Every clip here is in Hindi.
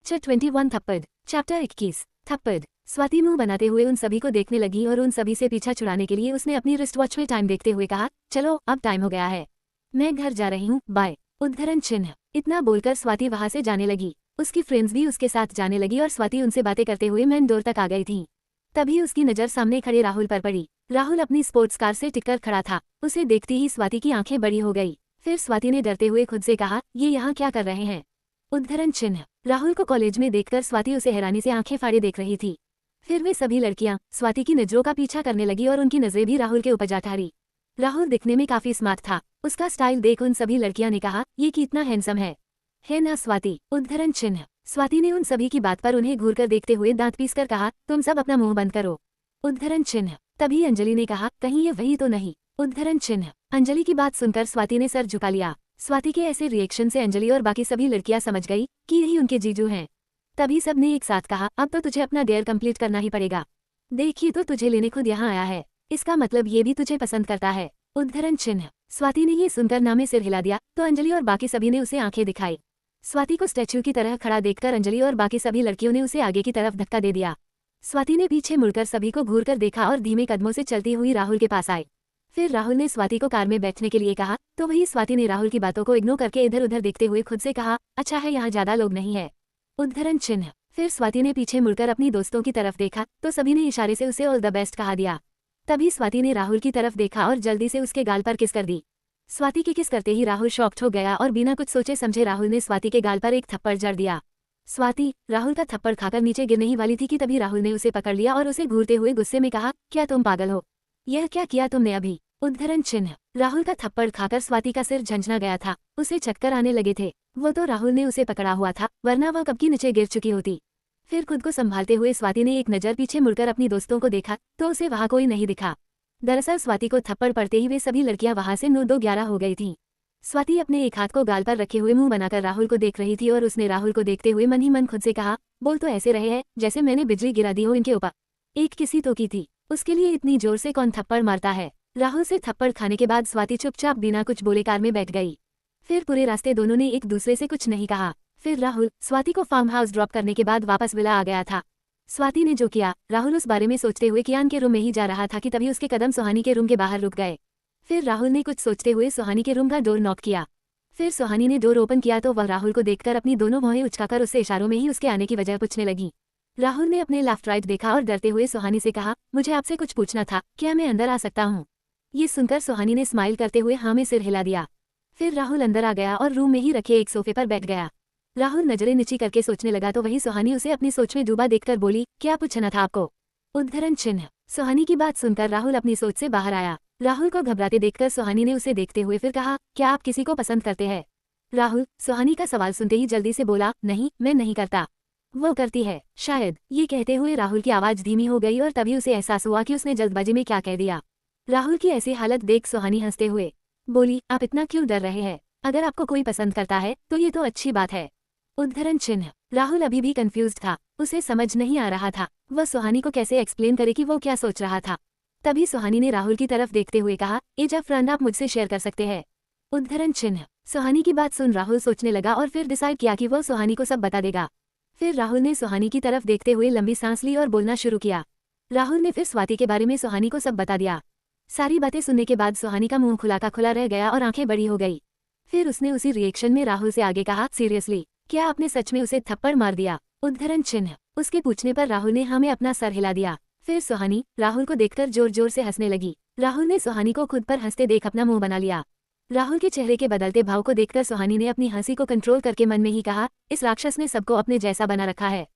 लेक्चर 21 थप्पड़ चैप्टर 21 थप्पड़। स्वाति मुंह बनाते हुए उन सभी को देखने लगी और उन सभी से पीछा छुड़ाने के लिए उसने अपनी रिस्ट वॉच में टाइम देखते हुए कहा, चलो अब टाइम हो गया है, मैं घर जा रही हूँ, बाय। उद्धरण चिन्ह। इतना बोलकर स्वाति वहां से जाने लगी। उसकी फ्रेंड्स भी उसके साथ जाने लगी और स्वाति उनसे बातें करते हुए मेन डोर तक आ गई थी। तभी उसकी नज़र सामने खड़े राहुल पर पड़ी। राहुल अपनी स्पोर्ट्स कार से टिककर खड़ा था। उसे देखती ही स्वाति की आंखें बड़ी हो गई। फिर स्वाति ने डरते हुए खुद से कहा, ये यहाँ क्या कर रहे हैं। उद्धरण चिन्ह। राहुल को कॉलेज में देखकर स्वाति उसे हैरानी से आंखें फाड़े देख रही थी। फिर वे सभी लड़कियां स्वाति की नजरों का पीछा करने लगी और उनकी नजरें भी राहुल के ऊपर जा ठहरी। राहुल दिखने में काफी स्मार्ट था। उसका स्टाइल देख उन सभी लड़कियां ने कहा, ये कितना हैंडसम है ना स्वाति। उद्धरण चिन्ह। स्वाति ने उन सभी की बात पर उन्हें घूरकर देखते हुए दांत पीसकर कहा, तुम सब अपना मुंह बंद करो। उद्धरण चिन्ह। तभी अंजलि ने कहा, कहीं ये वही तो नहीं। उद्धरण चिन्ह। अंजलि की बात सुनकर स्वाति ने सर झुका लिया। स्वाति के ऐसे रिएक्शन से अंजलि और बाकी सभी लड़कियां समझ गई कि यही उनके जीजू हैं। तभी सबने एक साथ कहा, अब तो तुझे अपना डेयर कंप्लीट करना ही पड़ेगा। देखिए तो तुझे लेने खुद यहाँ आया है, इसका मतलब ये भी तुझे पसंद करता है। उद्धरण चिन्ह। स्वाति ने ये सुनकर ना में सिर हिला दिया तो अंजलि और बाकी सभी ने उसे आंखें दिखाई। स्वाति को स्टैच्यू की तरह खड़ा देखकर अंजलि और बाकी सभी लड़कियों ने उसे आगे की तरफ धक्का दे दिया। स्वाति ने पीछे मुड़कर सभी को घूरकर देखा और धीमे कदमों से चलती हुई राहुल के पास आई। फिर राहुल ने स्वाति को कार में बैठने के लिए कहा तो वही स्वाति ने राहुल की बातों को इग्नोर करके इधर उधर देखते हुए खुद से कहा, अच्छा है यहाँ ज्यादा लोग नहीं है। उद्धरण चिन्ह। फिर स्वाति ने पीछे मुड़कर अपनी दोस्तों की तरफ देखा तो सभी ने इशारे से उसे ऑल द बेस्ट कहा दिया। तभी स्वाति ने राहुल की तरफ देखा और जल्दी से उसके गाल पर किस कर दी। स्वाति की किस करते ही राहुल शॉक्ड हो गया और बिना कुछ सोचे समझे राहुल ने स्वाति के गाल पर एक थप्पड़ जड़ दिया। स्वाति राहुल का थप्पड़ खाकर नीचे गिरने ही वाली थी कि तभी राहुल ने उसे पकड़ लिया और उसे घूरते हुए गुस्से में कहा, क्या तुम पागल हो, यह क्या किया तुमने अभी। उद्धरण चिन्ह। राहुल का थप्पड़ खाकर स्वाति का सिर झंझना गया था। उसे चक्कर आने लगे थे। वो तो राहुल ने उसे पकड़ा हुआ था, वरना वह कब की नीचे गिर चुकी होती। फिर खुद को संभालते हुए स्वाति ने एक नज़र पीछे मुड़कर अपनी दोस्तों को देखा तो उसे वहां कोई नहीं दिखा। दरअसल स्वाति को थप्पड़ पड़ते ही वे सभी लड़कियां वहां से 9-2-11 हो गई थीं। स्वाति अपने एक हाथ को गाल पर रखे हुए मुंह बनाकर राहुल को देख रही थी और उसने राहुल को देखते हुए मन ही मन खुद से कहा, बोल तो ऐसे रहे हैं जैसे मैंने बिजली गिरा दी हो इनके ऊपर। एक किसी तो की थी, उसके लिए इतनी जोर से कौन थप्पड़ मारता है। राहुल से थप्पड़ खाने के बाद स्वाति चुपचाप बिना कुछ बोले कार में बैठ गई। फिर पूरे रास्ते दोनों ने एक दूसरे से कुछ नहीं कहा। फिर राहुल स्वाति को फार्म हाउस ड्रॉप करने के बाद वापस विला आ गया था। स्वाति ने जो किया राहुल उस बारे में सोचते हुए कियान के रूम में ही जा रहा था कि तभी उसके कदम सुहानी के रूम के बाहर रुक गए। फिर राहुल ने कुछ सोचते हुए सुहानी के रूम का डोर नॉक किया। फिर सुहानी ने डोर ओपन किया तो वह राहुल को देखकर अपनी दोनों भौहें उचकाकर उससे इशारों में ही उसके आने की वजह पूछने लगी। राहुल ने अपने लेफ्ट राइट देखा और डरते हुए सुहानी से कहा, मुझे आपसे कुछ पूछना था, क्या मैं अंदर आ सकता हूँ। ये सुनकर सुहानी ने स्माइल करते हुए हाँ में सिर हिला दिया। फिर राहुल अंदर आ गया और रूम में ही रखे एक सोफे पर बैठ गया। राहुल नजरें नीची करके सोचने लगा तो वही सुहानी उसे अपनी सोच में डूबा देखकर बोली, क्या पूछना था आपको। उद्धरण चिन्ह। सुहानी की बात सुनकर राहुल अपनी सोच से बाहर आया। राहुल को घबराते देखकर सुहानी ने उसे देखते हुए फिर कहा, क्या आप किसी को पसंद करते हैं। राहुल सुहानी का सवाल सुनते ही जल्दी से बोला, नहीं मैं नहीं करता, वो करती है शायद। ये कहते हुए राहुल की आवाज धीमी हो गई और तभी उसे एहसास हुआ कि उसने जल्दबाजी में क्या कह दिया। राहुल की ऐसी हालत देख सुहानी हंसते हुए बोली, आप इतना क्यों डर रहे हैं, अगर आपको कोई पसंद करता है तो ये तो अच्छी बात है। उद्धरण चिन्ह। राहुल अभी भी कंफ्यूज्ड था, उसे समझ नहीं आ रहा था वह सुहानी को कैसे एक्सप्लेन करे कि वो क्या सोच रहा था। तभी सुहानी ने राहुल की तरफ देखते हुए कहा, ये जब फ्रेंड आप मुझसे शेयर कर सकते हैं। उद्धरण चिन्ह। सुहानी की बात सुन राहुल सोचने लगा और फिर डिसाइड किया कि वह सुहानी को सब बता देगा। फिर राहुल ने सुहानी की तरफ देखते हुए लंबी सांस ली और बोलना शुरू किया। राहुल ने फिर स्वाति के बारे में सुहानी को सब बता दिया। सारी बातें सुनने के बाद सुहानी का मुंह खुला का खुला रह गया और आंखें बड़ी हो गई। फिर उसने उसी रिएक्शन में राहुल से आगे कहा, सीरियसली क्या आपने सच में उसे थप्पड़ मार दिया। उद्धरण चिन्ह। उसके पूछने पर राहुल ने हाँ में अपना सर हिला दिया। फिर सुहानी राहुल को देखकर जोर जोर से हंसने लगी। राहुल ने सुहानी को खुद पर हंसते देख अपना मुंह बना लिया। राहुल के चेहरे के बदलते भाव को देखकर सुहानी ने अपनी हंसी को कंट्रोल करके मन में ही कहा, इस राक्षस ने सबको अपने जैसा बना रखा है,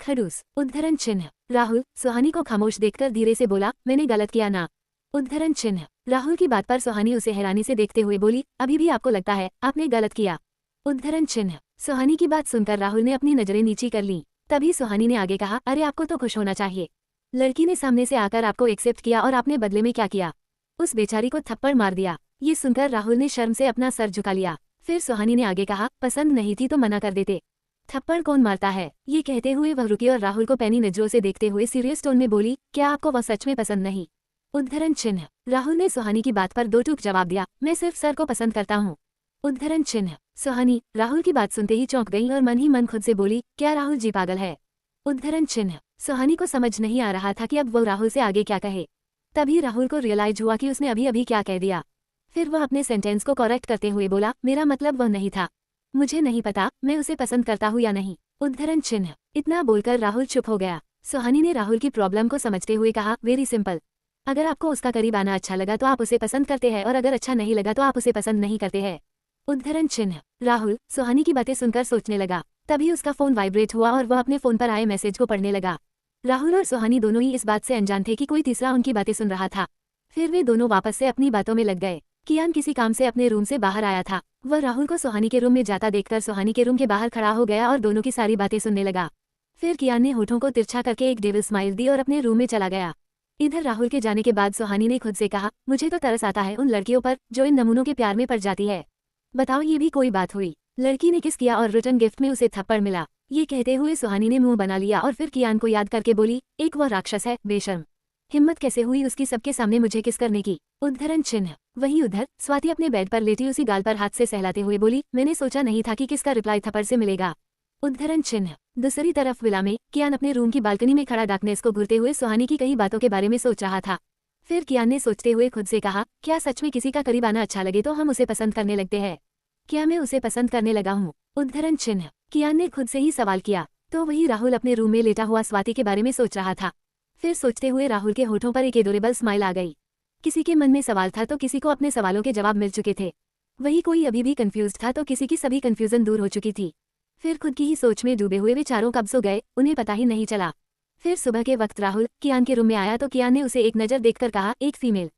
खड़ूस। उद्धरण चिन्ह। राहुल सुहानी को खामोश देखकर धीरे से बोला, मैंने गलत किया ना। उद्धरण चिन्ह। राहुल की बात पर सुहानी उसे हैरानी से देखते हुए बोली, अभी भी आपको लगता है आपने गलत किया। उद्धरण चिन्ह। सुहानी की बात सुनकर राहुल ने अपनी नजरें नीची कर ली। तभी सुहानी ने आगे कहा, अरे आपको तो खुश होना चाहिए, लड़की ने सामने से आकर आपको एक्सेप्ट किया और आपने बदले में क्या किया, उस बेचारी को थप्पड़ मार दिया। ये सुनकर राहुल ने शर्म से अपना सर झुका लिया। फिर सुहानी ने आगे कहा, पसंद नहीं थी तो मना कर देते, थप्पड़ कौन मारता है। ये कहते हुए वह रुकी और राहुल को पैनी नजरों से देखते हुए सीरियस टोन में बोली, क्या आपको वह सच में पसंद नहीं। उद्धरण चिन्ह। राहुल ने सुहानी की बात पर दो टूक जवाब दिया, मैं सिर्फ सर को पसंद करता हूँ। उद्धरण चिन्ह। सुहानी राहुल की बात सुनते ही चौंक गई और मन ही मन खुद से बोली, क्या राहुल जी पागल है? उद्धरण चिन्ह। सुहानी को समझ नहीं आ रहा था कि अब वो राहुल से आगे क्या कहे। तभी राहुल को रियलाइज हुआ कि उसने अभी अभी क्या कह दिया। फिर वह अपने सेंटेंस को करेक्ट करते हुए बोला, मेरा मतलब वह नहीं था। मुझे नहीं पता मैं उसे पसंद करता हूँ या नहीं। उद्धरण चिन्ह। इतना बोलकर राहुल चुप हो गया। सुहानी ने राहुल की प्रॉब्लम को समझते हुए कहा, वेरी सिंपल। अगर आपको उसका करीब आना अच्छा लगा तो आप उसे पसंद करते हैं और अगर अच्छा नहीं लगा तो आप उसे पसंद नहीं करते हैं। उद्धरण चिन्ह। राहुल सुहानी की बातें सुनकर सोचने लगा। तभी उसका फोन वाइब्रेट हुआ और वह अपने फोन पर आए मैसेज को पढ़ने लगा। राहुल और सुहानी दोनों ही इस बात से अनजान थे कि कोई तीसरा उनकी बातें सुन रहा था। फिर वे दोनों वापस से अपनी बातों में लग गए। कियान किसी काम से अपने रूम से बाहर आया था। वह राहुल को सुहानी के रूम में जाता देखकर सुहानी के रूम के बाहर खड़ा हो गया और दोनों की सारी बातें सुनने लगा। फिर कियान ने होठों को तिरछा करके एक डेविल स्माइल दी और अपने रूम में चला गया। इधर राहुल के जाने के बाद सुहानी ने खुद से कहा, मुझे तो तरस आता है उन लड़कियों पर जो इन नमूनों के प्यार में पड़ जाती है। बताओ ये भी कोई बात हुई? लड़की ने किस किया और रिटर्न गिफ्ट में उसे थप्पड़ मिला। ये कहते हुए सुहानी ने मुंह बना लिया और फिर कियान को याद करके बोली, एक वह राक्षस है बेशर्म। हिम्मत कैसे हुई उसकी सबके सामने मुझे किस करने की? उद्धरण चिन्ह। वहीं उधर स्वाति अपने बेड पर लेटी उसी गाल पर हाथ से सहलाते हुए बोली, मैंने सोचा नहीं था कि किसका रिप्लाई थप्पड़ से मिलेगा। उद्धरण चिन्ह। दूसरी तरफ विला में कियान अपने रूम की बालकनी में खड़ा डार्कनेस को घूरते हुए सुहानी की कई बातों के बारे में सोच रहा था। फिर कियान ने सोचते हुए खुद से कहा, क्या सच में किसी का करीब आना अच्छा लगे तो हम उसे पसंद करने लगते हैं? क्या मैं उसे पसंद करने लगा हूँ? उद्धरण चिन्ह। कियान ने खुद से ही सवाल किया। तो वही राहुल अपने रूम में लेटा हुआ स्वाति के बारे में सोच रहा था। फिर सोचते हुए राहुल के होठों पर एक एडोरेबल स्माइल आ गई। किसी के मन में सवाल था तो किसी को अपने सवालों के जवाब मिल चुके थे। वही कोई अभी भी कंफ्यूज्ड था तो किसी की सभी कंफ्यूजन दूर हो चुकी थी। फिर खुद की ही सोच में डूबे हुए वे चारों कब सो गए उन्हें पता ही नहीं चला। फिर सुबह के वक्त राहुल कियान के रूम में आया तो कियान ने उसे एक नज़र देखकर कहा, एक फीमेल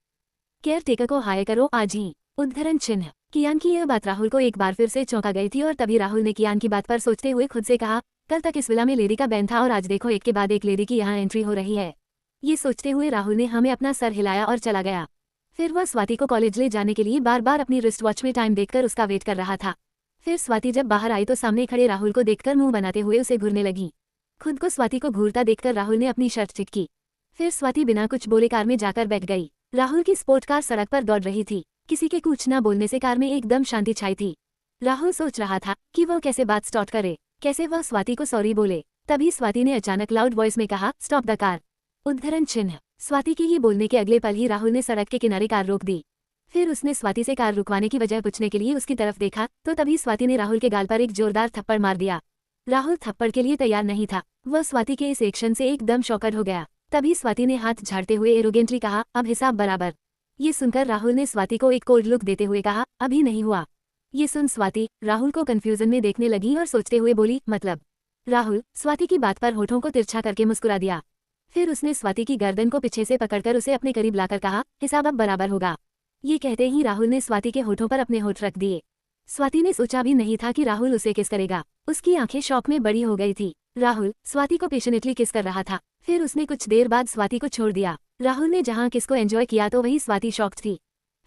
केयर टेकर को हायर करो आज ही। उद्धरण चिन्ह। कियान की यह बात राहुल को एक बार फिर से चौंका गई थी और तभी राहुल ने कियान की बात पर सोचते हुए खुद से कहा, कल तक इस विला में लेडी का बैन था और आज देखो एक के बाद एक लेडी की यहाँ एंट्री हो रही है। ये सोचते हुए राहुल ने हमें अपना सर हिलाया और चला गया। फिर वह स्वाति को कॉलेज ले जाने के लिए बार बार अपनी रिस्ट वॉच में टाइम देखकर उसका वेट कर रहा था। फिर स्वाति जब बाहर आई तो सामने खड़े राहुल को देखकर मुंह बनाते हुए उसे घूरने लगी। खुद को स्वाति को घूरता देखकर राहुल ने अपनी शर्ट चिटकी। फिर स्वाति बिना कुछ बोले कार में जाकर बैठ गई। राहुल की स्पोर्ट कार सड़क पर दौड़ रही थी। किसी के कुछ न बोलने से कार में एकदम शांति छाई थी। राहुल सोच रहा था कि वह कैसे बात स्टार्ट करे, कैसे वह स्वाति को सॉरी बोले। तभी स्वाति ने अचानक लाउड वॉइस में कहा, स्टॉप द कार। उद्धरण चिन्ह। स्वाति के ये बोलने के अगले पल ही राहुल ने सड़क के किनारे कार रोक दी। फिर उसने स्वाति से कार रुकवाने की वजह पूछने के लिए उसकी तरफ देखा तो तभी स्वाति ने राहुल के गाल पर एक जोरदार थप्पड़ मार दिया। राहुल थप्पड़ के लिए तैयार नहीं था। वह स्वाति के इस एक्शन से एकदम शॉकड हो गया। तभी स्वाति ने हाथ झाड़ते हुए एरोगेंटली कहा, अब हिसाब बराबर। ये सुनकर राहुल ने स्वाति को एक कोल्ड लुक देते हुए कहा, अभी नहीं हुआ। ये सुन स्वाति राहुल को कंफ्यूजन में देखने लगी और सोचते हुए बोली, मतलब? राहुल स्वाति की बात पर होठों को तिरछा करके मुस्कुरा दिया। फिर उसने स्वाति की गर्दन को पीछे से पकड़कर उसे अपने करीब लाकर कहा, हिसाब अब बराबर होगा। ये कहते ही राहुल ने स्वाति के होठों पर अपने होठ रख दिए। स्वाति ने सोचा भी नहीं था कि राहुल उसे किस करेगा। उसकी आंखें शौक में बड़ी हो गई थी। राहुल स्वाति को पेशनेटली किस कर रहा था। फिर उसने कुछ देर बाद स्वाति को छोड़ दिया। राहुल ने जहां किस को एंजॉय किया तो वही स्वाति शॉक्ड थी।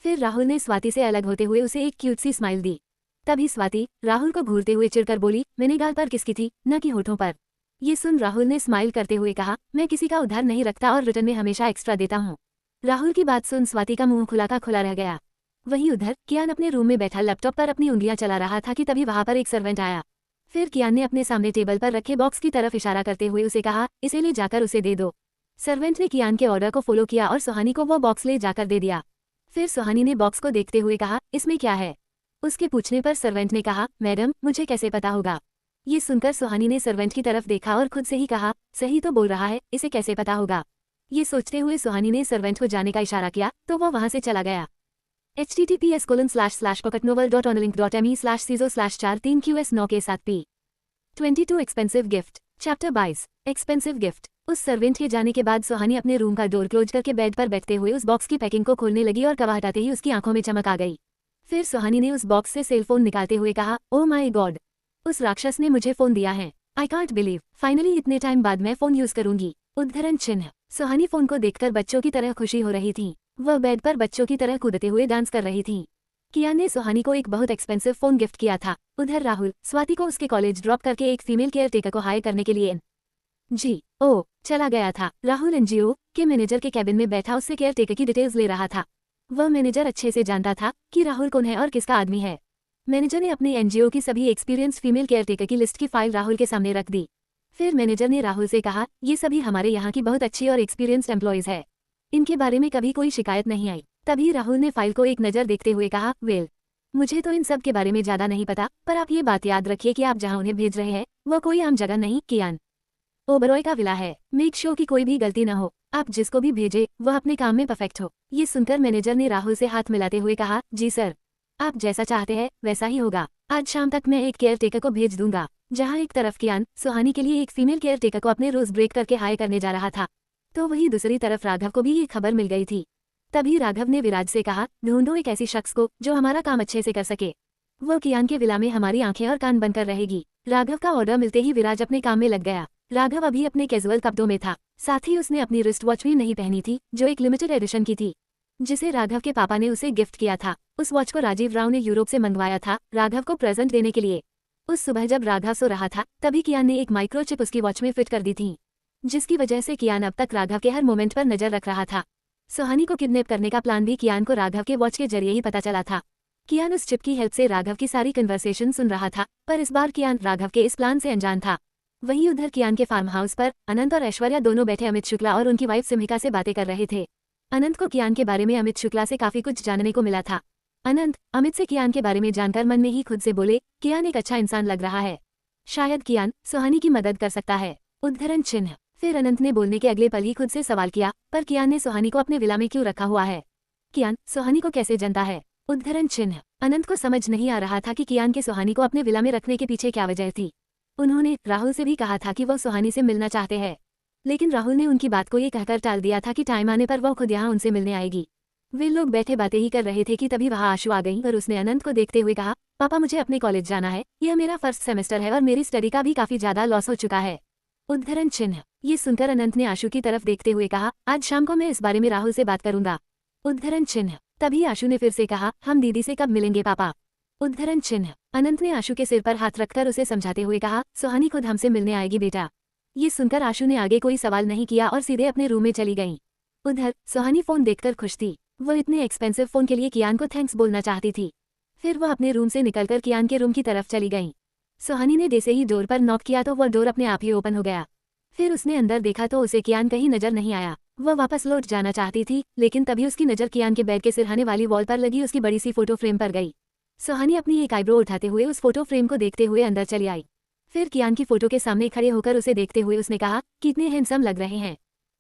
फिर राहुल ने स्वाति से अलग होते हुए उसे एक क्यूट सी स्माइल दी। तभी स्वाति राहुल को घूरते हुए चिढ़कर बोली, मैंने गाल पर किसकी थी, न कि होठों पर। ये सुन राहुल ने स्माइल करते हुए कहा, मैं किसी का उधार नहीं रखता और रिटर्न में हमेशा एक्स्ट्रा देता हूँ। राहुल की बात सुन स्वाति का मुंह खुला का खुला रह गया। वहीं उधर कियान अपने रूम में बैठा लैपटॉप पर अपनी उंगलियां चला रहा था कि तभी वहां पर एक सर्वेंट आया। फिर कियान ने अपने सामने टेबल पर रखे बॉक्स की तरफ इशारा करते हुए उसे कहा, इसे ले जाकर उसे दे दो। सर्वेंट ने कियान के ऑर्डर को फॉलो किया और सुहानी को वो बॉक्स ले जाकर दे दिया। फिर सुहानी ने बॉक्स को देखते हुए कहा, इसमें क्या है? उसके पूछने पर सर्वेंट ने कहा, मैडम मुझे कैसे पता होगा। ये सुनकर सुहानी ने सर्वेंट की तरफ देखा और खुद से ही कहा, सही तो बोल रहा है, इसे कैसे पता होगा। ये सोचते हुए सुहानी ने सर्वेंट को जाने का इशारा किया तो वह वहां से चला गया। https://pocketnovel.onlink.me/ciso/4-3QS9 के साथ P22 expensive gift chapter 22 expensive gift. उस सर्वेंट के जाने के बाद सुहानी अपने रूम का डोर क्लोज करके बेड पर बैठते हुए उस बॉक्स की पैकिंग को खोलने लगी और कवा हटाते ही उसकी आंखों में चमक आ गई। फिर सुहानी ने उस बॉक्स से सेलफोन निकालते हुए कहा, ओह माय गॉड, उस राक्षस ने मुझे फोन दिया है। आई कांट बिलीव, फाइनली इतने टाइम बाद मैं फोन यूज करूंगी। उद्धरण चिन्ह। सुहानी फोन को देखकर बच्चों की तरह खुशी हो रही थी। वह बेड पर बच्चों की तरह कूदते हुए डांस कर रही थी। कियान ने सुहानी को एक बहुत एक्सपेंसिव फोन गिफ्ट किया था। उधर राहुल स्वाति को उसके कॉलेज ड्रॉप करके एक फीमेल केयर टेकर को हायर करने के लिए चला गया था। राहुल एनजीओ के मैनेजर के कैबिन में बैठा उससे केयर टेकर की डिटेल्स ले रहा था। वह मैनेजर अच्छे से जानता था कि राहुल कौन है और किसका आदमी है। मैनेजर ने अपने एनजीओ की सभी एक्सपीरियंस्ड फीमेल केयरटेकर की लिस्ट की फाइल राहुल के सामने रख दी। फिर मैनेजर ने राहुल से कहा, ये सभी हमारे यहाँ की बहुत अच्छी और एक्सपीरियंस्ड एम्प्लॉयज है, इनके बारे में कभी कोई शिकायत नहीं आई। तभी राहुल ने फाइल को एक नज़र देखते हुए कहा, वेल, मुझे तो इन सब के बारे में ज़्यादा नहीं पता, पर आप ये बात याद रखिए कि आप जहाँ उन्हें भेज रहे हैं वो कोई आम जगह नहीं, कियान ओबरॉय का विला है। मेक श्योर की कोई भी गलती न हो, आप जिसको भी भेजे वह अपने काम में परफेक्ट हो। ये सुनकर मैनेजर ने राहुल से हाथ मिलाते हुए कहा, जी सर, आप जैसा चाहते हैं वैसा ही होगा। आज शाम तक मैं एक केयर टेकर को भेज दूंगा। जहाँ एक तरफ कियान सुहानी के लिए एक फीमेल केयर टेकर को अपने रोज ब्रेक करके हायर करने जा रहा था, तो वही दूसरी तरफ राघव को भी ये खबर मिल गई थी। तभी राघव ने विराज से कहा, ढूंढो एक ऐसी शख्स को जो हमारा काम अच्छे से कर सके, वो कियान के विला में हमारी आंखें और कान बनकर रहेगी। राघव का ऑर्डर मिलते ही विराज अपने काम में लग गया। राघव अभी अपने कैजुअल कपड़ों में था, साथ ही उसने अपनी रिस्ट वॉच भी नहीं पहनी थी जो एक लिमिटेड एडिशन की थी, जिसे राघव के पापा ने उसे गिफ्ट किया था। उस वॉच को राजीव राव ने यूरोप से मंगवाया था राघव को प्रेजेंट देने के लिए। उस सुबह जब राघव सो रहा था तभी कियान ने एक माइक्रोचिप उसकी वॉच में फिट कर दी थी, जिसकी वजह से कियान अब तक राघव के हर मोमेंट पर नजर रख रहा था। सुहानी को किडनैप करने का प्लान भी कियान को राघव के वॉच के जरिए ही पता चला था। कियान उस चिप की हेल्प से राघव की सारी कन्वर्सेशन सुन रहा था, पर इस बार कियान राघव के इस प्लान से अनजान था। वहीं उधर कियान के फार्म हाउस पर अनंत और ऐश्वर्या दोनों बैठे अमित शुक्ला और उनकी वाइफ सिमिका से बातें कर रहे थे। अनंत को कियान के बारे में अमित शुक्ला से काफी कुछ जानने को मिला था। अनंत अमित से कियान के बारे में जानकर मन में ही खुद से बोले, कियान एक अच्छा इंसान लग रहा है, शायद कियान सुहानी की मदद कर सकता है। उद्धरण चिन्ह। फिर अनंत ने बोलने के अगले पल ही खुद से सवाल किया, पर कियान ने सुहानी को अपने विला में क्यों रखा हुआ है? कियान सुहानी को कैसे जानता है? उद्धरण चिन्ह। अनंत को समझ नहीं आ रहा था कि कियान के सुहानी को अपने विला में रखने के पीछे क्या वजह थी। उन्होंने राहुल से भी कहा था कि वह सुहानी से मिलना चाहते हैं, लेकिन राहुल ने उनकी बात को ये कहकर टाल दिया था कि टाइम आने पर वह खुद यहाँ उनसे मिलने आएगी। वे लोग बैठे बातें ही कर रहे थे कि तभी वहाँ आशु आ गई और उसने अनंत को देखते हुए कहा, पापा मुझे अपने कॉलेज जाना है, यह मेरा फर्स्ट सेमेस्टर है और मेरी स्टडी का भी काफी ज्यादा लॉस हो चुका है। उद्धरण चिन्ह। ये सुनकर अनंत ने आशु की तरफ देखते हुए कहा, आज शाम को मैं इस बारे में राहुल से बात करूंगा। उद्धरण चिन्ह। तभी आशु ने फिर से कहा, हम दीदी से कब मिलेंगे पापा? उद्धरण चिन्ह। अनंत ने आशु के सिर पर हाथ रखकर उसे समझाते हुए कहा, सुहानी खुद हमसे मिलने आएगी बेटा। ये सुनकर आशु ने आगे कोई सवाल नहीं किया और सीधे अपने रूम में चली गई। उधर सुहानी फोन देखकर खुश थी। वो इतने एक्सपेंसिव फोन के लिए कियान को थैंक्स बोलना चाहती थी। फिर वह अपने रूम से निकलकर कियान के रूम की तरफ चली गई। सुहानी ने जैसे ही डोर पर नॉक किया तो वह डोर अपने आप ही ओपन हो गया। फिर उसने अंदर देखा तो उसे कियान कहीं नजर नहीं आया। वह वापस लौट जाना चाहती थी, लेकिन तभी उसकी नजर कियान के बेड के सिरहाने वाली वॉल पर लगी उसकी बड़ी सी फोटो फ्रेम पर गई। सुहानी अपनी एक आईब्रो उठाते हुए उस फोटो फ्रेम को देखते हुए अंदर चली आई। फिर कियान की फोटो के सामने खड़े होकर उसे देखते हुए उसने कहा, कितने हैंडसम लग रहे हैं।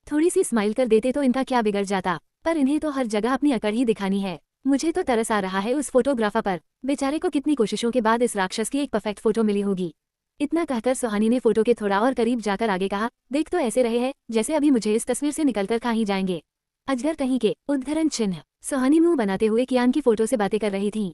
थोड़ी सी स्माइल कर देते तो इनका क्या बिगड़ जाता, पर इन्हें तो हर जगह अपनी अकड़ ही दिखानी है। मुझे तो तरस आ रहा है उस फोटोग्राफर पर, बेचारे को कितनी कोशिशों के बाद इस राक्षस की एक परफेक्ट फोटो मिली होगी। इतना कहकर सुहानी ने फोटो के थोड़ा और करीब जाकर आगे कहा, देख तो ऐसे रहे हैं जैसे अभी मुझे इस तस्वीर से निकलकर खा ही जाएंगे, अजगर कहीं के। उद्धरण चिन्ह। सुहानी मुंह बनाते हुए कियान की फोटो से बातें कर रही थी।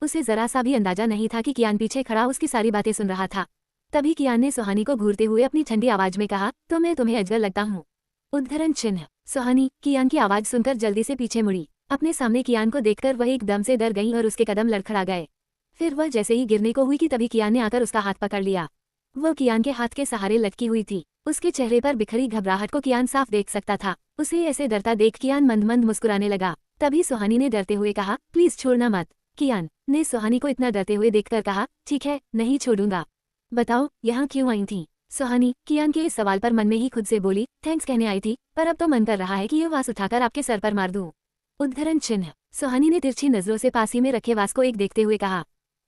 उसे जरा सा भी अंदाजा नहीं था कि कियान पीछे खड़ा उसकी सारी बातें सुन रहा था। तभी कियान ने सुहानी को घूरते हुए अपनी ठंडी आवाज में कहा, तो मैं तुम्हें अजगर लगता हूँ? उद्धरण चिन्ह। सुहानी कियान की आवाज सुनकर जल्दी से पीछे मुड़ी। अपने सामने कियान को देखकर वह एकदम से डर गई और उसके कदम लड़खड़ा गए। फिर वह जैसे ही गिरने को हुई कि तभी कियान ने आकर उसका हाथ पकड़ लिया। वह कियान के हाथ के सहारे लटकी हुई थी। उसके चेहरे पर बिखरी घबराहट को कियान साफ देख सकता था। उसे ऐसे डरता देख कियान मंद मंद मुस्कुराने लगा। तभी सुहानी ने डरते हुए कहा, प्लीज छोड़ना मत। कियान ने सुहानी को इतना डरते हुए देखकर कहा, ठीक है नहीं छोड़ूंगा, बताओ यहाँ क्यों आई थी? सुहानी कियान के इस सवाल पर मन में ही खुद से बोली, थैंक्स कहने आई थी, पर अब तो मन कर रहा है कि ये वास उठाकर आपके सर पर मार दूं। उद्धरण चिन्ह। सुहानी ने तिरछी नजरों से पास ही में रखे वास को एक देखते हुए कहा।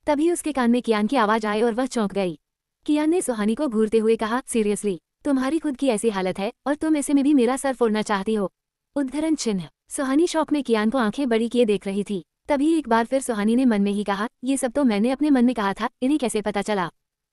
तभी उसके कान में कियान की आवाज आई और वह चौंक गई। कियान ने सुहानी को घूरते हुए कहा, सीरियसली तुम्हारी खुद की ऐसी हालत है और तुम ऐसे में भी मेरा सर फोड़ना चाहती हो? उद्धरण चिन्ह। सुहानी शौक में कियान को आंखें बड़ी किए देख रही थी। तभी एक बार फिर सुहानी ने मन में ही कहा, ये सब तो मैंने अपने मन में कहा था, इन्हें कैसे पता चला?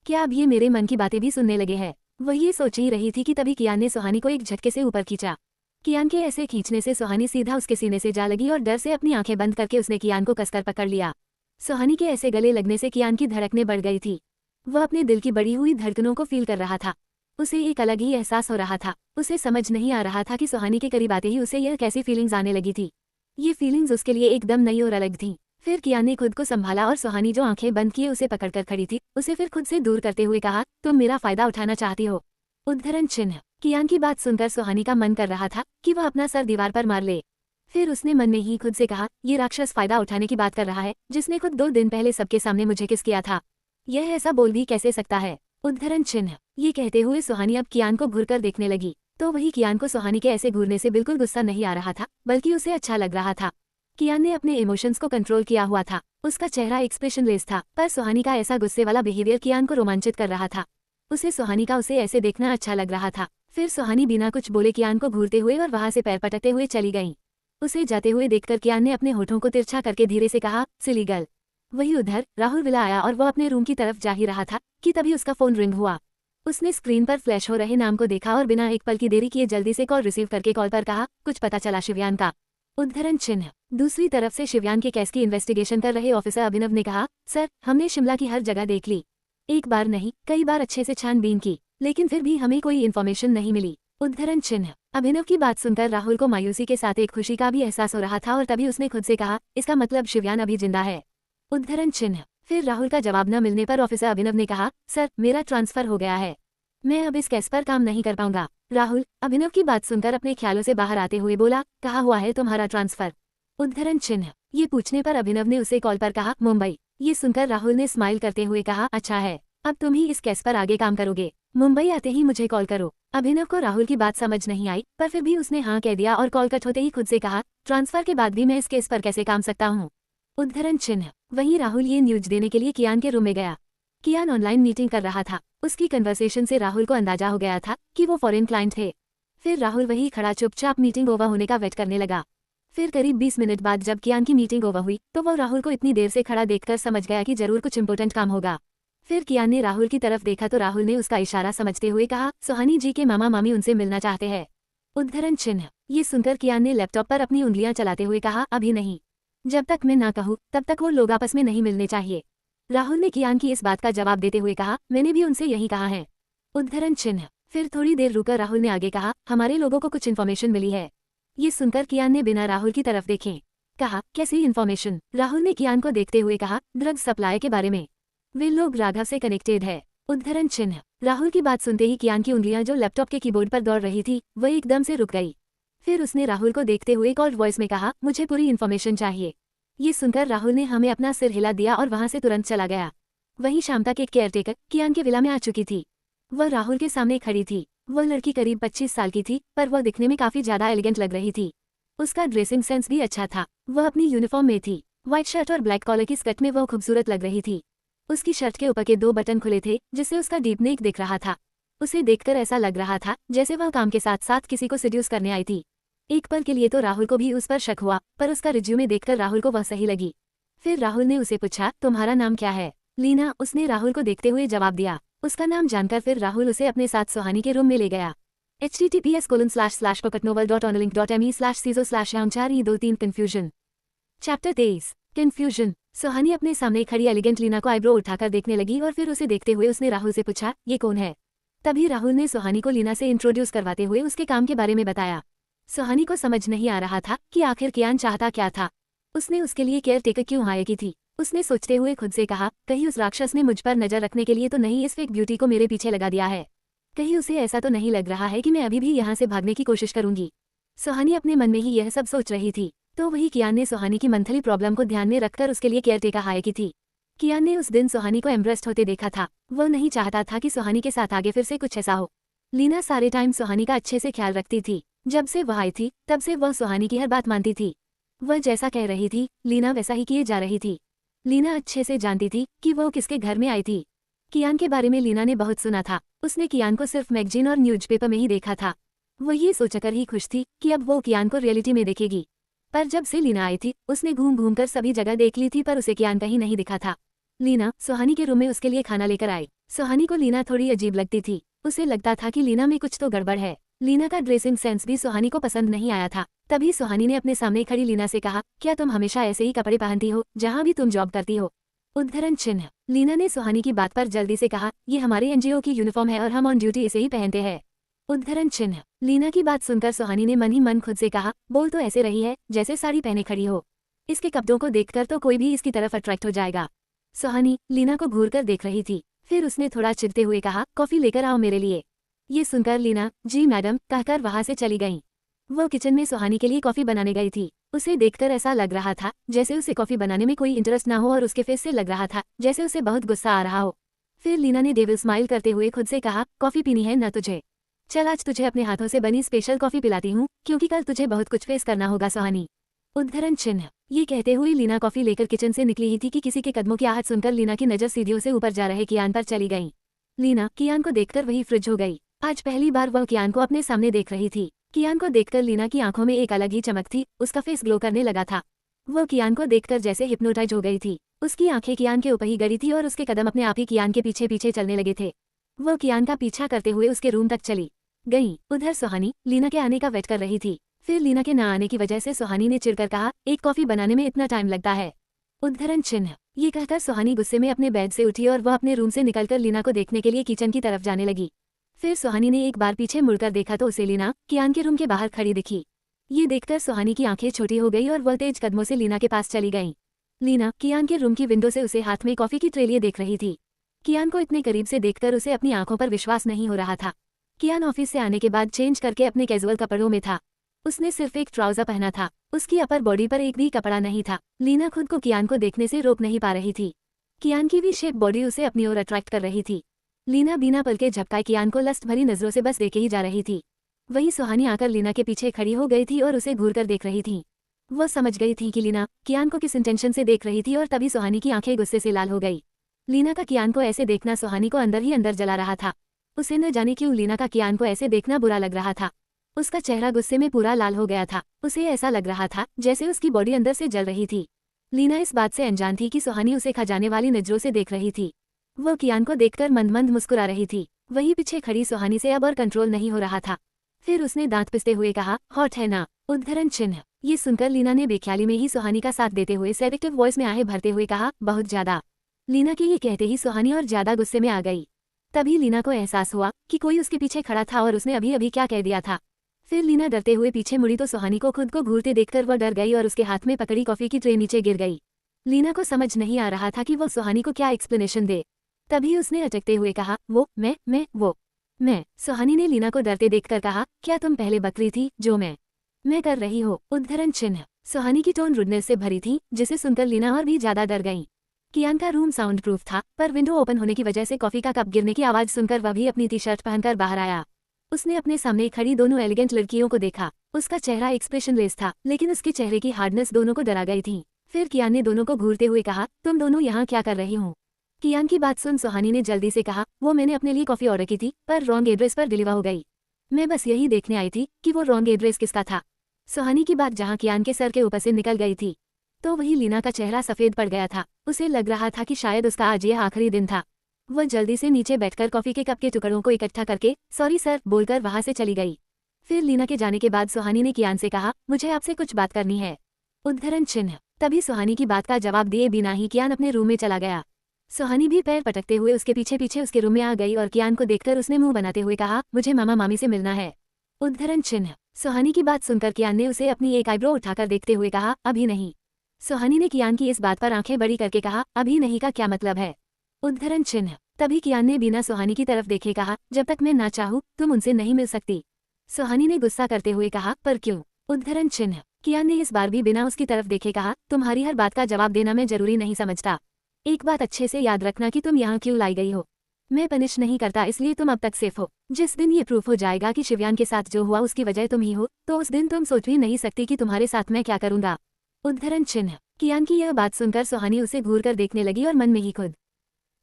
क्या अब ये मेरे मन की बातें भी सुनने लगे हैं? वह ये सोच ही रही थी कि तभी कियान ने सुहानी को एक झटके से ऊपर खींचा। कियान के ऐसे खींचने से सुहानी सीधा उसके सीने से जा लगी और डर से अपनी आंखें बंद करके उसने कियान को कसकर पकड़ लिया। सुहानी के ऐसे गले लगने से कियान की धड़कनें बढ़ गई थी। वह अपने दिल की बढ़ी हुई धड़कनों को फील कर रहा था। उसे एक अलग ही एहसास हो रहा था। उसे समझ नहीं आ रहा था कि सुहानी के करीब आते ही उसे यह कैसी फीलिंग्स आने लगी थी। ये फीलिंग्स उसके लिए एकदम नई और अलग थी। फिर कियान ने खुद को संभाला और सुहानी जो आंखें बंद किए उसे पकड़कर खड़ी थी, उसे फिर खुद से दूर करते हुए कहा, तुम मेरा फायदा उठाना चाहती हो? उद्धरण चिन्ह। कियान की बात सुनकर सुहानी का मन कर रहा था कि वह अपना सर दीवार पर मार ले। फिर उसने मन में ही खुद से कहा, ये राक्षस फायदा उठाने की बात कर रहा है, जिसने खुद 2 दिन पहले सबके सामने मुझे किस किया था। यह ऐसा बोल भी कैसे सकता है। उद्धरण चिन्ह। ये कहते हुए सुहानी अब कियान को घूरकर देखने लगी, तो वही कियान को सुहानी के ऐसे घूरने से बिल्कुल गुस्सा नहीं आ रहा था, बल्कि उसे अच्छा लग रहा था। कियान ने अपने इमोशंस को कंट्रोल किया हुआ था, उसका चेहरा एक्सप्रेशनलेस था, पर सुहानी का ऐसा गुस्से वाला बिहेवियर कियान को रोमांचित कर रहा था। उसे सुहानी का उसे ऐसे देखना अच्छा लग रहा था। फिर सुहानी बिना कुछ बोले कियान को घूरते हुए और वहां से पैर पटकते हुए चली गई। उसे जाते हुए देखकर कियान ने अपने होठों को तिरछा करके धीरे से कहा, सिली गर्ल। वही उधर राहुल विला आया और वह अपने रूम की तरफ जा ही रहा था कि तभी उसका फोन रिंग हुआ। उसने स्क्रीन पर फ्लैश हो रहे नाम को देखा और बिना एक पल की देरी किए जल्दी से कॉल रिसीव करके कॉल पर कहा, कुछ पता चला शिवयान का। उद्धरण चिन्ह। दूसरी तरफ से शिवयान के केस की इन्वेस्टिगेशन कर रहे ऑफिसर अभिनव ने कहा, सर, हमने शिमला की हर जगह देख ली, एक बार नहीं कई बार अच्छे से छानबीन की, लेकिन फिर भी हमें कोई इन्फॉर्मेशन नहीं मिली। उद्धरण चिन्ह। अभिनव की बात सुनकर राहुल को मायूसी के साथ एक खुशी का भी एहसास हो रहा था और तभी उसने खुद से कहा, इसका मतलब शिवयान अभी जिंदा है। उद्धरण चिन्ह। फिर राहुल का जवाब न मिलने पर ऑफिसर अभिनव ने कहा, सर, मेरा ट्रांसफर हो गया है, मैं अब इस केस पर काम नहीं कर पाऊंगा। राहुल अभिनव की बात सुनकर अपने ख्यालों से बाहर आते हुए बोला, कहाँ हुआ है तुम्हारा ट्रांसफर। उद्धरण चिन्ह। ये पूछने पर अभिनव ने उसे कॉल पर कहा, मुंबई। ये सुनकर राहुल ने स्माइल करते हुए कहा, अच्छा है, अब तुम ही इस केस पर आगे काम करोगे, मुंबई आते ही मुझे कॉल करो। अभिनव को राहुल की बात समझ नहीं आई, पर फिर भी उसने हाँ कह दिया और कॉल कट होते ही खुद से कहा, ट्रांसफर के बाद भी मैं इस केस पर कैसे काम सकता हूँ। उद्धरण चिन्ह। वहीं राहुल ये न्यूज देने के लिए कियान के रूम में गया। कियान ऑनलाइन मीटिंग कर रहा था। उसकी कन्वर्सेशन से राहुल को अंदाजा हो गया था कि वो फॉरेन क्लाइंट थे। फिर राहुल वही खड़ा चुपचाप मीटिंग ओवर होने का वेट करने लगा। फिर करीब 20 मिनट बाद जब कियान की मीटिंग ओवर हुई तो वो राहुल को इतनी देर से खड़ा देखकर समझ गया कि जरूर कुछ इंपॉर्टेंट काम होगा। फिर कियान ने राहुल की तरफ देखा तो राहुल ने उसका इशारा समझते हुए कहा, सुहानी जी के मामा मामी उनसे मिलना चाहते हैं। उद्धरण चिन्ह। ये सुनकर कियान ने लैपटॉप पर अपनी उंगलियां चलाते हुए कहा, अभी नहीं, जब तक मैं ना कहूँ तब तक वो लोग आपस में नहीं मिलने चाहिए। राहुल ने कियान की इस बात का जवाब देते हुए कहा, मैंने भी उनसे यही कहा है। उद्धरण चिन्ह। फिर थोड़ी देर रुकर राहुल ने आगे कहा, हमारे लोगों को कुछ इन्फॉर्मेशन मिली है। ये सुनकर कियान ने बिना राहुल की तरफ देखे कहा, कैसी इन्फॉर्मेशन। राहुल ने कियान को देखते हुए कहा, ड्रग्स सप्लाई के बारे में, वे लोग राघव से कनेक्टेड है। उद्धरण चिन्ह। राहुल की बात सुनते ही कियान की उंगलियां जो लैपटॉप के कीबोर्ड पर दौड़ रही थी वह एकदम से रुक गई। फिर उसने राहुल को देखते हुए कॉल्ड वॉइस में कहा, मुझे पूरी इन्फॉर्मेशन चाहिए। ये सुनकर राहुल ने हमें अपना सिर हिला दिया और वहां से तुरंत चला गया। वहीं शाम तक एक केयरटेकर कियान के विला में आ चुकी थी। वह राहुल के सामने खड़ी थी। वह लड़की करीब 25 साल की थी, पर वह दिखने में काफी ज्यादा एलिगेंट लग रही थी। उसका ड्रेसिंग सेंस भी अच्छा था। वह अपनी यूनिफॉर्म में थी। व्हाइट शर्ट और ब्लैक कॉलर की स्कर्ट में वह खूबसूरत लग रही थी। उसकी शर्ट के ऊपर के 2 बटन खुले थे जिससे उसका डीप नेक दिख रहा था। उसे देखकर ऐसा लग रहा था जैसे वह काम के साथ साथ किसी को सेड्यूस करने आई थी। एक पल के लिए तो राहुल को भी उस पर शक हुआ, पर उसका रिज्यूमे देखकर राहुल को वह सही लगी। फिर राहुल ने उसे पूछा, तुम्हारा नाम क्या है। लीना, उसने राहुल को देखते हुए जवाब दिया। उसका नाम जानकर फिर राहुल उसे अपने साथ सुहानी के रूम में ले गया। https://pocketnovel.onlink.me/ciso/4e23 confusion. Chapter 23 confusion. सुहानी अपने सामने खड़ी एलिगेंट लीना को आईब्रो उठाकर देखने लगी और फिर उसे देखते हुए उसने राहुल से पूछा, ये कौन है। तभी राहुल ने सुहानी को लीना से इंट्रोड्यूस करवाते हुए उसके काम के बारे में बताया। सुहानी को समझ नहीं आ रहा था कि आखिर कियान चाहता क्या था। उसने उसके लिए केयर टेकर क्यों हायर की थी। उसने सोचते हुए खुद से कहा, कहीं उस राक्षस ने मुझ पर नजर रखने के लिए तो नहीं इस फेक ब्यूटी को मेरे पीछे लगा दिया है। कहीं उसे ऐसा तो नहीं लग रहा है कि मैं अभी भी यहाँ से भागने की कोशिश करूंगी। सुहानी अपने मन में ही यह सब सोच रही थी। तो वही कियान ने सुहानी की मंथली प्रॉब्लम को ध्यान में रखकर उसके लिए केयर टेकर हायर की थी। कियान ने उस दिन सुहानी को एम्ब्रेस्ड होते देखा था। वह नहीं चाहता था कि सुहानी के साथ आगे फिर से कुछ ऐसा हो। लीना सारे टाइम सुहानी का अच्छे से ख्याल रखती थी। जब से वह आई थी तब से वह सुहानी की हर बात मानती थी। वह जैसा कह रही थी लीना वैसा ही किए जा रही थी। लीना अच्छे से जानती थी कि वो किसके घर में आई थी। कियान के बारे में लीना ने बहुत सुना था। उसने कियान को सिर्फ मैगजीन और न्यूज़पेपर में ही देखा था। वो ये सोचकर ही खुश थी कि अब वो कियान को रियलिटी में देखेगी। पर जब से लीना आई थी उसने घूम घूम कर सभी जगह देख ली थी, पर उसे कियान कहीं नहीं दिखा था। लीना सुहानी के रूम में उसके लिए खाना लेकर आई। सुहानी को लीना थोड़ी अजीब लगती थी। उसे लगता था कि लीना में कुछ तो गड़बड़ है। लीना का ड्रेसिंग सेंस भी सुहानी को पसंद नहीं आया था। तभी सुहानी ने अपने सामने खड़ी लीना से कहा, क्या तुम हमेशा ऐसे ही कपड़े पहनती हो जहाँ भी तुम जॉब करती हो। उद्धरण चिन्ह। लीना ने सुहानी की बात पर जल्दी से कहा, ये हमारे एनजीओ की यूनिफॉर्म है और हम ऑन ड्यूटी इसे ही पहनते हैं। उद्धरण चिन्ह। लीना की बात सुनकर सुहानी ने मन ही मन खुद से कहा, बोल तो ऐसे रही है जैसे साड़ी पहने खड़ी हो। इसके कपड़ों को देखकर तो कोई भी इसकी तरफ अट्रैक्ट हो जाएगा। सुहानी लीना को घूर कर देख रही थी। फिर उसने थोड़ा चिढ़ते हुए कहा, कॉफी लेकर आओ मेरे लिए। ये सुनकर लीना जी मैडम कहकर वहां से चली गई। वो किचन में सुहानी के लिए कॉफी बनाने गई थी। उसे देखकर ऐसा लग रहा था जैसे उसे कॉफी बनाने में कोई इंटरेस्ट ना हो और उसके फेस से लग रहा था जैसे उसे बहुत गुस्सा आ रहा हो। फिर लीना ने डेविल स्माइल करते हुए खुद से कहा, कॉफी पीनी है ना तुझे? चल आज तुझे अपने हाथों से बनी स्पेशल कॉफी पिलाती हूँ, क्योंकि कल तुझे बहुत कुछ फेस करना होगा सुहानी। उद्धरण चिन्ह। ये कहते हुए लीना कॉफी लेकर किचन से निकली ही थी कि किसी के कदमों की आहट सुनकर लीना की नजर सीढ़ियों से ऊपर जा रहे कियान पर चली गई। लीना कियान को देखकर वही फ्रिज हो गई। आज पहली बार वह कियान को अपने सामने देख रही थी। कियान को देखकर लीना की आंखों में एक अलग ही चमक थी, उसका फेस ग्लो करने लगा था। वह कियान को देखकर जैसे हिप्नोटाइज हो गई थी। उसकी आंखें कियान के ऊपर ही गड़ी थी और उसके कदम अपने आप ही कियान के पीछे पीछे चलने लगे थे। वह कियान का पीछा करते हुए उसके रूम तक चली गई। उधर सुहानी लीना के आने का वेट कर रही थी। फिर लीना के न आने की वजह से सुहानी ने चिढ़कर कहा, एक कॉफी बनाने में इतना टाइम लगता है? उद्धरण चिन्ह। ये कहकर सुहानी गुस्से में अपने बेड से उठी और वह अपने रूम से निकलकर लीना को देखने के लिए किचन की तरफ जाने लगी। फिर सुहानी ने एक बार पीछे मुड़कर देखा तो उसे लीना कियान के रूम के बाहर खड़ी दिखी। ये देखकर सुहानी की आंखें छोटी हो गई और वह तेज कदमों से लीना के पास चली गई। लीना कियान के रूम की विंडो से उसे हाथ में कॉफी की ट्रे लिए देख रही थी। कियान को इतने करीब से देखकर उसे अपनी आंखों पर विश्वास नहीं हो रहा था। कियान ऑफिस से आने के बाद चेंज करके अपने कैजुअल कपड़ों में था। उसने सिर्फ एक ट्राउजर पहना था, उसकी अपर बॉडी पर एक भी कपड़ा नहीं था। लीना खुद को कियान को देखने से रोक नहीं पा रही थी। कियान की भी शेप बॉडी उसे अपनी ओर अट्रैक्ट कर रही थी। लीना बिना पल के झपकाए कियान को लस्ट भरी नजरों से बस देखे ही जा रही थी। वहीं सुहानी आकर लीना के पीछे खड़ी हो गई थी और उसे घूरकर देख रही थी। वह समझ गई थी कि लीना कियान को किस इंटेंशन से देख रही थी और तभी सुहानी की आंखें गुस्से से लाल हो गई। लीना का कियान को ऐसे देखना सुहानी को अंदर ही अंदर जला रहा था। उसे न जाने क्यों लीना का कियान को ऐसे देखना बुरा लग रहा था। उसका चेहरा गुस्से में पूरा लाल हो गया था। उसे ऐसा लग रहा था जैसे उसकी बॉडी अंदर से जल रही थी। लीना इस बात से अनजान थी कि सुहानी उसे खा जाने वाली नजरों से देख रही थी। वह कियान को देखकर मंद मंद मुस्कुरा रही थी। वहीं पीछे खड़ी सुहानी से अब और कंट्रोल नहीं हो रहा था। फिर उसने दांत पिसते हुए कहा, हॉट है ना? उद्धरण चिन्ह। ये सुनकर लीना ने बेख्याली में ही सुहानी का साथ देते हुए सेडेक्टिव वॉइस में आहें भरते हुए कहा, बहुत ज्यादा। लीना के ये कहते ही सुहानी और ज्यादा गुस्से में आ गई। तभी लीना को एहसास हुआ कि कोई उसके पीछे खड़ा था और उसने अभी अभी क्या कह दिया था। फिर लीना डरते हुए पीछे मुड़ी तो सुहानी को खुद को घूरते देखकर वह डर गई और उसके हाथ में पकड़ी कॉफी की ट्रे नीचे गिर गई। लीना को समझ नहीं आ रहा था कि वह सुहानी को क्या एक्सप्लेनेशन दे। तभी उसने अटकते हुए कहा, वो मैं। सुहानी ने लीना को डरते देखकर कहा, क्या तुम पहले बकरी थी जो मैं कर रही हो? उद्धरण चिन्ह। सुहानी की टोन रुडनेस से भरी थी, जिसे सुनकर लीना और भी ज्यादा डर गई। कियान का रूम साउंड प्रूफ था, पर विंडो ओपन होने की वजह से कॉफी का कप गिरने की आवाज सुनकर वह भी अपनी टी शर्ट पहनकर बाहर आया। उसने अपने सामने खड़ी दोनों एलिगेंट लड़कियों को देखा। उसका चेहरा एक्सप्रेशनलेस था, लेकिन उसके चेहरे की हार्डनेस दोनों को डरा गई थी। फिर कियान ने दोनों को घूरते हुए कहा, तुम दोनों यहाँ क्या कर रही हो? कियान की बात सुन सुहानी ने जल्दी से कहा, वो मैंने अपने लिए कॉफी ऑर्डर की थी, पर रॉन्ग एड्रेस पर डिलीवर हो गई। मैं बस यही देखने आई थी कि वो रॉन्ग एड्रेस किसका था। सुहानी की बात जहाँ कियान के सर के ऊपर से निकल गई थी, तो वही लीना का चेहरा सफेद पड़ गया था। उसे लग रहा था कि शायद उसका आज यह आखिरी दिन था। वह जल्दी से नीचे बैठकर कॉफी के कप के टुकड़ों को इकट्ठा करके सॉरी सर बोलकर वहां से चली गई। फिर लीना के जाने के बाद सुहानी ने कियान से कहा, मुझे आपसे कुछ बात करनी है। उद्धरण चिन्ह। तभी सुहानी की बात का जवाब दिए बिना ही कियान अपने रूम में चला गया। सुहानी भी पैर पटकते हुए उसके पीछे पीछे उसके रूम में आ गई और कियान को देखकर उसने मुंह बनाते हुए कहा, मुझे मामा मामी से मिलना है। उद्धरण चिन्ह। सुहानी की बात सुनकर कियान ने उसे अपनी एक आईब्रो उठाकर देखते हुए कहा, अभी नहीं। सुहानी ने कियान की इस बात पर आंखें बड़ी करके कहा, अभी नहीं का क्या मतलब है? उद्धरण चिन्ह। तभी कियान ने बिना सुहानी की तरफ देखे कहा, जब तक मैं ना चाहूँ तुम उनसे नहीं मिल सकती। सुहानी ने गुस्सा करते हुए कहा, पर क्यों? उद्धरण चिन्ह। कियान ने इस बार भी बिना उसकी तरफ देखे कहा, तुम्हारी हर बात का जवाब देना मैं जरूरी नहीं समझता। एक बात अच्छे से याद रखना कि तुम यहाँ क्यों लाई गई हो। मैं पनिश नहीं करता, इसलिए तुम अब तक सेफ हो। जिस दिन ये प्रूफ हो जाएगा कि शिवयान के साथ जो हुआ उसकी वजह तुम ही हो, तो उस दिन तुम सोच भी नहीं सकती कि तुम्हारे साथ मैं क्या करूंगा। उद्धरण चिन्ह। कियान की यह बात सुनकर सुहानी उसे घूर कर देखने लगी और मन में ही खुद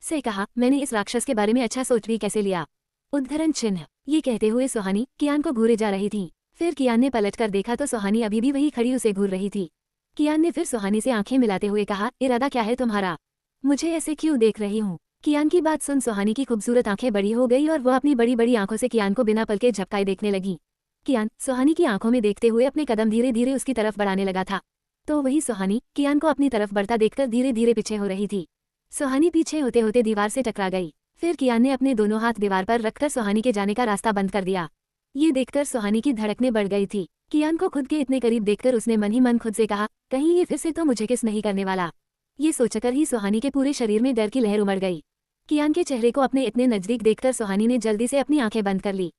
से कहा, मैंने इस राक्षस के बारे में अच्छा सोच भी कैसे लिया। उद्धरण चिन्ह। ये कहते हुए सुहानी कियान को घूरे जा रही थी। फिर कियान ने पलट कर देखा तो सुहानी अभी भी वही खड़ी उसे घूर रही थी। कियान ने फिर सुहानी से आंखें मिलाते हुए कहा, इरादा क्या है तुम्हारा? मुझे ऐसे क्यों देख रही हूँ? कियान की बात सुन सुहानी की खूबसूरत आंखें बड़ी हो गई और वह अपनी बड़ी बड़ी आंखों से कियान को बिना पल के झपकाए देखने लगी। कियान सुहानी की आंखों में देखते हुए अपने कदम धीरे धीरे उसकी तरफ बढ़ाने लगा था, तो वही सुहानी कियान को अपनी तरफ बढ़ता देखकर धीरे धीरे पीछे हो रही थी। सुहानी पीछे होते होते दीवार से टकरा गई। फिर कियान ने अपने दोनों हाथ दीवार पर रखकर सुहानी के जाने का रास्ता बंद कर दिया। ये देखकर सुहानी की धड़कनें बढ़ गई थी। कियान को खुद के इतने करीब देखकर उसने मन ही मन खुद से कहा, कहीं ये फिर से तो मुझे किस नहीं करने वाला। ये सोचकर ही सुहानी के पूरे शरीर में डर की लहर उमड़ गई। कियान के चेहरे को अपने इतने नजदीक देखकर सुहानी ने जल्दी से अपनी आंखें बंद कर ली।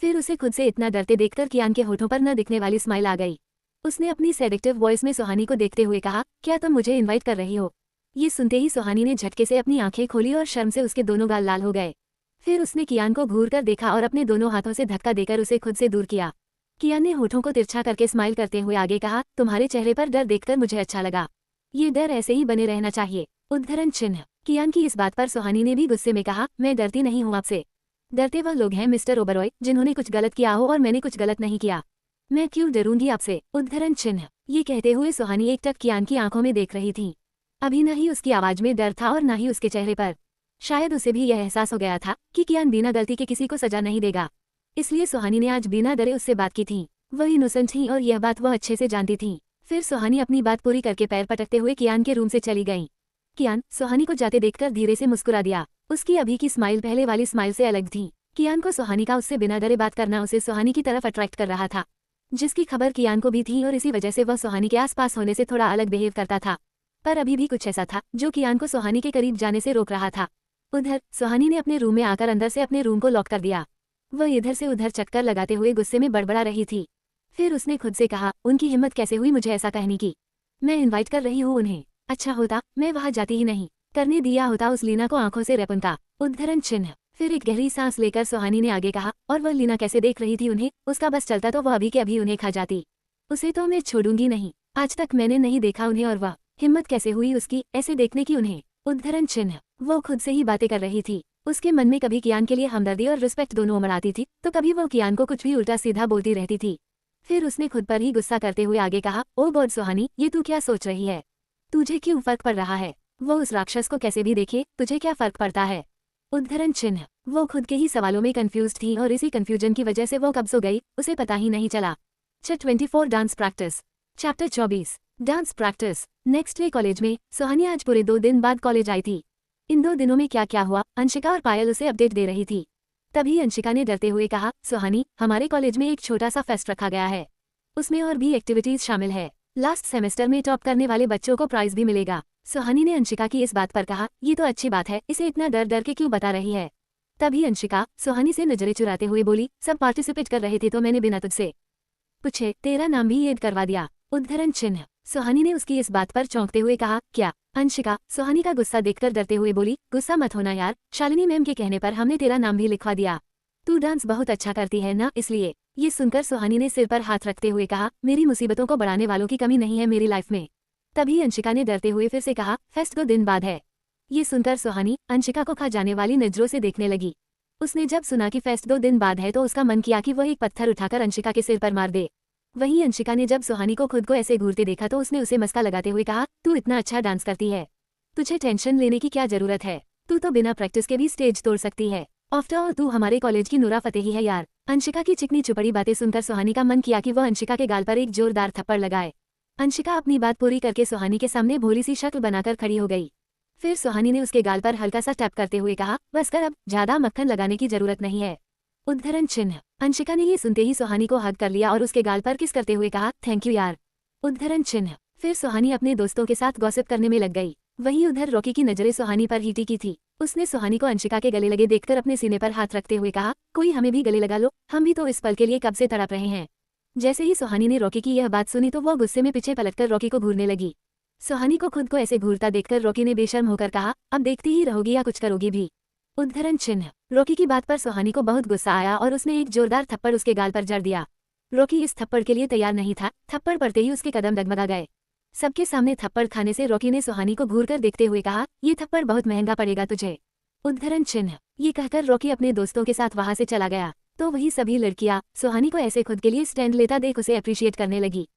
फिर उसे खुद से इतना डरते देखकर कियान के होठों पर न दिखने वाली स्माइल आ गई। उसने अपनी सेडेक्टिव वॉइस में सुहानी को देखते हुए कहा, क्या तुम मुझे इनवाइट कर रही हो? ये सुनते ही सुहानी ने झटके से अपनी आंखें खोली और शर्म से उसके दोनों गाल लाल हो गए। फिर उसने कियान को घूर कर देखा और अपने दोनों हाथों से धक्का देकर उसे खुद से दूर किया। कियान ने होठों को तिरछा करके स्माइल करते हुए आगे कहा, तुम्हारे चेहरे पर डर देखकर मुझे अच्छा लगा। ये डर ऐसे ही बने रहना चाहिए। उद्धरण चिन्ह। कियान की इस बात पर सुहानी ने भी गुस्से में कहा, मैं डरती नहीं हूँ आपसे। डरते वह लोग हैं मिस्टर ओबरॉय जिन्होंने कुछ गलत किया हो और मैंने कुछ गलत नहीं किया। मैं क्यों डरूंगी आपसे? उद्धरण चिन्ह। ये कहते हुए सुहानी एकटक कियान की आंखों में देख रही थी। अभी न ही उसकी आवाज में डर था और न ही उसके चेहरे पर। शायद उसे भी यह एहसास हो गया था कि कियान बिना गलती के किसी को सजा नहीं देगा। इसलिए सुहानी ने आज बिना डरे उससे बात की थी। वह इनोसेंट थी और यह बात वह अच्छे से जानती थी। फिर सुहानी अपनी बात पूरी करके पैर पटकते हुए कियान के रूम से चली गई। कियान सुहानी को जाते देखकर धीरे से मुस्कुरा दिया। उसकी अभी की स्माइल पहले वाली स्माइल से अलग थी। कियान को सुहानी का उससे बिना डरे बात करना उसे सुहानी की तरफ अट्रैक्ट कर रहा था, जिसकी खबर कियान को भी थी और इसी वजह से वह सुहानी के आसपास होने से थोड़ा अलग बिहेव करता था। पर अभी भी कुछ ऐसा था जो कियान को सुहानी के करीब जाने से रोक रहा था। उधर सुहानी ने अपने रूम में आकर अंदर से अपने रूम को लॉक कर दिया। वह इधर से उधर चक्कर लगाते हुए गुस्से में बड़बड़ा रही थी। फिर उसने खुद से कहा, उनकी हिम्मत कैसे हुई मुझे ऐसा कहने की? मैं इनवाइट कर रही हूँ उन्हें। अच्छा होता मैं वहां जाती ही नहीं, करने दिया होता उस लीना को आंखों से रेपनता। उद्धरण चिन्ह। फिर एक गहरी सांस लेकर सुहानी ने आगे कहा, और वह लीना कैसे देख रही थी उन्हें, उसका बस चलता तो वह अभी के अभी उन्हें खा जाती। उसे तो मैं छोड़ूंगी नहीं। आज तक मैंने नहीं देखा उन्हें और वह हिम्मत कैसे हुई उसकी ऐसे देखने की उन्हें। उद्धरण चिन्ह। वो खुद से ही बातें कर रही थी। उसके मन में कभी कियान के लिए हमदर्दी और रिस्पेक्ट दोनों उमड़ आती थी, तो कभी वो कियान को कुछ भी उल्टा सीधा बोलती रहती थी। फिर उसने खुद पर ही गुस्सा करते हुए आगे कहा, ओ गॉड सुहानी, ये तू क्या सोच रही है? तुझे क्यों फर्क पड़ रहा है? वो उस राक्षस को कैसे भी देखे, तुझे क्या फर्क पड़ता है? उद्धरण चिन्ह। वो खुद के ही सवालों में कंफ्यूज थी और इसी कंफ्यूजन की वजह से वो कब सो गई उसे पता ही नहीं चला। 24 dance practice. Chapter 24 dance practice. Next day college में सुहानी आज पूरे 2 दिन बाद कॉलेज आई थी। इन 2 दिनों में क्या क्या हुआ अंशिका और पायल उसे अपडेट दे रही थी। तभी अंशिका ने डरते हुए कहा, सुहानी, हमारे कॉलेज में एक छोटा सा फेस्ट रखा गया है। उसमें और भी एक्टिविटीज शामिल है। लास्ट सेमेस्टर में टॉप करने वाले बच्चों को प्राइज भी मिलेगा। सुहानी ने अंशिका की इस बात पर कहा, ये तो अच्छी बात है, इसे इतना डर डर के क्यों बता रही है? तभी अंशिका सुहानी से नजरें चुराते हुए बोली, सब पार्टिसिपेट कर रहे थे तो मैंने बिना तुझसे पूछे तेरा नाम भी ऐड करवा दिया। उद्धरण चिन्ह। सुहानी ने उसकी इस बात पर चौंकते हुए कहा, क्या? अंशिका सुहानी का गुस्सा देखकर डरते हुए बोली, गुस्सा मत होना यार, शालिनी मैम के कहने पर हमने तेरा नाम भी लिखवा दिया। तू डांस बहुत अच्छा करती है ना, इसलिए। ये सुनकर सुहानी ने सिर पर हाथ रखते हुए कहा, मेरी मुसीबतों को बढ़ाने वालों की कमी नहीं है मेरी लाइफ में। तभी अंशिका ने डरते हुए फिर से कहा, फेस्ट 2 दिन बाद है। ये सुनकर सुहानी अंशिका को खा जाने वाली नजरों से देखने लगी। उसने जब सुना कि फेस्ट 2 दिन बाद है तो उसका मन किया कि वह एक पत्थर उठाकर अंशिका के सिर पर मार दे। वहीं अंशिका ने जब सुहानी को खुद को ऐसे घूरते देखा तो उसने उसे मस्का लगाते हुए कहा, तू इतना अच्छा डांस करती है, तुझे टेंशन लेने की क्या जरूरत है? तू तो बिना प्रैक्टिस के भी स्टेज तोड़ सकती है। आफ्टर ऑल तू हमारे कॉलेज की नूरा फतेही है यार। अंशिका की चिकनी चुपड़ी बातें सुनकर सुहानी का मन किया कि वह अंशिका के गाल पर एक जोरदार थप्पड़ लगाए। अंशिका अपनी बात पूरी करके सुहानी के सामने भोली सी शक्ल बनाकर खड़ी हो गई। फिर सुहानी ने उसके गाल पर हल्का सा टैप करते हुए कहा, बस कर, अब ज्यादा मक्खन लगाने की जरूरत नहीं है। उद्धरण चिन्ह। अंशिका ने ये सुनते ही सुहानी को हग कर लिया और उसके गाल पर किस करते हुए कहा, थैंक यू यार। उद्धरण चिन्ह। फिर सुहानी अपने दोस्तों के साथ गॉसिप करने में लग गई। वहीं उधर रॉकी की नजरें सुहानी पर ही टिकी थी। उसने सुहानी को अंशिका के गले लगे देखकर अपने सीने पर हाथ रखते हुए कहा, कोई हमें भी गले लगा लो, हम भी तो इस पल के लिए कब से तड़प रहे हैं। जैसे ही सुहानी ने रॉकी की यह बात सुनी तो वह गुस्से में पीछे पलटकर रॉकी को घूरने लगी। सुहानी को खुद को ऐसे घूरता देखकर रॉकी ने बेशर्म होकर कहा, अब देखती ही रहोगी या कुछ करोगी भी। उद्धरण चिन्ह। रॉकी की बात पर सुहानी को बहुत गुस्सा आया और उसने एक जोरदार थप्पड़ उसके गाल पर जड़ दिया। रॉकी इस थप्पड़ के लिए तैयार नहीं था। थप्पड़ पड़ते ही उसके कदम डगमगा गए। सबके सामने थप्पड़ खाने से रॉकी ने सुहानी को घूरकर देखते हुए कहा, ये थप्पड़ बहुत महंगा पड़ेगा तुझे। उद्धरण चिन्ह। ये कहकर रॉकी अपने दोस्तों के साथ वहां से चला गया। तो वही सभी लड़कियां सुहानी को ऐसे खुद के लिए स्टैंड लेता देख उसे अप्रिशिएट करने लगी।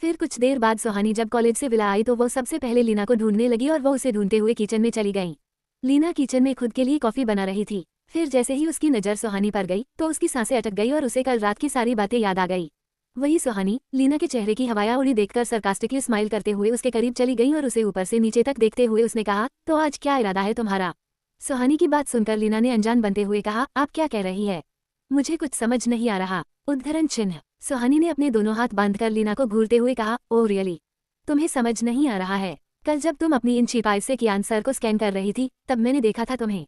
फिर कुछ देर बाद सुहानी जब कॉलेज से विला आई तो वो सबसे पहले लीना को ढूंढने लगी और वो उसे ढूंढते हुए किचन में चली गई। लीना किचन में खुद के लिए कॉफी बना रही थी। फिर जैसे ही उसकी नजर सुहानी पर गई तो उसकी सांसें अटक गई और उसे कल रात की सारी बातें याद आ गई। वही सुहानी लीना के चेहरे की हवाया उड़ी देखकर सरकास्टिकली स्माइल करते हुए उसके करीब चली गई और उसे ऊपर से नीचे तक देखते हुए उसने कहा, तो आज क्या इरादा है तुम्हारा? सुहानी की बात सुनकर लीना ने अनजान बनते हुए कहा, आप क्या कह रही है? मुझे कुछ समझ नहीं आ रहा। उद्धरण चिन्ह। सुहानी ने अपने दोनों हाथ बांधकर लीना को घूरते हुए कहा, ओह रियली? तुम्हें समझ नहीं आ रहा है? कल जब तुम अपनी इन छिपाई से कियान सर को स्कैन कर रही थी तब मैंने देखा था तुम्हें।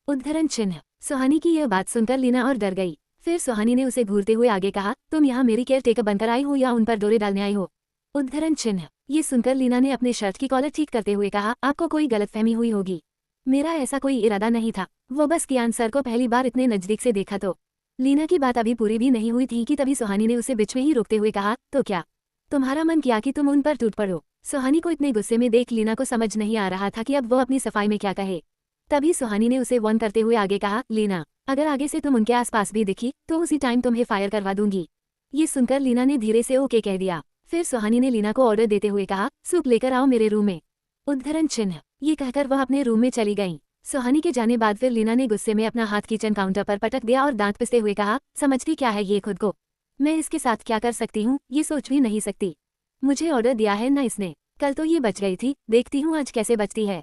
उद्धरण चिन्ह। सुहानी की यह बात सुनकर लीना और डर गई। फिर सुहानी ने उसे घूरते हुए आगे कहा, तुम यहाँ मेरी केयर टेकर बनकर आई हो या उन पर डोरे डालने आई हो? उद्धरण चिन्ह। ये सुनकर लीना ने अपने शर्ट की कॉलर ठीक करते हुए कहा, आपको कोई गलतफहमी हुई होगी, मेरा ऐसा कोई इरादा नहीं था। वो बस कियान सर को पहली बार इतने नजदीक से देखा तो। लीना की बात अभी पूरी भी नहीं हुई थी कि तभी सुहानी ने उसे बीच में ही रोकते हुए कहा, तो क्या तुम्हारा मन किया कि तुम उन पर टूट पड़ो। सुहानी को इतने गुस्से में देख लीना को समझ नहीं आ रहा था कि अब वो अपनी सफाई में क्या कहे। तभी सुहानी ने उसे वार्न करते हुए आगे कहा, लीना अगर आगे से तुम उनके आसपास भी दिखी तो उसी टाइम तुम्हें फायर करवा दूंगी। ये सुनकर लीना ने धीरे से ओके कह दिया। फिर सुहानी ने लीना को ऑर्डर देते हुए कहा, सूप लेकर आओ मेरे रूम में। उद्धरण चिन्ह। ये कहकर वह अपने रूम में चली गईं। सुहानी के जाने बाद फिर लीना ने गुस्से में अपना हाथ किचन काउंटर पर पटक दिया और दांत पिसते हुए कहा, समझती क्या है ये खुद को, मैं इसके साथ क्या कर सकती हूँ ये सोच भी नहीं सकती। मुझे ऑर्डर दिया है ना इसने, कल तो ये बच गई थी, देखती हूँ आज कैसे बचती है।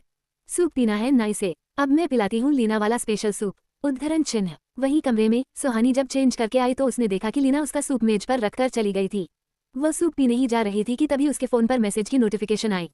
सूप पीना है ना इसे, अब मैं पिलाती हूँ लीना वाला स्पेशल सूप। उद्धरण चिन्ह। वहीं कमरे में सुहानी जब चेंज करके आई तो उसने देखा कि लीना उसका सूप मेज पर रखकर चली गई थी। वह सूप पीने ही जा रही थी कि तभी उसके फोन पर मैसेज की नोटिफिकेशन आई।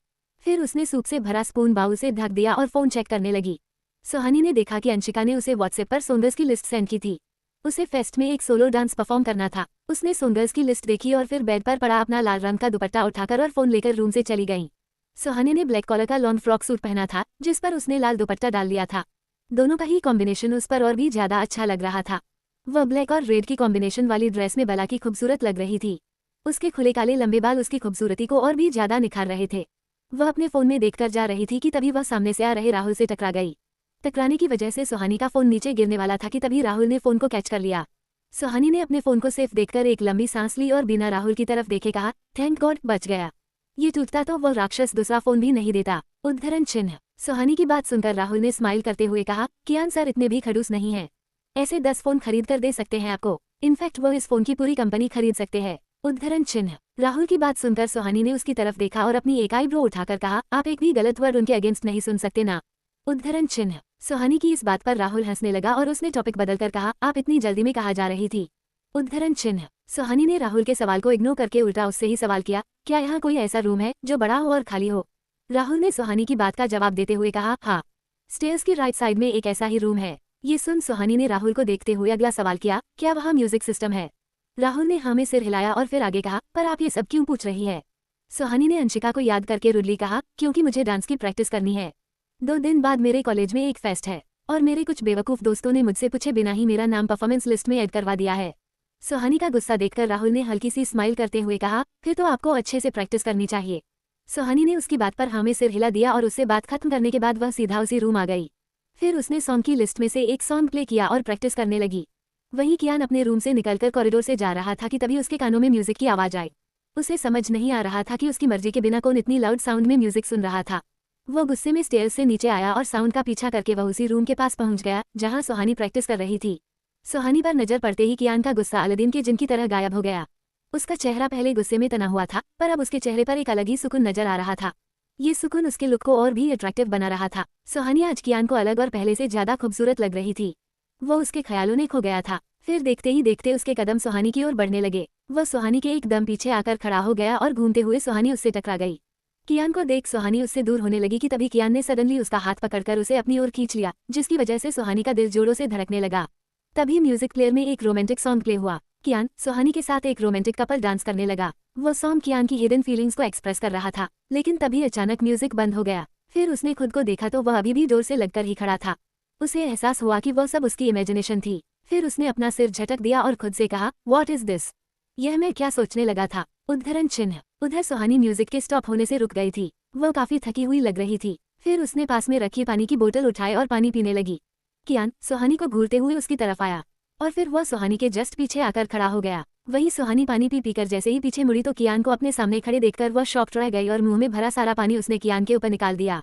फिर उसने सूप से भरा स्पून बाउल से ढक दिया और फोन चेक करने लगी। सुहानी ने देखा कि अंशिका ने उसे व्हाट्सएप पर सॉन्ग्स की लिस्ट सेंड की थी। उसे फेस्ट में एक सोलो डांस परफॉर्म करना था। उसने सॉन्ग्स की लिस्ट देखी और फिर बेड पर पड़ा अपना लाल रंग का दुपट्टा उठाकर और फोन लेकर रूम से चली गई। सुहानी ने ब्लैक कॉलर का लॉन्ग फ्रॉक सूट पहना था जिस पर उसने लाल दुपट्टा डाल लिया था। दोनों का ही कॉम्बिनेशन उस पर और भी ज्यादा अच्छा लग रहा था। वह ब्लैक और रेड की कॉम्बिनेशन वाली ड्रेस में भला की खूबसूरत लग रही थी। उसके खुले काले लंबे बाल उसकी खूबसूरती को और भी ज्यादा निखार रहे थे। वह अपने फोन में देखकर जा रही थी कि तभी वह सामने से आ रहे राहुल से टकरा गई। टकराने की वजह से सुहानी का फोन नीचे गिरने वाला था कि तभी राहुल ने फोन को कैच कर लिया। सुहानी ने अपने फोन को सेफ देखकर एक लंबी सांस ली और बिना राहुल की तरफ देखे कहा, थैंक गॉड बच गया। ये टूटता तो वह राक्षस दूसरा फोन भी नहीं देता। उद्धरण चिन्ह। सुहानी की बात सुनकर राहुल ने स्माइल करते हुए कहा, कियान सर इतने भी खड़ूस नहीं है, ऐसे 10 फोन खरीद कर दे सकते हैं आपको, इनफैक्ट वो इस फोन की पूरी कंपनी खरीद सकते हैं। उद्धरण चिन्ह। राहुल की बात सुनकर सुहानी ने उसकी तरफ देखा और अपनी एक आईब्रो उठाकर कहा, आप एक भी गलत वर्ड उनके अगेंस्ट नहीं सुन सकते ना। उद्धरण चिन्ह। सुहानी की इस बात पर राहुल हंसने लगा और उसने टॉपिक बदलकर कहा, आप इतनी जल्दी में कहाँ जा रही थी। उद्धरण चिन्ह। सुहानी ने राहुल के सवाल को इग्नोर करके उल्टा उससे ही सवाल किया, क्या यहाँ कोई ऐसा रूम है जो बड़ा हो और खाली हो। राहुल ने सुहानी की बात का जवाब देते हुए कहा, हाँ, स्टेयर्स की राइट साइड में एक ऐसा ही रूम है। ये सुन सुहानी ने राहुल को देखते हुए अगला सवाल किया, क्या वहाँ म्यूजिक सिस्टम है। राहुल ने हाँ में सिर हिलाया और फिर आगे कहा, पर आप ये सब क्यों पूछ रही है। सुहानी ने अंशिका को याद करके रुडली कहा, क्योंकि मुझे डांस की प्रैक्टिस करनी है। 2 दिन बाद मेरे कॉलेज में एक फेस्ट है और मेरे कुछ बेवकूफ दोस्तों ने मुझसे पूछे बिना ही मेरा नाम परफॉर्मेंस लिस्ट में ऐड करवा दिया है। सुहानी का गुस्सा देखकर राहुल ने हल्की सी स्माइल करते हुए कहा, फिर तो आपको अच्छे से प्रैक्टिस करनी चाहिए। सुहानी ने उसकी बात पर हाँ में सिर हिला दिया और उससे बात खत्म करने के बाद वह सीधा उसी रूम आ गई। फिर उसने सॉन्ग की लिस्ट में से एक सॉन्ग प्ले किया और प्रैक्टिस करने लगी। वहीं कियान अपने रूम से निकलकर कॉरिडोर से जा रहा था कि तभी उसके कानों में म्यूजिक की आवाज आई। उसे समझ नहीं आ रहा था कि उसकी मर्जी के बिना कौन इतनी लाउड साउंड में म्यूजिक सुन रहा था। वो गुस्से में स्टेयर्स से नीचे आया और साउंड का पीछा करके वह उसी रूम के पास पहुंच गया जहां सुहानी प्रैक्टिस कर रही थी। सुहानी पर नजर पड़ते ही कियान का गुस्सा अलादीन के जिन की तरह गायब हो गया। उसका चेहरा पहले गुस्से में तना हुआ था पर अब उसके चेहरे पर एक अलग ही सुकून नजर आ रहा था। ये सुकून उसके लुक को और भी अट्रैक्टिव बना रहा था। सुहानी आज कियान को अलग और पहले से ज्यादा खूबसूरत लग रही थी। वो उसके ख्यालों ने खो गया था। फिर देखते ही देखते उसके कदम सुहानी की ओर बढ़ने लगे। वह सुहानी के एकदम पीछे आकर खड़ा हो गया और घूमते हुए सुहानी उससे टकरा गई। कियान को देख सुहानी उससे दूर होने लगी कि तभी कियान ने सडनली उसका हाथ पकड़कर उसे अपनी ओर खींच लिया, जिसकी वजह से सुहानी का दिल जोरों से धड़कने लगा। तभी म्यूजिक प्लेयर में एक रोमांटिक सॉन्ग प्ले हुआ। कियान सुहानी के साथ एक रोमांटिक कपल डांस करने लगा। वो सॉन्ग कियान की हिडन फीलिंग्स को एक्सप्रेस कर रहा था, लेकिन तभी अचानक म्यूजिक बंद हो गया। फिर उसने खुद को देखा तो वह अभी भी डोर से लगकर ही खड़ा था। उसे एहसास हुआ कि वह सब उसकी इमेजिनेशन थी। फिर उसने अपना सिर झटक दिया और खुद से कहा, व्हाट इज दिस, यह मैं क्या सोचने लगा था। उद्धरण चिन्ह। उधर सुहानी म्यूजिक के स्टॉप होने से रुक गई थी। वह काफी थकी हुई लग रही थी। फिर उसने पास में रखी पानी की बोतल उठाई और पानी पीने लगी। कियान सुहानी को घूरते हुए उसकी तरफ आया और फिर वह सुहानी के जस्ट पीछे आकर खड़ा हो गया। वहीं सुहानी पानी पी पीकर जैसे ही पीछे मुड़ी तो कियान को अपने सामने खड़े देखकर वह शॉक्ड रह गई और मुंह में भरा सारा पानी उसने कियान के ऊपर निकाल दिया।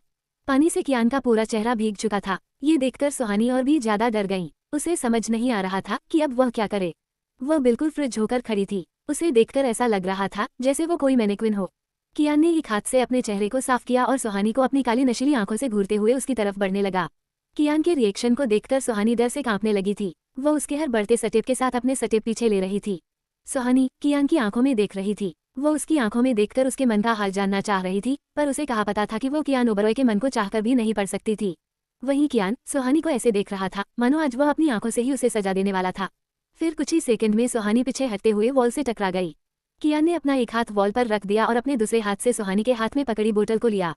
पानी से कियान का पूरा चेहरा भीग चुका था। ये देखकर सुहानी और भी ज्यादा डर गई। उसे समझ नहीं आ रहा था कि अब वह क्या करे। वह बिल्कुल फ्रिज होकर खड़ी थी। उसे देखकर ऐसा लग रहा था जैसे वो कोई मैनेक्विन हो। कियान ने एक हाथ से अपने चेहरे को साफ किया और सुहानी को अपनी काली नशीली आंखों से घूरते हुए उसकी तरफ बढ़ने लगा। कियान के रिएक्शन को देखकर सुहानी डर से कांपने लगी थी। वह उसके हर बढ़ते स्टेप के साथ अपने स्टेप पीछे ले रही थी। सुहानी कियान की आंखों में देख रही थी। वो उसकी आंखों में देखकर उसके मन का हाल जानना चाह रही थी, पर उसे कहाँ पता था कि वो कियान ओबरॉय के मन को चाहकर भी नहीं पढ़ सकती थी। वहीं कियान सुहानी को ऐसे देख रहा था मानो आज वह अपनी आंखों से ही उसे सजा देने वाला था। फिर कुछ ही सेकंड में सुहानी पीछे हटते हुए वॉल से टकरा गई। कियान ने अपना एक हाथ वॉल पर रख दिया और अपने दूसरे हाथ से सुहानी के हाथ में पकड़ी बोतल को लिया।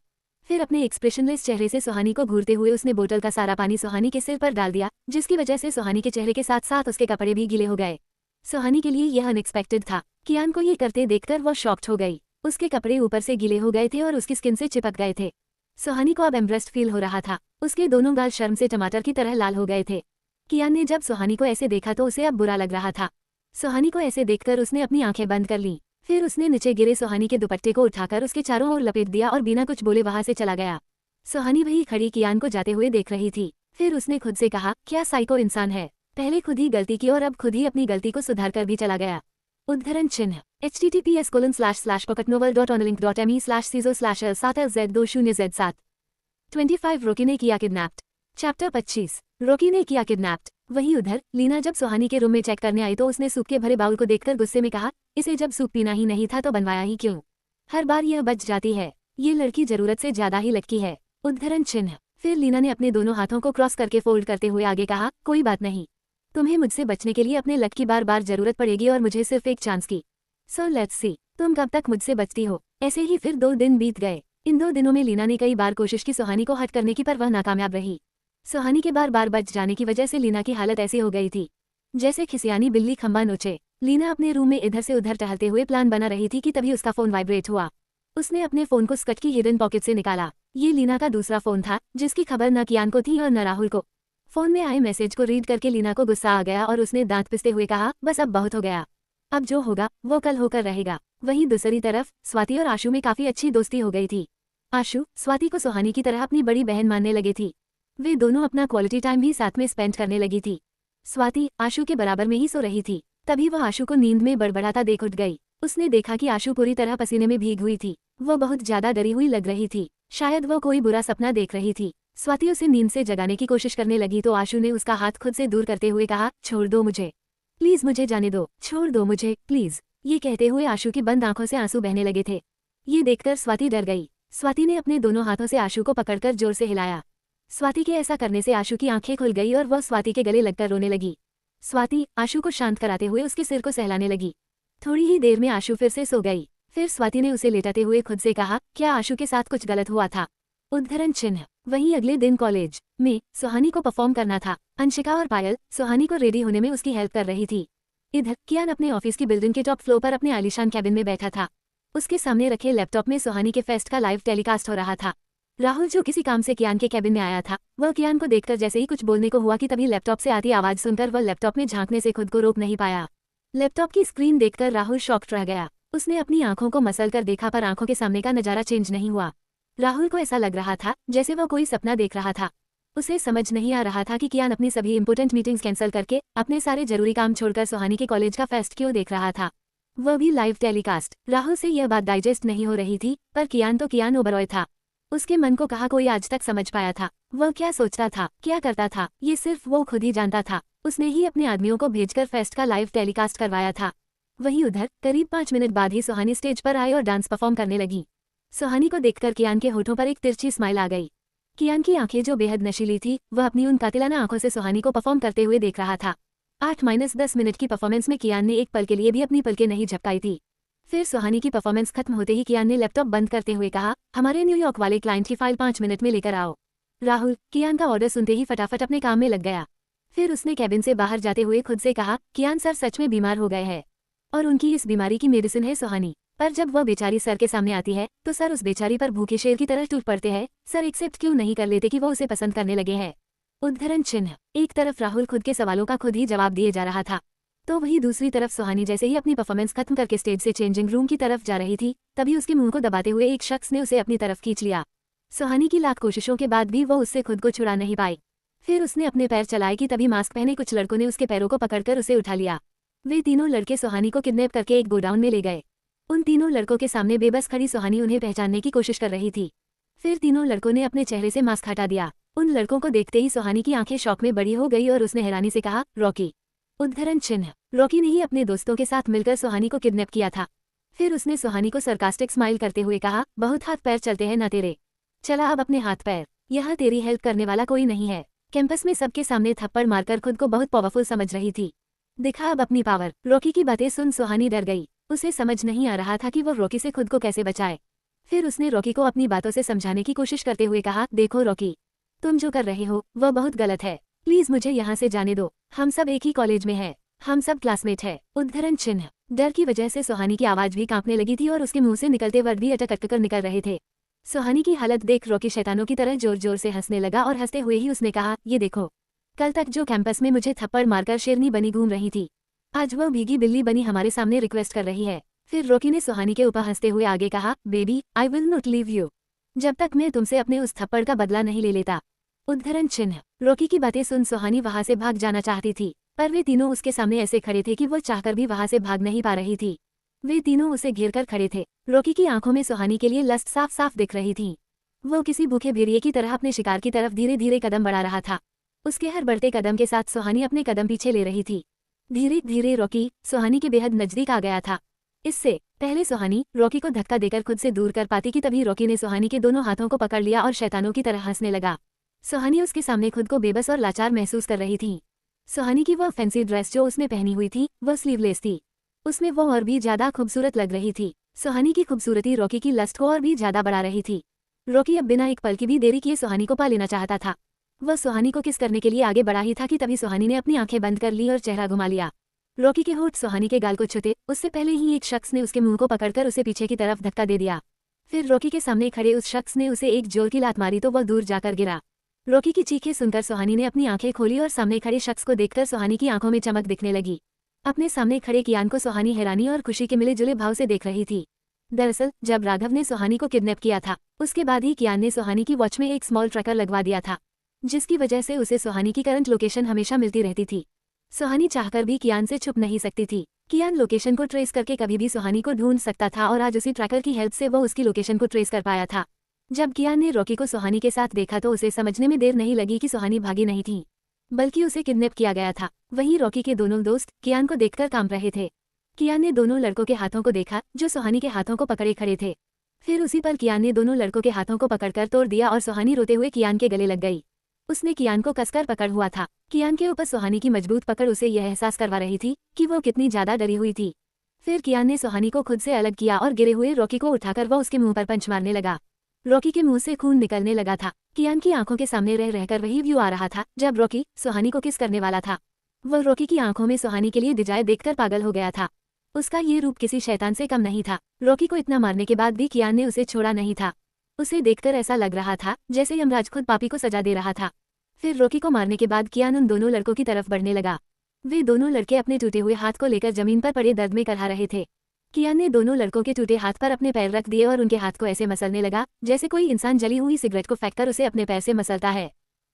फिर अपने एक्सप्रेशनलेस चेहरे से सुहानी को घूरते हुए उसने बोतल का सारा पानी सुहानी के सिर पर डाल दिया, जिसकी वजह से सुहानी के चेहरे के साथ साथ उसके कपड़े भी गीले हो गए। सुहानी के लिए यह अनएक्सपेक्टेड था। कियान को ये करते देखकर वो शॉक्ड हो गई। उसके कपड़े ऊपर से गीले हो गए थे और उसकी स्किन से चिपक गए थे। सुहानी को अब एम्ब्रेस्ड फील हो रहा था। उसके दोनों गाल शर्म से टमाटर की तरह लाल हो गए थे। कियान ने जब सुहानी को ऐसे देखा तो उसे अब बुरा लग रहा था। सुहानी को ऐसे देखकर उसने अपनी आंखें बंद कर लीं। फिर उसने नीचे गिरे सुहानी के दुपट्टे को उठाकर उसके चारों ओर लपेट दिया और बिना कुछ बोले वहां से चला गया। सुहानी वही खड़ी कियान को जाते हुए देख रही थी। फिर उसने खुद से कहा, क्या साइको इंसान है, पहले खुद ही गलती की और अब खुद ही अपनी गलती को सुधार कर भी चला गया। उद्धरण चिन्ह https://pocketnovel.onlink.me/ciso/l7lz20z7 25 रोकी ने किया किडनैप्ड। चैप्टर 25 रोकी ने किया किडनैप्ड। वहीं उधर लीना जब सुहानी के रूम में चेक करने आई तो उसने सूप के भरे बाउल को देखकर गुस्से में कहा, इसे जब सूप पीना ही नहीं था तो बनवाया ही क्यों, हर बार यह बच जाती है, ये लड़की जरूरत से ज्यादा ही लटकी है। उद्धरण चिन्ह। फिर लीना ने अपने दोनों हाथों को क्रॉस करके फोल्ड करते हुए आगे कहा, कोई बात नहीं, तुम्हें मुझसे बचने के लिए अपने लक की बार बार जरूरत पड़ेगी और मुझे सिर्फ एक चांस की। सो लेट्स सी तुम कब तक मुझसे बचती हो। ऐसे ही फिर 2 दिन बीत गए। इन 2 दिनों में लीना ने कई बार कोशिश की सुहानी को हट करने की, पर वह नाकामयाब रही। सुहानी के बार बार बच जाने की वजह से लीना की हालत ऐसी हो गई थी जैसे खिसियानी बिल्ली खंबा नोचे। लीना अपने रूम में इधर से उधर टहलते हुए प्लान बना रही थी कि तभी उसका फोन वाइब्रेट हुआ। उसने अपने फोन को स्कर्ट की हिडन पॉकेट से निकाला। ये लीना का दूसरा फोन था, जिसकी खबर न कियान को थी और न राहुल को। फोन में आए मैसेज को रीड करके लीना को गुस्सा आ गया और उसने दांत पिसते हुए कहा, बस अब बहुत हो गया, अब जो होगा वो कल होकर रहेगा। वहीं दूसरी तरफ स्वाति और आशु में काफी अच्छी दोस्ती हो गई थी। आशु स्वाति को सुहानी की तरह अपनी बड़ी बहन मानने लगी थी। वे दोनों अपना क्वालिटी टाइम भी साथ में स्पेंड करने लगी थी। स्वाति आशु के बराबर में ही सो रही थी। तभी वह आशु को नींद में बड़बड़ाता देख उठ गई। उसने देखा कि आशु पूरी तरह पसीने में भीग हुई थी। वो बहुत ज्यादा डरी हुई लग रही थी, शायद वो कोई बुरा सपना देख रही थी। स्वाति उसे नींद से जगाने की कोशिश करने लगी तो आशु ने उसका हाथ खुद से दूर करते हुए कहा, छोड़ दो मुझे प्लीज, मुझे जाने दो, छोड़ दो मुझे प्लीज। ये कहते हुए आशु की बंद आंखों से आंसू बहने लगे थे। ये देखकर स्वाति डर गई। स्वाति ने अपने दोनों हाथों से आशु को पकड़कर जोर से हिलाया। स्वाति के ऐसा करने से आशु की आंखें खुल गई और वह स्वाति के गले लगकर रोने लगी। स्वाति आशु को शांत कराते हुए उसके सिर को सहलाने लगी। थोड़ी ही देर में आशु फिर से सो गई। फिर स्वाति ने उसे लेटाते हुए खुद से कहा, क्या आशु के साथ कुछ गलत हुआ था। उद्धरण चिन्ह। वहीं अगले दिन कॉलेज में सुहानी को परफॉर्म करना था। अंशिका और पायल सुहानी को रेडी होने में उसकी हेल्प कर रही थी। इधर कियान अपने ऑफिस की बिल्डिंग के टॉप फ्लोर पर अपने आलीशान कैबिन में बैठा था। उसके सामने रखे लैपटॉप में सुहानी के फेस्ट का लाइव टेलीकास्ट हो रहा था। राहुल जो किसी काम से कियान के कैबिन में आया था, वह कियान को देखकर जैसे ही कुछ बोलने को हुआ कि तभी लैपटॉप से आती आवाज सुनकर वह लैपटॉप में झांकने से खुद को रोक नहीं पाया। लैपटॉप की स्क्रीन देखकर राहुल शॉक्ड रह गया। उसने अपनी आंखों को मसल कर देखा पर आंखों के सामने का नजारा चेंज नहीं हुआ। राहुल को ऐसा लग रहा था जैसे वह कोई सपना देख रहा था। उसे समझ नहीं आ रहा था कि कियान अपनी सभी इंपोर्टेंट मीटिंग्स कैंसिल करके अपने सारे जरूरी काम छोड़कर सुहानी के कॉलेज का फेस्ट क्यों देख रहा था, वह भी लाइव टेलीकास्ट। राहुल से यह बात डाइजेस्ट नहीं हो रही थी, पर कियान तो कियान ओबरॉय था। उसके मन को कहा कोई आज तक समझ पाया था। वह क्या सोचता था, क्या करता था, ये सिर्फ वो खुद ही जानता था। उसने ही अपने आदमियों को भेजकर फेस्ट का लाइव टेलीकास्ट करवाया था। वहीं उधर करीब 5 मिनट बाद ही सुहानी स्टेज पर आई और डांस परफॉर्म करने लगी। सुहानी को देखकर कियान के होठों पर एक तिरछी स्माइल आ गई। कियान की आंखें जो बेहद नशीली थी, वह अपनी उन कातिलाना आंखों से सुहानी को परफॉर्म करते हुए देख रहा था। 8-10 मिनट की परफॉर्मेंस में कियान ने एक पल के लिए भी अपनी पलकें नहीं झपकाई थी। फिर सुहानी की परफॉर्मेंस खत्म होते ही कियान ने लैपटॉप बंद करते हुए कहा, हमारे न्यूयॉर्क वाले क्लाइंट की फाइल 5 मिनट में लेकर आओ। राहुल कियान का ऑर्डर सुनते ही फटाफट अपने काम में लग गया। फिर उसने कैबिन से बाहर जाते हुए खुद से कहा, कियान सर सच में बीमार हो गए हैं और उनकी इस बीमारी की मेडिसिन है सुहानी। पर जब वह बेचारी सर के सामने आती है तो सर उस बेचारी पर भूखे शेर की तरह टूट पड़ते हैं। सर एक्सेप्ट क्यों नहीं कर लेते कि वो उसे पसंद करने लगे हैं। उद्धरण चिन्ह। एक तरफ राहुल खुद के सवालों का खुद ही जवाब दिए जा रहा था, तो वही दूसरी तरफ सुहानी जैसे ही अपनी परफॉर्मेंस खत्म करके स्टेज से चेंजिंग रूम की तरफ जा रही थी, तभी उसके मुंह को दबाते हुए एक शख्स ने उसे अपनी तरफ खींच लिया। सुहानी की लाख कोशिशों के बाद भी वो उससे खुद को छुड़ा नहीं पाई। फिर उसने अपने पैर चलाए कि तभी मास्क पहने कुछ लड़कों ने उसके पैरों को पकड़कर उसे उठा लिया। वे तीनों लड़के सुहानी को किडनैप करके एक गोडाउन में ले गए। उन तीनों लड़कों के सामने बेबस खड़ी सुहानी उन्हें पहचानने की कोशिश कर रही थी। फिर तीनों लड़कों ने अपने चेहरे से मास्क हटा दिया। उन लड़कों को देखते ही सुहानी की आंखें शौक में बड़ी हो गई और उसने हैरानी से कहा, रॉकी। उद्धरण चिन्ह। रॉकी ने ही अपने दोस्तों के साथ मिलकर सुहानी को किडनैप किया था। फिर उसने सुहानी को सरकास्टिक स्माइल करते हुए कहा, बहुत हाथ पैर चलते हैं ना तेरे, चला अब अपने हाथ पैर, यहाँ तेरी हेल्प करने वाला कोई नहीं है। कैंपस में सबके सामने थप्पड़ मारकर खुद को बहुत पावरफुल समझ रही थी, दिखा अब अपनी पावर। रॉकी की बातें सुन सुहानी डर गई। उसे समझ नहीं आ रहा था कि वो रॉकी से खुद को कैसे बचाए। फिर उसने रॉकी को अपनी बातों से समझाने की कोशिश करते हुए कहा, देखो रॉकी, तुम जो कर रहे हो वह बहुत गलत है। प्लीज मुझे यहाँ से जाने दो। हम सब एक ही कॉलेज में हैं। हम सब क्लासमेट हैं। उद्धरण चिन्ह। डर की वजह से सुहानी की आवाज भी कांपने लगी थी और उसके मुंह से निकलते वर्ड भी अटक अटक कर निकल रहे थे। सुहानी की हालत देख रॉकी शैतानों की तरह जोर जोर से हंसने लगा और हंसते हुए ही उसने कहा, ये देखो, कल तक जो कैंपस में मुझे थप्पड़ मारकर शेरनी बनी घूम रही थी, आज वह भीगी बिल्ली बनी हमारे सामने रिक्वेस्ट कर रही है। फिर रॉकी ने सुहानी के ऊपर हंसते हुए आगे कहा, baby I will not leave you जब तक मैं तुमसे अपने उस थप्पड़ का बदला नहीं ले लेता। उद्धरण चिन्ह। रॉकी की बातें सुन सुहानी वहां से भाग जाना चाहती थी, पर वे तीनों उसके सामने ऐसे खड़े थे कि वो चाहकर भी वहां से भाग नहीं पा रही थी। वे तीनों उसे घेरकर खड़े थे। रॉकी की आंखों में सुहानी के लिए लस्ट साफ साफ दिख रही थी। वो किसी भूखे भेड़िए की तरह अपने शिकार की तरफ धीरे धीरे कदम बढ़ा रहा था। उसके हर बढ़ते कदम के साथ सुहानी अपने कदम पीछे ले रही थी। धीरे धीरे रॉकी सुहानी के बेहद नजदीक आ गया था। इससे पहले सुहानी रॉकी को धक्का देकर खुद से दूर कर पाती कि तभी रॉकी ने सुहानी के दोनों हाथों को पकड़ लिया और शैतानों की तरह हंसने लगा। सुहानी उसके सामने खुद को बेबस और लाचार महसूस कर रही थी। सुहानी की वह फैंसी ड्रेस जो उसने पहनी हुई थी वह स्लीवलेस थी। उसमें वो और भी ज्यादा खूबसूरत लग रही थी। सुहानी की खूबसूरती रॉकी की लस्ट को और भी ज्यादा बढ़ा रही थी। रॉकी अब बिना एक पल की भी देरी किए सुहानी को पा लेना चाहता था। वह सुहानी को किस करने के लिए आगे बढ़ा ही था कि तभी सुहानी ने अपनी आंखें बंद कर ली और चेहरा घुमा लिया। रॉकी के होठ सुहानी के गाल को छूते उससे पहले ही एक शख्स ने उसके मुंह को पकड़कर उसे पीछे की तरफ धक्का दे दिया। फिर रॉकी के सामने खड़े उस शख्स ने उसे एक जोर की लात मारी तो वह दूर जाकर गिरा। रॉकी की चीखें सुनकर सुहानी ने अपनी आंखें खोली और सामने खड़े शख्स को देखकर सुहानी की आंखों में चमक दिखने लगी। अपने सामने खड़े कियान को सुहानी हैरानी और खुशी के मिले जुले भाव से देख रही थी। दरअसल जब राघव ने सुहानी को किडनैप किया था उसके बाद ही कियान ने सुहानी की वॉच में एक स्मॉल ट्रैकर लगवा दिया था, जिसकी वजह से उसे सुहानी की करंट लोकेशन हमेशा मिलती रहती थी। सुहानी चाहकर भी कियान से छुप नहीं सकती थी। कियान लोकेशन को ट्रेस करके कभी भी सुहानी को ढूंढ सकता था और आज उसी ट्रैकर की हेल्प से वो उसकी लोकेशन को ट्रेस कर पाया था। जब कियान ने रॉकी को सुहानी के साथ देखा तो उसे समझने में देर नहीं लगी कि सुहानी भागी नहीं थी, बल्कि उसे किडनैप किया गया था। वहीं रॉकी के दोनों दोस्त कियान को देखकर कांप रहे थे। कियान ने दोनों लड़कों के हाथों को देखा जो सुहानी के हाथों को पकड़े खड़े थे। फिर उसी पर कियान ने दोनों लड़कों के हाथों को पकड़कर तोड़ दिया और सुहानी रोते हुए कियान के गले लग गई। उसने कियान को कसकर पकड़ हुआ था। कियान के ऊपर सुहानी की मजबूत पकड़ उसे यह एहसास करवा रही थी कि वो कितनी ज्यादा डरी हुई थी। फिर कियान ने सुहानी को खुद से अलग किया और गिरे हुए रॉकी को उठाकर वो उसके मुंह पर पंच मारने लगा। रॉकी के मुंह से खून निकलने लगा था। कियान की आंखों के सामने रह रहकर वही व्यू आ रहा था जब रॉकी सुहानी को किस करने वाला था। वह रॉकी की आंखों में सुहानी के लिए दिजाए देखकर पागल हो गया था। उसका ये रूप किसी शैतान से कम नहीं था। रॉकी को इतना मारने के बाद भी कियान ने उसे छोड़ा नहीं था। उसे देखकर ऐसा लग रहा था जैसे यमराज खुद पापी को सजा दे रहा था। फिर रॉकी को मारने के बाद कियान उन दोनों लड़कों की तरफ बढ़ने लगा। वे दोनों लड़के अपने टूटे हुए हाथ को लेकर जमीन पर पड़े दर्द में करहा रहे थे। कियान ने दोनों लड़कों के टूटे हाथ पर अपने पैर रख दिए और उनके हाथ को ऐसे मसलने लगा जैसे कोई इंसान जली हुई सिगरेट को फेंककर उसे अपने पैर से मसलता है।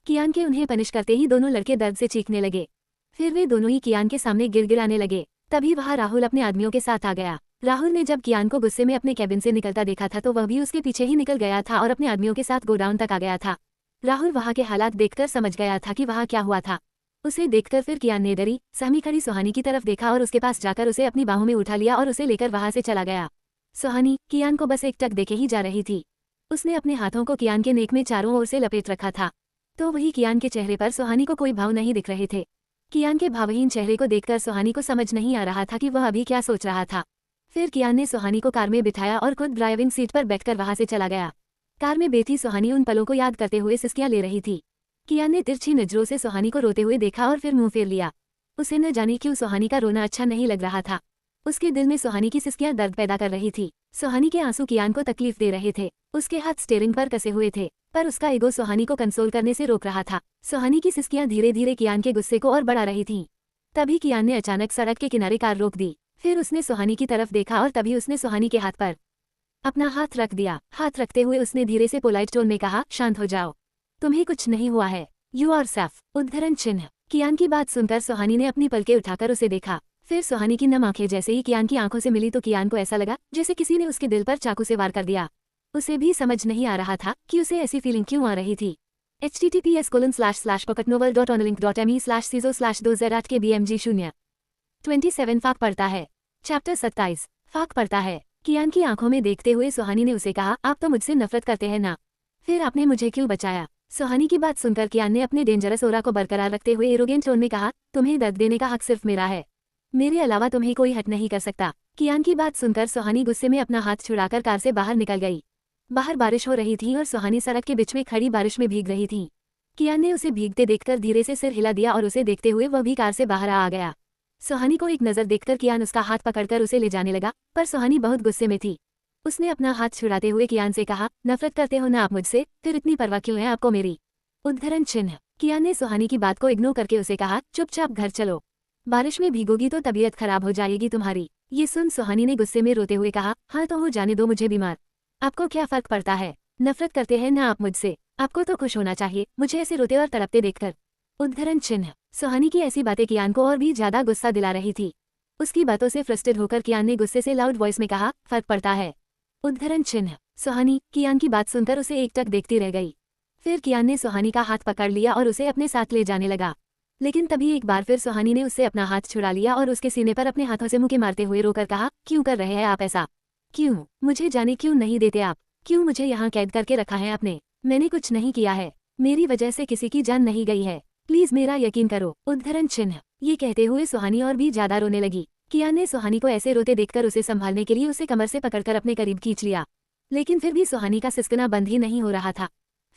कियान के उन्हें पनिश करते ही दोनों लड़के दर्द से चीखने लगे। फिर वे दोनों ही कियान के सामने गिड़गिड़ाने लगे। तभी वहां राहुल अपने आदमियों के साथ आ गया। राहुल ने जब कियान को गुस्से में अपने कैबिन से निकलता देखा था तो वह भी उसके पीछे ही निकल गया था और अपने आदमियों के साथ गोडाउन तक आ गया था। राहुल वहां के हालात देखकर समझ गया था कि वहां क्या हुआ था। उसे देखकर फिर कियान ने डरी सहमी खड़ी सुहानी की तरफ देखा और उसके पास जाकर उसे अपनी बाहों में उठा लिया और उसे लेकर वहां से चला गया। सुहानी कियान को बस एक टक देखे ही जा रही थी। उसने अपने हाथों को कियान के नेक में चारों ओर से लपेट रखा था, तो वही कियान के चेहरे पर सुहानी को कोई भाव नहीं दिख रहे थे। कियान के भावहीन चेहरे को देखकर सुहानी को समझ नहीं आ रहा था कि वह अभी क्या सोच रहा था। फिर कियान ने सुहानी को कार में बिठाया और खुद ड्राइविंग सीट पर बैठकर वहां से चला गया। कार में बैठी सुहानी उन पलों को याद करते हुए सिसकियां ले रही थी। कियान ने तिरछी नजरों से सुहानी को रोते हुए देखा और फिर मुंह फेर लिया। उसे न जाने क्यों सुहानी का रोना अच्छा नहीं लग रहा था। उसके दिल में सुहानी की सिसकियां दर्द पैदा कर रही थी। सुहानी के आंसू कियान को तकलीफ दे रहे थे। उसके हाथ स्टीयरिंग पर कसे हुए थे, पर उसका ईगो सुहानी को कंसोल करने से रोक रहा था। सुहानी की सिसकियां धीरे धीरे कियान के गुस्से को और बढ़ा रही थीं। तभी कियान ने अचानक सड़क के किनारे कार रोक दी। फिर उसने सुहानी की तरफ देखा और तभी उसने सुहानी के हाथ पर अपना हाथ रख दिया। हाथ रखते हुए उसने धीरे से पोलाइट टोन में कहा, शांत हो जाओ, तुम्हें कुछ नहीं हुआ है, यू आर सेफ। उद्धरण चिन्ह। कियान की बात सुनकर सुहानी ने अपनी पलकें उठाकर उसे देखा। फिर सुहानी की नम आंखें जैसे ही कियान की आंखों से मिली तो कियान को ऐसा लगा जैसे किसी ने उसके दिल पर चाकू से वार कर दिया। उसे भी समझ नहीं आ रहा था कि उसे ऐसी फीलिंग क्यों आ रही थी। https://pocketnovel.onlink.me/ciso/2z8kbmg0 27 फाक पड़ता है। चैप्टर 27 फाक पड़ता है। कियान की आंखों में देखते हुए सुहानी ने उसे कहा, आप तो मुझसे नफरत करते हैं ना, फिर आपने मुझे क्यों बचाया। सुहानी की बात सुनकर कियान ने अपने डेंजरस ओरा को बरकरार रखते हुए एरोगेंट टोन में कहा, तुम्हें दर्द देने का हक सिर्फ मेरा है। मेरे अलावा तुम्हें कोई हट नहीं कर सकता। कियान की बात सुनकर सुहानी गुस्से में अपना हाथ छुड़ाकर कार से बाहर निकल गई। बाहर बारिश हो रही थी और सुहानी सड़क के बीच में खड़ी बारिश में भीग रही थी। कियान ने उसे भीगते देखकर धीरे से सिर हिला दिया और उसे देखते हुए वह भी कार से बाहर आ गया। सुहानी को एक नज़र देखकर कियान उसका हाथ पकड़कर उसे ले जाने लगा, पर सुहानी बहुत गुस्से में थी। उसने अपना हाथ छुड़ाते हुए कियान से कहा, नफरत करते हो ना आप मुझसे, फिर इतनी परवाह क्यों है आपको मेरी? उद्धरण चिन्ह। कियान ने सुहानी की बात को इग्नोर करके उसे कहा, चुपचाप घर चलो, बारिश में भीगोगी तो तबीयत खराब हो जाएगी तुम्हारी। ये सुन सुहानी ने गुस्से में रोते हुए कहा, हाँ तो हो जाने दो मुझे बीमार, आपको क्या फर्क पड़ता है? नफरत करते हैं ना आप मुझसे, आपको तो खुश होना चाहिए मुझे ऐसे रोते और तड़पते देखकर। उद्धरण चिन्ह। सुहानी की ऐसी बातें कियान को और भी ज्यादा गुस्सा दिला रही थी। उसकी बातों से फ्रस्ट्रेट होकर कियान ने गुस्से से लाउड वॉइस में कहा, फर्क पड़ता है? उद्धरण चिन्ह। सुहानी कियान की बात सुनकर उसे एकटक देखती रह गई। फिर कियान ने सुहानी का हाथ पकड़ लिया और उसे अपने साथ ले जाने लगा। लेकिन तभी एक बार फिर सुहानी ने उससे अपना हाथ छुड़ा लिया और उसके सीने पर अपने हाथों से मुक्के मारते हुए रोकर कहा, क्यों कर रहे हैं आप ऐसा? क्यों मुझे जाने क्यों नहीं देते आप? क्यों मुझे यहाँ कैद करके रखा है आपने? मैंने कुछ नहीं किया है, मेरी वजह से किसी की जान नहीं गई है, प्लीज मेरा यकीन करो। उद्धरण चिन्ह। ये कहते हुए सुहानी और भी ज्यादा रोने लगी। कियान ने सुहानी को ऐसे रोते देखकर उसे संभालने के लिए उसे कमर से पकड़कर अपने करीब खींच लिया, लेकिन फिर भी सुहानी का सिसकना बंद ही नहीं हो रहा था।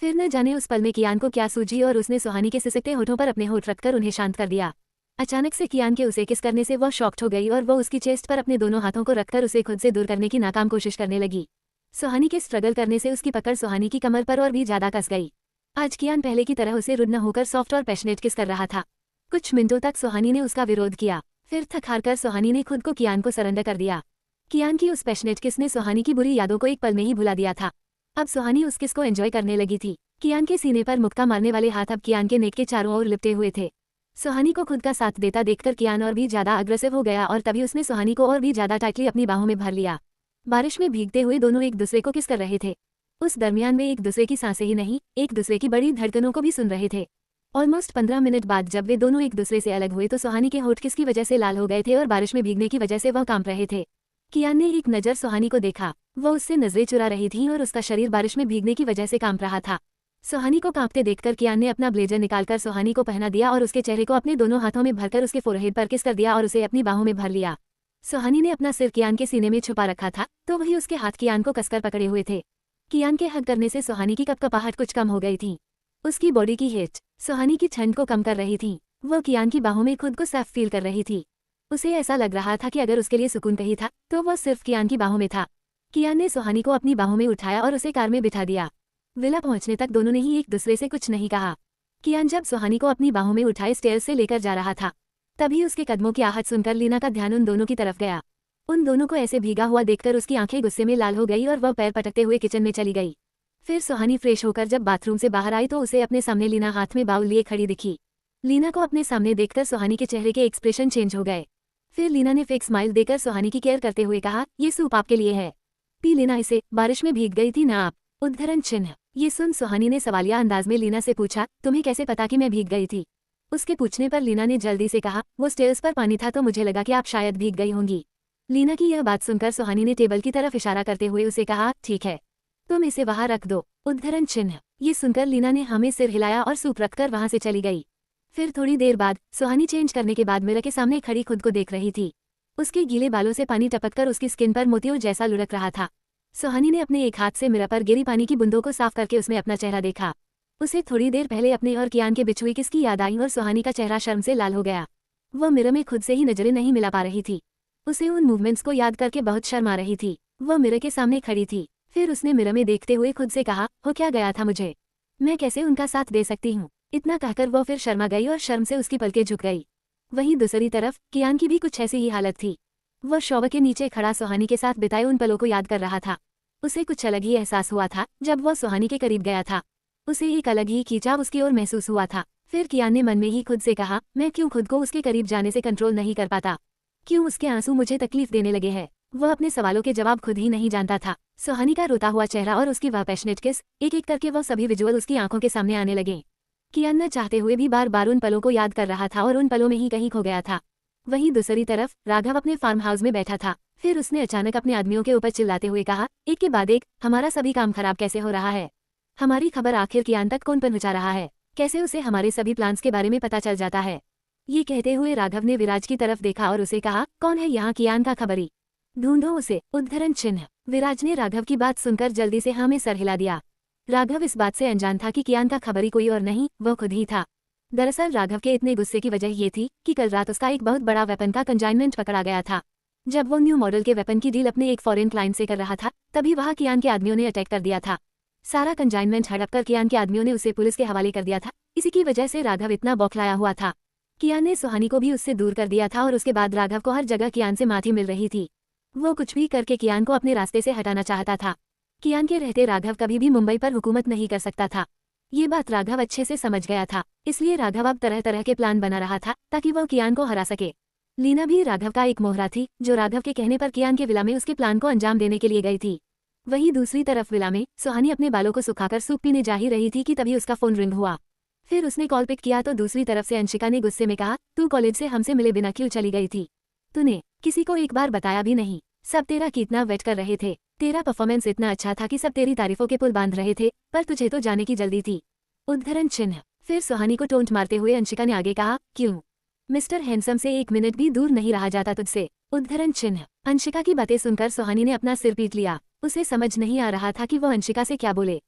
फिर न जाने उस पल में कियान को क्या सूझी और उसने सुहानी के सिसकते होठों पर अपने होठ रखकर उन्हें शांत कर दिया। अचानक से कियान के उसे किस करने से वह शॉक्ड हो गई और वह उसकी चेस्ट पर अपने दोनों हाथों को रखकर उसे खुद से दूर करने की नाकाम कोशिश करने लगी। सुहानी के स्ट्रगल करने से उसकी पकड़ सुहानी की कमर पर और भी ज्यादा कस गई। आज कियान पहले की तरह उसे रुड न होकर सॉफ्ट और पैशनेट किस कर रहा था। कुछ मिनटों तक सुहानी ने उसका विरोध किया, फिर थक हार कर सुहानी ने खुद को कियान को सरेंडर कर दिया। कियान की उस पैशनेट किस ने सुहानी की बुरी यादों को एक पल में ही भुला दिया था। अब सुहानी उस किस को एंजॉय करने लगी थी। कियान के सीने पर मुक्का मारने वाले हाथ अब कियान के नेक के चारों ओर लिपटे हुए थे। सुहानी को खुद का साथ देता देखकर कियान और भी ज्यादा अग्रेसिव हो गया और तभी उसने सुहानी को और भी ज्यादा टाइटली अपनी बाहों में भर लिया। बारिश में भीगते हुए दोनों एक दूसरे को किस कर रहे थे। उस दरमियान वे एक दूसरे की सांसें ही नहीं, एक दूसरे की बड़ी धड़कनों को भी सुन रहे थे। ऑलमोस्ट 15 मिनट बाद जब वे दोनों एक दूसरे से अलग हुए तो सुहानी के होठ किसकी वजह से लाल हो गए थे और बारिश में भीगने की वजह से वह कांप रहे थे। कियान ने एक नज़र सुहानी को देखा, वह उससे नजरें चुरा रही थी और उसका शरीर बारिश में भीगने की वजह से कांप रहा था। सुहानी को कांपते देखकर कियान ने अपना ब्लेजर निकालकर सुहानी को पहना दिया और उसके चेहरे को अपने दोनों हाथों में भरकर उसके फोरहेड पर किस कर दिया और उसे अपनी बाहों में भर लिया। सुहानी ने अपना सिर कियान के सीने में छुपा रखा था तो वही उसके हाथ कियान को कसकर पकड़े हुए थे। कियान के हग करने से सुहानी की कपकपाहट कुछ कम हो गई थी। उसकी बॉडी की हीट सुहानी की ठंड को कम कर रही थी। वह कियान की बाहों में खुद को सेफ फील कर रही थी। उसे ऐसा लग रहा था कि अगर उसके लिए सुकून कहीं था तो वह सिर्फ कियान की बाहों में था। कियान ने सुहानी को अपनी बाहों में उठाया और उसे कार में बिठा दिया। विला पहुंचने तक दोनों ने ही एक दूसरे से कुछ नहीं कहा। कियान जब सुहानी को अपनी बाहों में उठाए स्टेयर्स से लेकर जा रहा था, तभी उसके कदमों की आहट सुनकर लीना का ध्यान उन दोनों की तरफ गया। उन दोनों को ऐसे भीगा हुआ देखकर उसकी आंखें गुस्से में लाल हो गई और वह पैर पटकते हुए किचन में चली गई। फिर सुहानी फ्रेश होकर जब बाथरूम से बाहर आई तो उसे अपने सामने लीना हाथ में बाउल लिए खड़ी दिखी। लीना को अपने सामने देखकर सुहानी के चेहरे के एक्सप्रेशन चेंज हो गए। फिर लीना ने फेक स्माइल देकर सुहानी की केयर करते हुए कहा, ये सूप आपके लिए है, पी लेना इसे, बारिश में भीग गई थी ना आप? उद्धरण चिन्ह। ये सुन सुहानी ने सवालिया अंदाज में लीना से पूछा, तुम्हें कैसे पता कि मैं भीग गई थी? उसके पूछने पर लीना ने जल्दी से कहा, वो स्टेयर्स पर पानी था तो मुझे लगा कि आप शायद भीग गई होंगी। लीना की यह बात सुनकर सुहानी ने टेबल की तरफ इशारा करते हुए उसे कहा, ठीक है, तुम इसे वहां रख दो। उद्धरण चिन्ह। ये सुनकर लीना ने हमें सिर हिलाया और सूप रखकर वहां से चली गई। फिर थोड़ी देर बाद सुहानी चेंज करने के बाद मिरर के सामने खड़ी खुद को देख रही थी। उसके गीले बालों से पानी टपककर उसकी स्किन पर मोतियों जैसा लुढ़क रहा था। सुहानी ने अपने एक हाथ से मिरर पर गिरी पानी की बूंदों को साफ करके उसमें अपना चेहरा देखा। उसे थोड़ी देर पहले अपने और कियान के बिछुई किसकी याद आई और सुहानी का चेहरा शर्म से लाल हो गया। वह मिरर में खुद से ही नजरें नहीं मिला पा रही थी। उसे उन मूवमेंट्स को याद करके बहुत शर्म आ रही थी। वह मिरर के सामने खड़ी थी। फिर उसने मिरर में देखते हुए खुद से कहा, हो क्या गया था मुझे, मैं कैसे उनका साथ दे सकती हूँ? इतना कहकर वह फिर शर्मा गई और शर्म से उसकी पलकें झुक गई। वहीं दूसरी तरफ कियान की भी कुछ ऐसी ही हालत थी। वह शॉवर के नीचे खड़ा सुहानी के साथ बिताए उन पलों को याद कर रहा था। उसे कुछ अलग ही एहसास हुआ था जब वह सुहानी के करीब गया था। उसे एक अलग ही खींचाव उसकी ओर महसूस हुआ था। फिर कियान ने मन में ही खुद से कहा, मैं क्यों खुद को उसके करीब जाने से कंट्रोल नहीं कर पाता? क्यों उसके आंसू मुझे तकलीफ देने लगे हैं? वह अपने सवालों के जवाब खुद ही नहीं जानता था। सुहानी का रोता हुआ चेहरा और उसकी वह पैशनेट किस, एक एक करके वह सभी विजुअल उसकी आंखों के सामने आने लगे। कियान न चाहते हुए भी बार बार उन पलों को याद कर रहा था और उन पलों में ही कहीं खो गया था। वहीं दूसरी तरफ राघव अपने फार्म हाउस में बैठा था। फिर उसने अचानक अपने आदमियों के ऊपर चिल्लाते हुए कहा, एक के बाद एक, हमारा सभी काम खराब कैसे हो रहा है? हमारी खबर आखिर कियान तक कौन पहुंचा रहा है? कैसे उसे हमारे सभी प्लान्स के बारे में पता चल जाता है? ये कहते हुए राघव ने विराज की तरफ देखा और उसे कहा, कौन है यहाँ कियान का खबरी, ढूंढो उसे। उद्धरण चिन्ह। विराज ने राघव की बात सुनकर जल्दी से हाँ में सर हिला दिया। राघव इस बात से अनजान था कि कियान का खबरी कोई और नहीं, वह खुद ही था। दरअसल राघव के इतने गुस्से की वजह ये थी कि कल रात उसका एक बहुत बड़ा वेपन का कंजाइनमेंट पकड़ा गया था। जब वो न्यू मॉडल के वेपन की डील अपने एक फॉरेन क्लाइंट से कर रहा था, तभी वहाँ कियान के आदमियों ने अटैक कर दिया था। सारा कंजाइनमेंट हड़प कर कियान के आदमियों ने उसे पुलिस के हवाले कर दिया था। इसी की वजह से राघव इतना बौखलाया हुआ था। कियान ने सुहानी को भी उससे दूर कर दिया था और उसके बाद राघव को हर जगह कियान से माफी मिल रही थी। वो कुछ भी करके कियान को अपने रास्ते से हटाना चाहता था। कियान के रहते राघव कभी भी मुंबई पर हुकूमत नहीं कर सकता था। ये बात राघव अच्छे से समझ गया था, इसलिए राघव अब तरह तरह के प्लान बना रहा था ताकि वो कियान को हरा सके। लीना भी राघव का एक मोहरा थी, जो राघव के कहने पर कियान के विला में उसके प्लान को अंजाम देने के लिए गई थी। वहीं दूसरी तरफ विला में सुहानी अपने बालों को सुखाकर सूप पीने जा ही रही थी कि तभी उसका फोन रिंग हुआ। फिर उसने कॉल पिक किया तो दूसरी तरफ से अंशिका ने गुस्से में कहा, तू कॉलेज से हमसे मिले बिना क्यों चली गई थी? तूने किसी को एक बार बताया भी नहीं। सब तेरा कितना वेट कर रहे थे। तेरा परफॉर्मेंस इतना अच्छा था कि सब तेरी तारीफों के पुल बांध रहे थे, पर तुझे तो जाने की जल्दी थी। उद्धरण चिन्ह। फिर सुहानी को टोंट मारते हुए अंशिका ने आगे कहा, क्यों? मिस्टर हैंडसम से एक मिनट भी दूर नहीं रहा जाता तुझसे। उद्धरण चिन्ह। अंशिका की बातें सुनकर सुहानी ने अपना सिर पीट लिया। उसे समझ नहीं आ रहा था कि वह अंशिका से क्या बोले,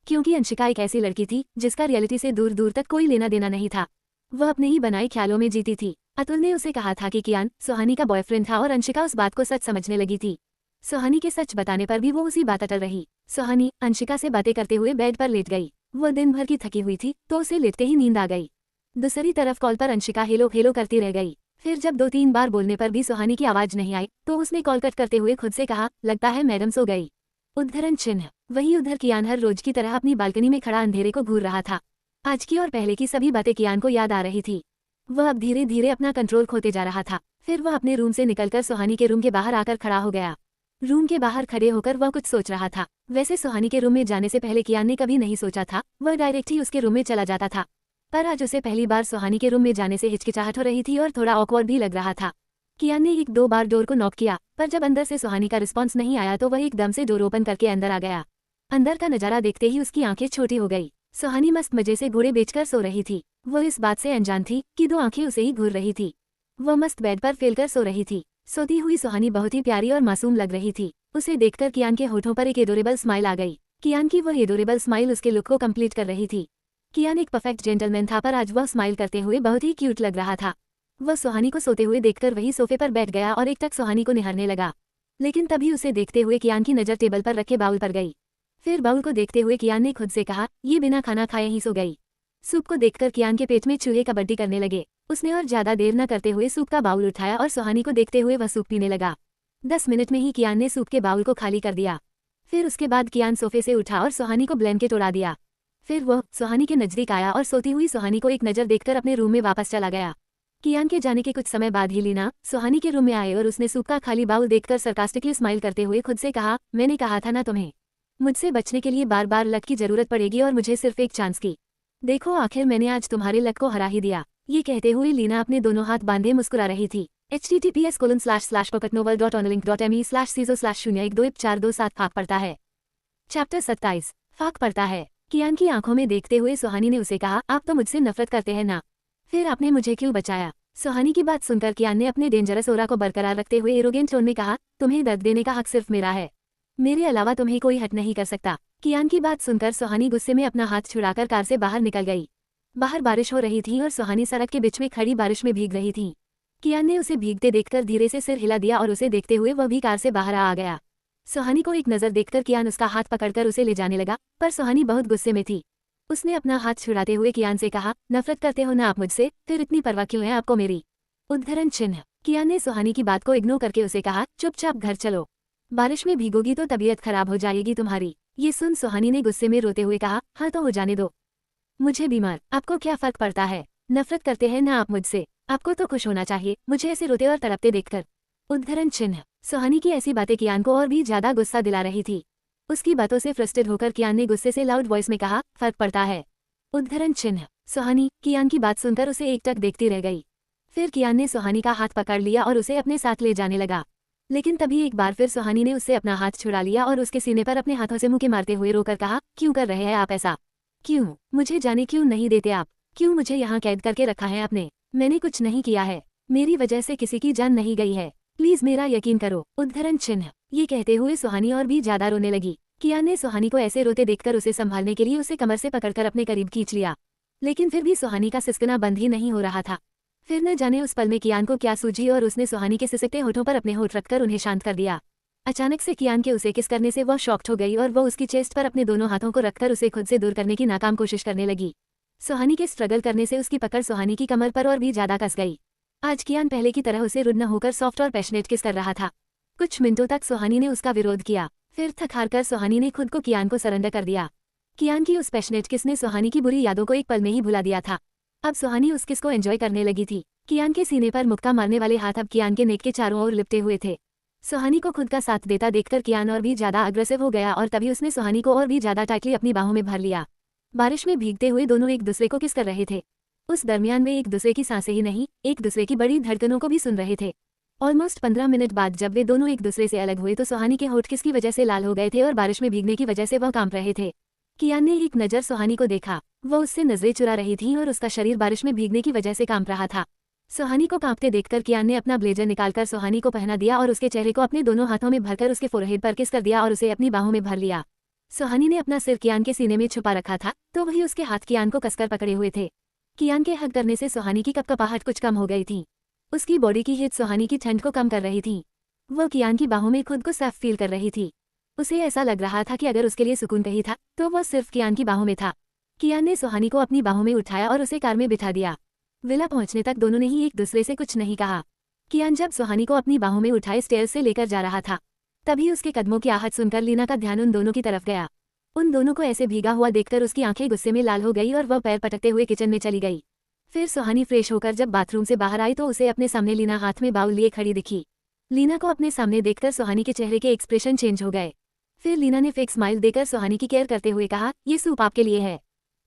क्योंकि अंशिका एक ऐसी लड़की थी जिसका रियलिटी से दूर दूर तक कोई लेना देना नहीं था। वह अपने ही बनाए ख्यालों में जीती थी। अतुल ने उसे कहा था कि कियान सुहानी का बॉयफ्रेंड था और अंशिका उस बात को सच समझने लगी थी। सुहानी के सच बताने पर भी वो उसी बात अटल रही। सुहानी अंशिका से बातें करते हुए बेड पर लेट गई। वो दिन भर की थकी हुई थी तो उसे लेटते ही नींद आ गई। दूसरी तरफ कॉल पर अंशिका हेलो हेलो करती रह गई। फिर जब 2-3 बार बोलने पर भी सुहानी की आवाज नहीं आई तो उसने कॉल कट करते हुए खुद से कहा, लगता है मैडम सो गई। उद्धरण चिन्ह। वहीं उधर कियान हर रोज की तरह अपनी बालकनी में खड़ा अंधेरे को घूर रहा था। आज की और पहले की सभी बातें कियान को याद आ रही थी। वह अब धीरे धीरे अपना कंट्रोल खोते जा रहा था। फिर वह अपने रूम से निकलकर सुहानी के रूम के बाहर आकर खड़ा हो गया। रूम के बाहर खड़े होकर वह कुछ सोच रहा था। वैसे सुहानी के रूम में जाने से पहले कियान ने कभी नहीं सोचा था, वह डायरेक्ट ही उसके रूम में चला जाता था। पर आज उसे पहली बार सुहानी के रूम में जाने से हिचकिचाहट हो रही थी और थोड़ा ऑकवर्ड भी लग रहा था। कियान ने 1-2 बार डोर को नॉक किया, पर जब अंदर से सुहानी का रिस्पॉन्स नहीं आया तो वह एकदम से डोर ओपन करके अंदर आ गया। अंदर का नजारा देखते ही उसकी आंखें छोटी हो गई। सुहानी मस्त मजे से घोड़े बेचकर सो रही थी। वो इस बात से अनजान थी कि 2 आंखें उसे ही घूर रही थी। वह मस्त बेड पर फैलकर सो रही थी। सोती हुई सुहानी बहुत ही प्यारी और मासूम लग रही थी। उसे देखकर कियान के होठों पर एक एडोरेबल स्माइल आ गई। कियान की वह एडोरेबल स्माइल उसके लुक को कंप्लीट कर रही थी। कियान एक परफेक्ट जेंटलमैन था, पर आज वह स्माइल करते हुए बहुत ही क्यूट लग रहा था। वह सुहानी को सोते हुए देखकर वही सोफे पर बैठ गया और एकटक सुहानी को निहारने लगा। लेकिन तभी उसे देखते हुए कियान की नज़र टेबल पर रखे बाउल पर गई। फिर बाउल को देखते हुए कियान ने खुद से कहा, ये बिना खाना खाए ही सो गई। सूप को देखकर कियान के पेट में चूहे कबड्डी करने लगे। उसने और ज्यादा देर न करते हुए सूप का बाउल उठाया और सुहानी को देखते हुए वह सूप पीने लगा। 10 मिनट में ही कियान ने सूप के बाउल को खाली कर दिया। फिर उसके बाद कियान सोफे से उठा और सुहानी को ब्लैंकेट उड़ा दिया। फिर वह सुहानी के नजदीक आया और सोती हुई सुहानी को एक नज़र देखकर अपने रूम में वापस चला गया। कियान के जाने के कुछ समय बाद ही लीना सुहानी के रूम में आए और उसने सूप का खाली बाउल देखकर सरकास्टिकली स्माइल करते हुए खुद से कहा, मैंने कहा था ना तुम्हें, मुझसे बचने के लिए बार बार लक की जरूरत पड़ेगी और मुझे सिर्फ एक चांस की। देखो आखिर मैंने आज तुम्हारे लक को हरा ही दिया। ये कहते हुए लीना अपने दोनों हाथ बांधे मुस्कुरा रही थी। https://pocketnovel.onlink.me/ciso/0121427 फाक पड़ता है। चैप्टर 27 फाक पड़ता है। कियान की आंखों में देखते हुए सुहानी ने उसे कहा, आप तो मुझसे नफरत करते हैं ना, फिर आपने मुझे क्यों बचाया? सुहानी की बात सुनकर कियान ने अपने डेंजरस ओरा को बरकरार रखते हुए एरोगेंट टोन में कहा, तुम्हें दर्द देने का हक सिर्फ मेरा है, मेरे अलावा तुम्हें कोई हट नहीं कर सकता। कियान की बात सुनकर सुहानी गुस्से में अपना हाथ छुड़ाकर कार से बाहर निकल गई। बाहर बारिश हो रही थी और सुहानी सड़क के बीच में खड़ी बारिश में भीग रही थी। कियान ने उसे भीगते देखकर धीरे से सिर हिला दिया और उसे देखते हुए वह भी कार से बाहर आ गया। सुहानी को एक नज़र देखकर कियान उसका हाथ पकड़कर उसे ले जाने लगा, पर सुहानी बहुत गुस्से में थी। उसने अपना हाथ छुड़ाते हुए कियान से कहा, नफरत करते हो ना आप मुझसे, फिर इतनी परवाह क्यों है आपको मेरी? उद्धरण चिन्ह। कियान ने सुहानी की बात को इग्नोर करके उसे कहा, चुपचाप घर चलो, बारिश में भीगोगी तो तबीयत खराब हो जाएगी तुम्हारी। ये सुन सुहानी ने गुस्से में रोते हुए कहा, हाँ तो हो जाने दो, मुझे बीमार, आपको क्या फर्क पड़ता है? नफरत करते हैं ना आप मुझसे, आपको तो खुश होना चाहिए मुझे ऐसे रोते और तड़पते देखकर। उद्धरण चिन्ह। सुहानी की ऐसी बातें कियान को और भी ज्यादा गुस्सा दिला रही थी। उसकी बातों से फ्रस्ट्रेट होकर कियान ने गुस्से से लाउड वॉइस में कहा, फर्क पड़ता है। उद्धरण चिन्ह। सुहानी कियान की बात सुनकर उसे एकटक देखती रह गई। फिर कियान ने सुहानी का हाथ पकड़ लिया और उसे अपने साथ ले जाने लगा। लेकिन तभी एक बार फिर सुहानी ने उससे अपना हाथ छुड़ा लिया और उसके सीने पर अपने हाथों से मुंह के मारते हुए रोकर कहा, क्यों कर रहे हैं आप ऐसा? क्यों मुझे जाने क्यों नहीं देते आप? क्यों मुझे यहाँ कैद करके रखा है आपने? मैंने कुछ नहीं किया है, मेरी वजह से किसी की जान नहीं गई है, प्लीज मेरा यकीन करो, उद्धरण चिन्ह। ये कहते हुए सुहानी और भी ज्यादा रोने लगी। कियान ने सुहानी को ऐसे रोते देखकर उसे संभालने के लिए उसे कमर से पकड़कर अपने करीब खींच लिया, लेकिन फिर भी सुहानी का सिसकना बंद ही नहीं हो रहा था। फिर न जाने उस पल में कियान को क्या सूझी और उसने सुहानी के सिसकते होठों पर अपने होठ रखकर उन्हें शांत कर दिया। अचानक से कियान के उसे किस करने से वह शॉक्ड हो गई और वह उसकी चेस्ट पर अपने दोनों हाथों को रखकर उसे खुद से दूर करने की नाकाम कोशिश करने लगी। सुहानी के स्ट्रगल करने से उसकी पकड़ सुहानी की कमर पर और भी ज्यादा कस गई। आज कियान पहले की तरह उसे रुद्ध न होकर सॉफ्ट और पैशनेट किस कर रहा था। कुछ मिनटों तक सुहानी ने उसका विरोध किया, फिर थक हार कर सुहानी ने खुद को कियान को सरेंडर कर दिया। कियान की उस पैशनेट किस ने सुहानी की बुरी यादों को एक पल में ही भुला दिया था। अब सुहानी उस किस को एंजॉय करने लगी थी। कियान के सीने पर मुक्का मारने वाले हाथ अब कियान के नेक के चारों ओर लिपटे हुए थे। सुहानी को खुद का साथ देता देखकर कियान और भी ज्यादा अग्रेसिव हो गया और तभी उसने सुहानी को और भी ज्यादा टाइटली अपनी बाहों में भर लिया। बारिश में भीगते हुए दोनों एक दूसरे को किस कर रहे थे। उस दरमियान वे एक दूसरे की सांसें ही नहीं, एक दूसरे की बड़ी धड़कनों को भी सुन रहे थे। ऑलमोस्ट 15 मिनट बाद जब वे दोनों एक दूसरे से अलग हुए तो सुहानी के होठ किसकी वजह से लाल हो गए थे और बारिश में भीगने की वजह से वह कांप रहे थे। कियान ने एक नज़र सुहानी को देखा, वह उससे नजरें चुरा रही थी और उसका शरीर बारिश में भीगने की वजह से कांप रहा था। सुहानी को कांपते देखकर कियान ने अपना ब्लेजर निकालकर सुहानी को पहना दिया और उसके चेहरे को अपने दोनों हाथों में भरकर उसके फोरहेड पर किस कर दिया और उसे अपनी बाहों में भर लिया। सुहानी ने अपना सिर कियान के सीने में छुपा रखा था तो वही उसके हाथ कियान को कसकर पकड़े हुए थे। कियान के हक करने से सुहानी की कपकपाहट कुछ कम हो गई थी। उसकी बॉडी की हीट सुहानी की ठंड को कम कर रही थी। वो कियान की बाहों में खुद को सेफ फील कर रही थी। उसे ऐसा लग रहा था कि अगर उसके लिए सुकून कहीं था तो वह सिर्फ कियान की बाहों में था। कियान ने सुहानी को अपनी बाहों में उठाया और उसे कार में बिठा दिया। विला पहुंचने तक दोनों ने ही एक दूसरे से कुछ नहीं कहा। कियान जब सुहानी को अपनी बाहों में उठाए स्टेयर्स से लेकर जा रहा था, तभी उसके कदमों की आहट सुनकर लीना का ध्यान उन दोनों की तरफ गया। उन दोनों को ऐसे भीगा हुआ देखकर उसकी आंखें गुस्से में लाल हो गई और वह पैर पटकते हुए किचन में चली गई। फिर सुहानी फ्रेश होकर जब बाथरूम से बाहर आई तो उसे अपने सामने लीना हाथ में बाउल लिए खड़ी दिखी। लीना को अपने सामने देखकर सुहानी के चेहरे के एक्सप्रेशन चेंज हो गए। फिर लीना ने फेक स्माइल देकर सुहानी की केयर करते हुए कहा, ये सूप आपके लिए है,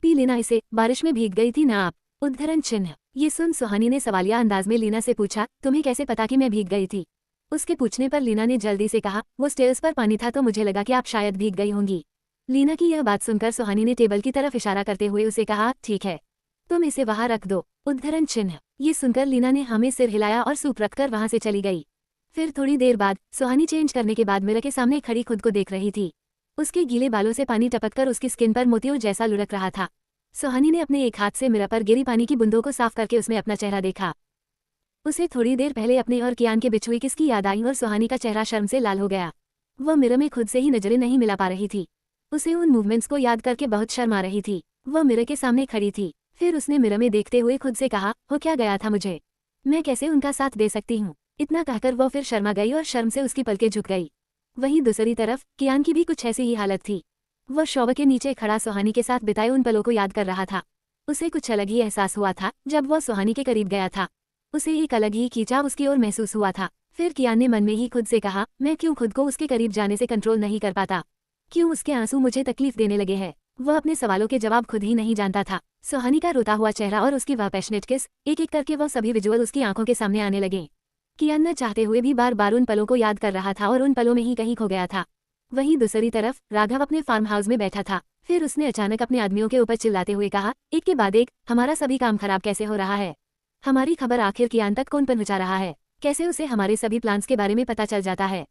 पी लेना इसे, बारिश में भीग गई थी ना आप, उद्धरण चिन्ह। ये सुन सुहानी ने सवालिया अंदाज में लीना से पूछा, तुम्हें कैसे पता कि मैं भीग गई थी। उसके पूछने पर लीना ने जल्दी से कहा, वो स्टेयर्स पर पानी था तो मुझे लगा कि आप शायद भीग गई होंगी। लीना की यह बात सुनकर सुहानी ने टेबल की तरफ इशारा करते हुए उसे कहा, ठीक है, तुम इसे वहां रख दो, उद्धरण चिन्ह। ये सुनकर लीना ने हमें सिर हिलाया और सूप रखकर वहां से चली गई। फिर थोड़ी देर बाद सुहानी चेंज करने के बाद मिरर के सामने खड़ी खुद को देख रही थी। उसके गीले बालों से पानी टपककर उसकी स्किन पर मोतियों जैसा लुढ़क रहा था। सुहानी ने अपने एक हाथ से मिरर पर गिरी पानी की बूंदों को साफ करके उसमें अपना चेहरा देखा। उसे थोड़ी देर पहले अपने और कियान के बिछुई किसकी याद आई और सुहानी का चेहरा शर्म से लाल हो गया। वह मिरर में खुद से ही नजरें नहीं मिला पा रही थी। उसे उन मूवमेंट्स को याद करके बहुत शर्म आ रही थी। वह मिरर के सामने खड़ी थी। फिर उसने मिरर में देखते हुए खुद से कहा, हो क्या गया था मुझे, मैं कैसे उनका साथ दे सकती हूँ। इतना कहकर वह फिर शर्मा गई और शर्म से उसकी पलकें झुक गई। वहीं दूसरी तरफ कियान की भी कुछ ऐसी ही हालत थी। वह शॉवर के नीचे खड़ा सुहानी के साथ बिताए उन पलों को याद कर रहा था। उसे कुछ अलग ही एहसास हुआ था जब वह सुहानी के करीब गया था। उसे एक अलग ही खींचाव उसकी ओर महसूस हुआ था। फिर कियान ने मन में ही खुद से कहा, मैं क्यों खुद को उसके करीब जाने से कंट्रोल नहीं कर पाता, क्यों उसके आंसू मुझे तकलीफ देने लगे हैं। वह अपने सवालों के जवाब खुद ही नहीं जानता था। सुहानी का रोता हुआ चेहरा और उसकी वह पैशनेट किस, एक एक करके वह सभी विजुअल उसकी आंखों के सामने आने लगे। कियान न चाहते हुए भी बार बार उन पलों को याद कर रहा था और उन पलों में ही कहीं खो गया था। वहीं दूसरी तरफ राघव अपने फार्म हाउस में बैठा था। फिर उसने अचानक अपने आदमियों के ऊपर चिल्लाते हुए कहा, एक के बाद एक, हमारा सभी काम खराब कैसे हो रहा है, हमारी खबर आखिर कियान तक कौन पहुंचा रहा है, कैसे उसे हमारे सभी प्लान्स के बारे में पता चल जाता है।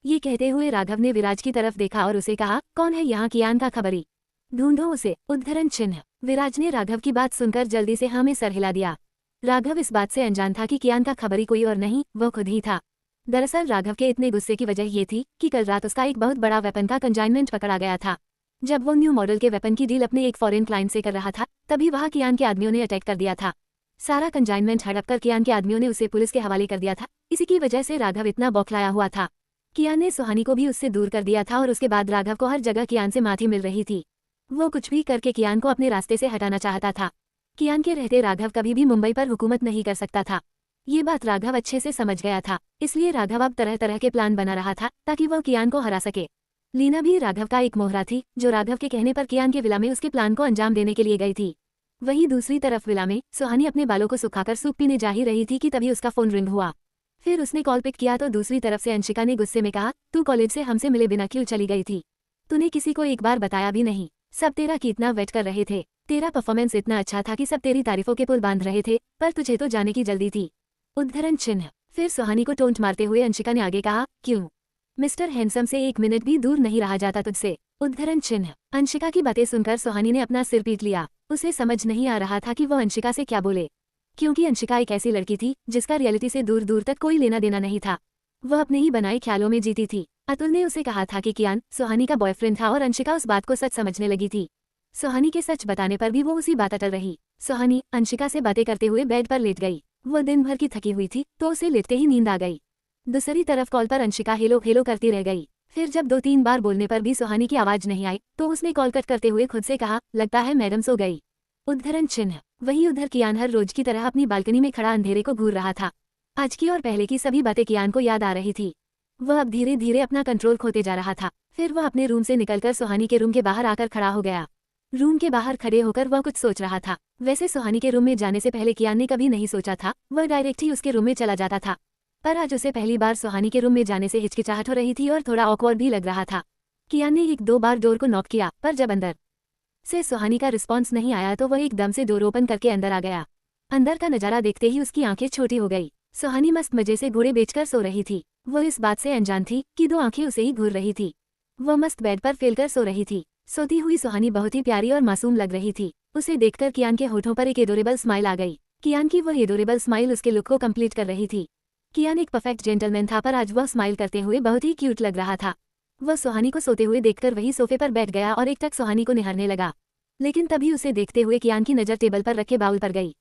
ये कहते हुए राघव ने विराज की तरफ देखा और उसे कहा, कौन है यहाँ कियान का खबरी, ढूंढो उसे, उद्धरण चिन्ह। विराज ने राघव की बात सुनकर जल्दी से हाँ में सर हिला दिया। राघव इस बात से अनजान था कि कियान का खबरी कोई और नहीं, वो खुद ही था। दरअसल राघव के इतने गुस्से की वजह ये थी कि कल रात उसका एक बहुत बड़ा वेपन का कंजाइनमेंट पकड़ा गया था। जब वो न्यू मॉडल के वेपन की डील अपने एक फॉरेन क्लाइंट से कर रहा था, तभी वहाँ कियान के आदमियों ने अटैक कर दिया था। सारा कंजाइनमेंट हड़प कर कियान के आदमियों ने उसे पुलिस के हवाले कर दिया था। इसी की वजह से राघव इतना बौखलाया हुआ था। कियान ने सुहानी को भी उससे दूर कर दिया था और उसके बाद राघव को हर जगह कियान से माफी मिल रही थी। वो कुछ भी करके कियान को अपने रास्ते से हटाना चाहता था। कियान के रहते राघव कभी भी मुंबई पर हुकूमत नहीं कर सकता था। ये बात राघव अच्छे से समझ गया था, इसलिए राघव अब तरह तरह के प्लान बना रहा था ताकि वह कियान को हरा सके। लीना भी राघव का एक मोहरा थी जो राघव के कहने पर कियान के विला में उसके प्लान को अंजाम देने के लिए गई थी। वहीं दूसरी तरफ विला में सुहानी अपने बालों को सुखाकर सूप पीने जा ही रही थी कि तभी उसका फोन रिंग हुआ। फिर उसने कॉल पिक किया तो दूसरी तरफ से अंशिका ने गुस्से में कहा, तू कॉलेज से हमसे मिले बिना क्यों चली गई थी, तूने किसी को एक बार बताया भी नहीं, सब तेरा कितना वेट कर रहे थे। तेरा परफॉर्मेंस इतना अच्छा था कि सब तेरी तारीफों के पुल बांध रहे थे, पर तुझे तो जाने की जल्दी थी। उद्धरण चिन्ह। फिर सुहानी को टोंट मारते हुए अंशिका ने आगे कहा, क्यों? मिस्टर हैंडसम से 1 मिनट भी दूर नहीं रहा जाता तुझसे। उद्धरण चिन्ह। अंशिका की बातें सुनकर सुहानी ने अपना सिर पीट लिया। उसे समझ नहीं आ रहा था कि वह अंशिका से क्या बोले, क्योंकि अंशिका एक ऐसी लड़की थी जिसका रियलिटी से दूर दूर तक कोई लेना देना नहीं था। वह अपने ही बनाए ख्यालों में जीती थी। अतुल ने उसे कहा था कि कियान सुहानी का बॉयफ्रेंड था और अंशिका उस बात को सच समझने लगी थी। सुहानी के सच बताने पर भी वो उसी बात अटल रही। सुहानी अंशिका से बातें करते हुए बेड पर लेट गई। वो दिन भर की थकी हुई थी तो उसे लेटते ही नींद आ गई। दूसरी तरफ कॉल पर अंशिका हेलो हेलो करती रह गई। फिर जब 2-3 बार बोलने पर भी सुहानी की आवाज नहीं आई तो उसने कॉल कट करते हुए खुद से कहा, लगता है मैडम सो गई। उद्धरण चिन्ह। वहीं उधर कियान हर रोज की तरह अपनी बालकनी में खड़ा अंधेरे को घूर रहा था। आज की और पहले की सभी बातें कियान को याद आ रही थी। वह अब धीरे धीरे अपना कंट्रोल खोते जा रहा था। फिर वह अपने रूम से निकलकर सुहानी के रूम के बाहर आकर खड़ा हो गया। रूम के बाहर खड़े होकर वह कुछ सोच रहा था। वैसे सुहानी के रूम में जाने से पहले कियान ने कभी नहीं सोचा था, वह डायरेक्ट ही उसके रूम में चला जाता था। पर आज उसे पहली बार सुहानी के रूम में जाने से हिचकिचाहट हो रही थी और थोड़ा ऑकवर्ड भी लग रहा था। कियान ने 1-2 बार डोर को नॉक किया, पर जब अंदर से सुहानी का रिस्पॉन्स नहीं आया तो वह एकदम से डोर ओपन करके अंदर आ गया। अंदर का नजारा देखते ही उसकी आंखें छोटी हो गई। सुहानी मस्त मजे से घोड़े बेचकर सो रही थी। वो इस बात से अनजान थी कि 2 आंखें उसे ही घूर रही थी। वह मस्त बेड पर फैलकर सो रही थी। सोती हुई सुहानी बहुत ही प्यारी और मासूम लग रही थी। उसे देखकर कियान के होठों पर एक एडोरेबल स्माइल आ गई। कियान की वह एडोरेबल स्माइल उसके लुक को कंप्लीट कर रही थी। कियान एक परफेक्ट जेंटलमैन था, पर आज वह स्माइल करते हुए बहुत ही क्यूट लग रहा था। वह सुहानी को सोते हुए देखकर वही सोफे पर बैठ गया और एक टक सुहानी को निहारने लगा। लेकिन तभी उसे देखते हुए कियान की नज़र टेबल पर रखे बाउल पर गई।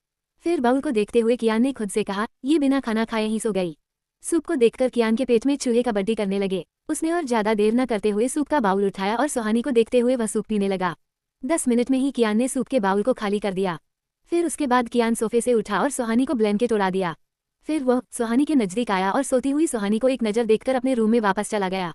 फिर बाउल को देखते हुए कियान ने खुद से कहा, ये बिना खाना खाए ही सो गई। सूप को देखकर कियान के पेट में चूहे कबड्डी करने लगे। उसने और ज्यादा देर न करते हुए सूप का बाउल उठाया और सुहानी को देखते हुए वह सूप पीने लगा। 10 मिनट में ही कियान ने सूप के बाउल को खाली कर दिया। फिर उसके बाद कियान सोफे से उठा और सुहानी को ब्लैंकेट उड़ा दिया। फिर वह सुहानी के नजदीक आया और सोती हुई सुहानी को एक नज़र देखकर अपने रूम में वापस चला गया।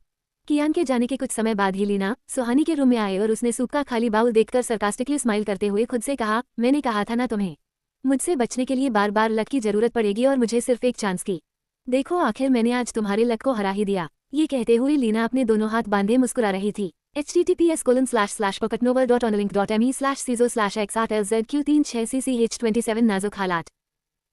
कियान के जाने के कुछ समय बाद ही लीना सुहानी के रूम में आए और उसने सूप का खाली बाउल देखकर सरकास्टिकली स्माइल करते हुए खुद से कहा, मैंने कहा था ना तुम्हें, मुझसे बचने के लिए बार बार लक की जरूरत पड़ेगी और मुझे सिर्फ एक चांस की। देखो आखिर मैंने आज तुम्हारे लक को हरा ही दिया। ये कहते हुए लीना अपने दोनों हाथ बांधे मुस्कुरा रही थी। https://pocketnovel.onlink.me/ciso/x8lzq36cch27 नाजुक हालात।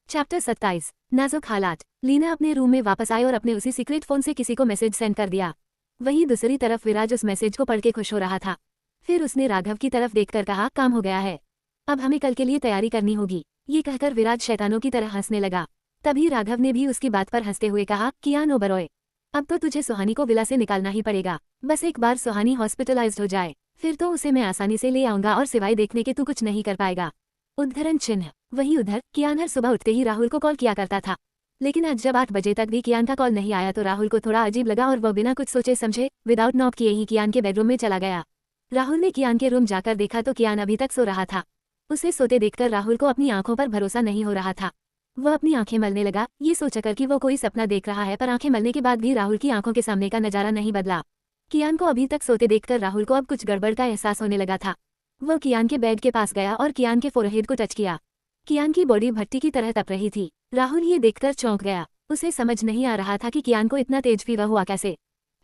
चैप्टर 27 नाजुक हालात। लीना अपने रूम में वापस आई और अपने उसी सीक्रेट फोन से किसी को मैसेज सेंड कर दिया। वहीं दूसरी तरफ विराज उस मैसेज को पढ़ के खुश हो रहा था। फिर उसने राघव की तरफ देखकर कहा, काम हो गया है, अब हमें कल के लिए तैयारी करनी होगी। ये कहकर विराज शैतानों की तरह हंसने लगा। तभी राघव ने भी उसकी बात पर हंसते हुए कहा, कियान ओबरॉय, अब तो तुझे सुहानी को विला से निकालना ही पड़ेगा। बस एक बार सुहानी हॉस्पिटलाइज्ड हो जाए, फिर तो उसे मैं आसानी से ले आऊंगा और सिवाय देखने के तू कुछ नहीं कर पाएगा। उद्धरण चिन्ह। वहीं उधर कियान हर सुबह उठते ही राहुल को कॉल किया करता था। लेकिन आज जब 8 बजे तक भी कियान का कॉल नहीं आया तो राहुल को थोड़ा अजीब लगा और वह बिना कुछ सोचे समझे विदाउट नॉक किए ही कियान के बेडरूम में चला गया। राहुल ने कियान के रूम जाकर देखा तो कियान अभी तक सो रहा था। उसे सोते देखकर राहुल को अपनी आंखों पर भरोसा नहीं हो रहा था। वह अपनी आंखें मलने लगा, ये सोचकर कि वो कोई सपना देख रहा है, पर आंखें मलने के बाद भी राहुल की आंखों के सामने का नजारा नहीं बदला। कियान को अभी तक सोते देखकर राहुल को अब कुछ गड़बड़ का एहसास होने लगा था। वह कियान के बेड के पास गया और कियान के फोरहेड को टच किया। कियान की बॉडी भट्टी की तरह तप रही थी। राहुल ये देखकर चौंक गया। उसे समझ नहीं आ रहा था कि कियान को इतना तेज फीवर हुआ कैसे।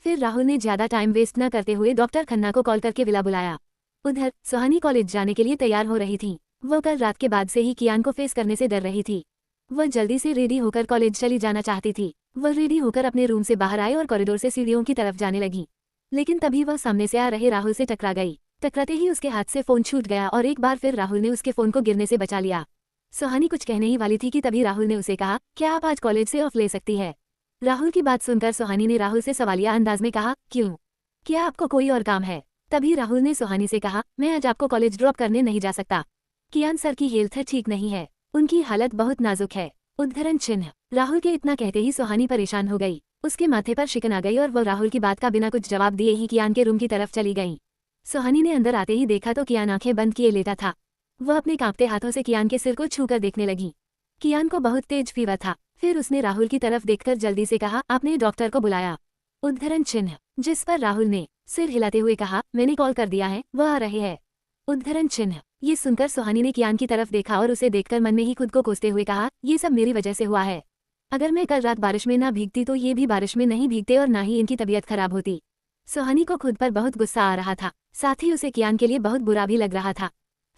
फिर राहुल ने ज्यादा टाइम वेस्ट न करते हुए डॉक्टर खन्ना को कॉल करके विला बुलाया। उधर सुहानी कॉलेज जाने के लिए तैयार हो रही थी। वह कल रात के बाद से ही कियान को फेस करने से डर रही थी। वह जल्दी से रेडी होकर कॉलेज चली जाना चाहती थी। वह रेडी होकर अपने रूम से बाहर आई और कॉरिडोर से सीढ़ियों की तरफ जाने लगी। लेकिन तभी वह सामने से आ रहे राहुल से टकरा गई। टकराते ही उसके हाथ से फोन छूट गया और एक बार फिर राहुल ने उसके फोन को गिरने से बचा लिया। सुहानी कुछ कहने ही वाली थी कि तभी राहुल ने उसे कहा, क्या आप आज कॉलेज से ऑफ ले सकती है? राहुल की बात सुनकर सुहानी ने राहुल से सवालिया अंदाज में कहा, क्यों, क्या आपको कोई और काम है? तभी राहुल ने सुहानी से कहा, मैं आज आपको कॉलेज ड्रॉप करने नहीं जा सकता। कियान सर की हेल्थ ठीक नहीं है, उनकी हालत बहुत नाजुक है। उद्धरण चिन्ह। राहुल के इतना कहते ही सुहानी परेशान हो गई। उसके माथे पर शिकन आ गई और वह राहुल की बात का बिना कुछ जवाब दिए ही कियान के रूम की तरफ चली गई। सुहानी ने अंदर आते ही देखा तो कियान आंखें बंद किए लेटा था। वह अपने कांपते हाथों से कियान के सिर को छूकर देखने लगी। कियान को बहुत तेज फीवर था। फिर उसने राहुल की तरफ देखकर जल्दी से कहा, आपने डॉक्टर को बुलाया? उद्धरण चिन्ह। जिस पर राहुल ने सिर हिलाते हुए कहा, मैंने कॉल कर दिया है, वह आ रहे हैं। उद्धरण चिन्ह। ये सुनकर सुहानी ने कियान की तरफ देखा और उसे देखकर मन में ही खुद को कोसते हुए कहा, ये सब मेरी वजह से हुआ है। अगर मैं कल रात बारिश में ना भीगती तो ये भी बारिश में नहीं भीगते और ना ही इनकी तबीयत खराब होती। सुहानी को खुद पर बहुत गुस्सा आ रहा था, साथ ही उसे कियान के लिए बहुत बुरा भी लग रहा था।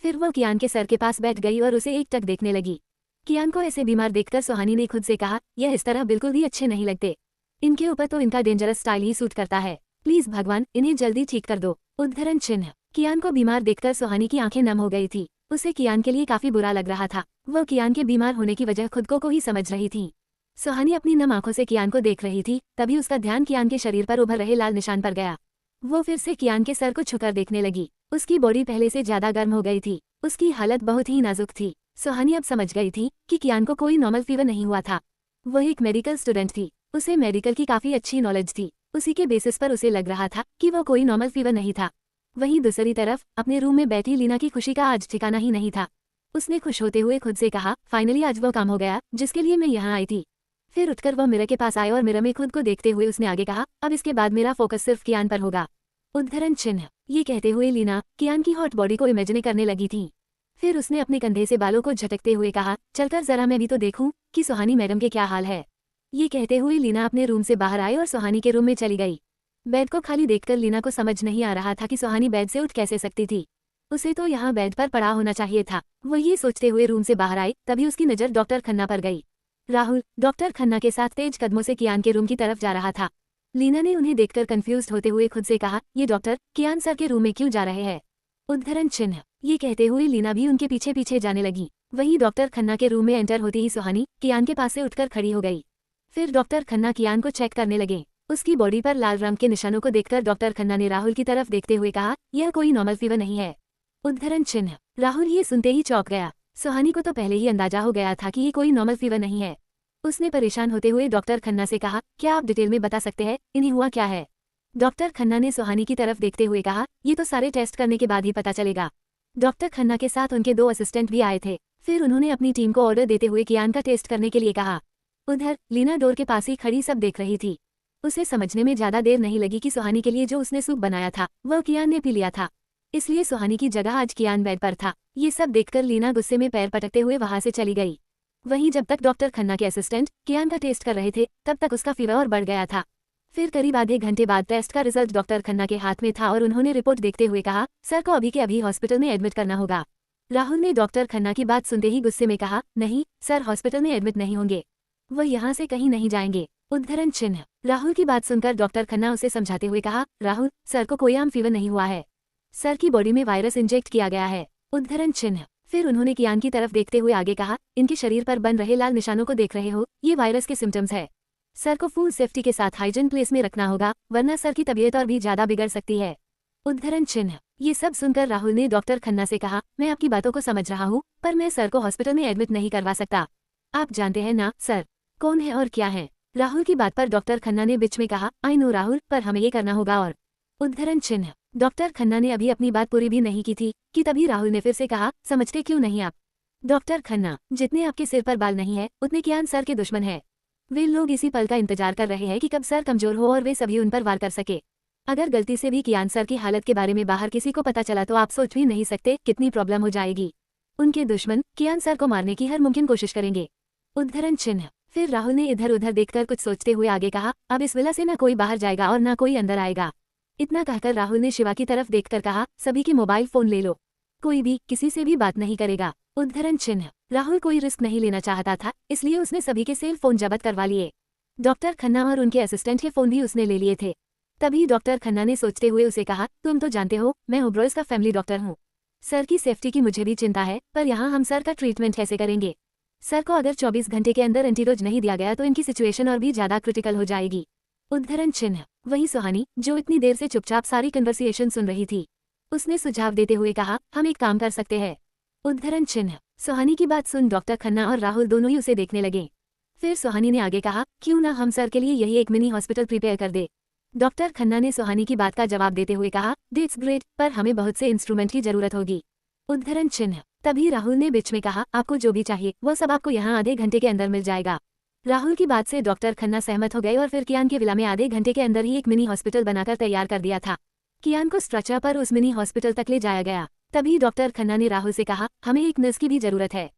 फिर वो कियान के सर के पास बैठ गई और उसे एकटक देखने लगी। कियान को ऐसे बीमार देखकर सुहानी ने खुद से कहा, यह इस तरह बिल्कुल भी अच्छे नहीं लगते। इनके ऊपर तो इनका डेंजरस स्टाइल ही सूट करता है। प्लीज भगवान, इन्हें जल्दी ठीक कर दो। उद्धरण चिन्ह। कियान को बीमार देखकर सुहानी की आंखें नम हो गई थी। उसे कियान के लिए काफी बुरा लग रहा था। वो कियान के बीमार होने की वजह खुद को ही समझ रही थी। सुहानी अपनी नम आंखों से कियान को देख रही थी, तभी उसका ध्यान कियान के शरीर पर उभर रहे लाल निशान पर गया। वो फिर से कियान के सर को छुकर देखने लगी। उसकी बॉडी पहले से ज्यादा गर्म हो गई थी। उसकी हालत बहुत ही नाजुक थी। सुहानी अब समझ गई थी कि कियान को कोई नॉर्मल फीवर नहीं हुआ था। वो एक मेडिकल स्टूडेंट थी। उसे मेडिकल की काफी अच्छी नॉलेज थी। उसी के बेसिस पर उसे लग रहा था कि वो कोई नॉर्मल फीवर नहीं था। वहीं दूसरी तरफ अपने रूम में बैठी लीना की खुशी का आज ठिकाना ही नहीं था। उसने खुश होते हुए खुद से कहा, फाइनली आज वो काम हो गया जिसके लिए मैं यहाँ आई थी। फिर उठकर वो मिरर के पास आए और मिरर में खुद को देखते हुए उसने आगे कहा, अब इसके बाद मेरा फोकस सिर्फ कियान पर होगा। उद्धरण चिन्ह। ये कहते हुए लीना कियान की हॉट बॉडी को इमेजिन करने लगी थी। फिर उसने अपने कंधे से बालों को झटकते हुए कहा, चलकर जरा मैं भी तो देखूं कि सुहानी मैडम के क्या हाल है। ये कहते हुए लीना अपने रूम से बाहर आई और सुहानी के रूम में चली गई। बेड को खाली देखकर लीना को समझ नहीं आ रहा था कि सुहानी बेड से उठ कैसे सकती थी। उसे तो यहाँ बेड पर पड़ा होना चाहिए था। वो ये सोचते हुए रूम से बाहर आई, तभी उसकी नज़र डॉक्टर खन्ना पर गई। राहुल डॉक्टर खन्ना के साथ तेज कदमों से कियान के रूम की तरफ जा रहा था। लीना ने उन्हें देखकर कंफ्यूज्ड होते हुए खुद से कहा, ये डॉक्टर कियान सर के रूम में क्यों जा रहे हैं। उद्धरण चिन्ह। ये कहते हुए लीना भी उनके पीछे पीछे जाने लगी। वहीं डॉक्टर खन्ना के रूम में एंटर होते ही सुहानी कियान के पास से उठकर खड़ी हो गई। फिर डॉक्टर खन्ना कियान को चेक करने लगे। उसकी बॉडी पर लाल रंग के निशानों को देखकर डॉक्टर खन्ना ने राहुल की तरफ देखते हुए कहा, यह कोई नॉर्मल फीवर नहीं है। उद्धरण चिन्ह। राहुल ये सुनते ही चौंक गया। सुहानी को तो पहले ही अंदाजा हो गया था कि ये कोई नॉर्मल फीवर नहीं है। उसने परेशान होते हुए डॉक्टर खन्ना से कहा, क्या आप डिटेल में बता सकते हैं इन्हें हुआ क्या है। डॉक्टर खन्ना ने सुहानी की तरफ देखते हुए कहा, ये तो सारे टेस्ट करने के बाद ही पता चलेगा। डॉक्टर खन्ना के साथ उनके 2 असिस्टेंट भी आए थे। फिर उन्होंने अपनी टीम को ऑर्डर देते हुए कियान का टेस्ट करने के लिए कहा। उधर लीना डोर के पास ही खड़ी सब देख रही थी। उसे समझने में ज्यादा देर नहीं लगी कि सुहानी के लिए जो उसने सूप बनाया था वह कियान ने पी लिया था, इसलिए सुहानी की जगह आज कियान बेड पर था। ये सब देखकर लीना गुस्से में पैर पटकते हुए वहां से चली गई। वहीं जब तक डॉक्टर खन्ना के असिस्टेंट कियान का टेस्ट कर रहे थे तब तक उसका फीवर और बढ़ गया था। फिर करीब आधे घंटे बाद टेस्ट का रिजल्ट डॉक्टर खन्ना के हाथ में था और उन्होंने रिपोर्ट देखते हुए कहा, सर को अभी के अभी हॉस्पिटल में एडमिट करना होगा। राहुल ने डॉक्टर खन्ना की बात सुनते ही गुस्से में कहा, नहीं सर हॉस्पिटल में एडमिट नहीं होंगे, वह यहाँ से कहीं नहीं जाएंगे। उद्धरण चिन्ह। राहुल की बात सुनकर डॉक्टर खन्ना उसे समझाते हुए कहा, राहुल सर को कोई आम फीवर नहीं हुआ है, सर की बॉडी में वायरस इंजेक्ट किया गया है। उद्धरण चिन्ह। फिर उन्होंने कियान की तरफ देखते हुए आगे कहा, इनके शरीर पर बन रहे लाल निशानों को देख रहे हो, ये वायरस के सिम्टम्स है। सर को फुल सेफ्टी के साथ हाइजीन प्लेस में रखना होगा, वरना सर की तबीयत और भी ज्यादा बिगड़ सकती है। उद्धरण चिन्ह। ये सब सुनकर राहुल ने डॉक्टर खन्ना से कहा, मैं आपकी बातों को समझ रहा हूँ, पर मैं सर को हॉस्पिटल में एडमिट नहीं करवा सकता। आप जानते हैं ना सर कौन है और क्या है। राहुल की बात पर डॉक्टर खन्ना ने बीच में कहा, आई नो राहुल, पर हमें ये करना होगा। और उद्धरण चिन्ह। डॉक्टर खन्ना ने अभी अपनी बात पूरी भी नहीं की थी कि तभी राहुल ने फिर से कहा, समझते क्यों नहीं आप। डॉक्टर खन्ना, जितने आपके सिर पर बाल नहीं है उतने कियान सर के दुश्मन है। वे लोग इसी पल का इंतजार कर रहे हैं कि कब सर कमजोर हो और वे सभी उन पर वार कर सके। अगर गलती से भी कियान सर की हालत के बारे में बाहर किसी को पता चला तो आप सोच भी नहीं सकते कितनी प्रॉब्लम हो जाएगी। उनके दुश्मन कियान सर को मारने की हर मुमकिन कोशिश करेंगे। उद्धरण चिन्ह। फिर राहुल ने इधर उधर देखकर कुछ सोचते हुए आगे कहा, अब इस विला से न कोई बाहर जाएगा और न कोई अंदर आएगा। इतना कहकर राहुल ने शिवा की तरफ देखकर कहा, सभी के मोबाइल फोन ले लो, कोई भी किसी से भी बात नहीं करेगा। उद्धरण चिन्ह। राहुल कोई रिस्क नहीं लेना चाहता था, इसलिए उसने सभी के सेल फोन जब्त करवा लिए। डॉक्टर खन्ना और उनके असिस्टेंट के फोन भी उसने ले लिए थे। तभी डॉक्टर खन्ना ने सोचते हुए उसे कहा, तुम तो जानते हो मैं ओब्रॉयज का फैमिली डॉक्टर हूँ। सर की सेफ्टी की मुझे भी चिंता है, पर यहाँ हम सर का ट्रीटमेंट कैसे करेंगे। सर को अगर 24 घंटे के अंदर एंटीडोज नहीं दिया गया तो इनकी सिचुएशन और भी ज्यादा क्रिटिकल हो जाएगी। उद्धरण चिन्ह। वहीं सुहानी, जो इतनी देर से चुपचाप सारी कन्वर्सेशन सुन रही थी, उसने सुझाव देते हुए कहा, हम एक काम कर सकते हैं। उद्धरण चिन्ह। सुहानी की बात सुन डॉक्टर खन्ना और राहुल दोनों ही उसे देखने लगे। फिर सुहानी ने आगे कहा, क्यों ना हम सर के लिए यही एक मिनी हॉस्पिटल प्रिपेयर कर दे। डॉक्टर खन्ना ने सुहानी की बात का जवाब देते हुए कहा, दैट्स ग्रेट, पर हमें बहुत से इंस्ट्रूमेंट की जरूरत होगी। उद्धरण चिन्ह। तभी राहुल ने बीच में कहा, आपको जो भी चाहिए वो सब आपको यहाँ आधे घंटे के अंदर मिल जाएगा। राहुल की बात से डॉक्टर खन्ना सहमत हो गए और फिर कियान के विला में आधे घंटे के अंदर ही एक मिनी हॉस्पिटल बनाकर तैयार कर दिया था। कियान को स्ट्रेचर पर उस मिनी हॉस्पिटल तक ले जाया गया। तभी डॉक्टर खन्ना ने राहुल से कहा, हमें एक नर्स की भी जरूरत है।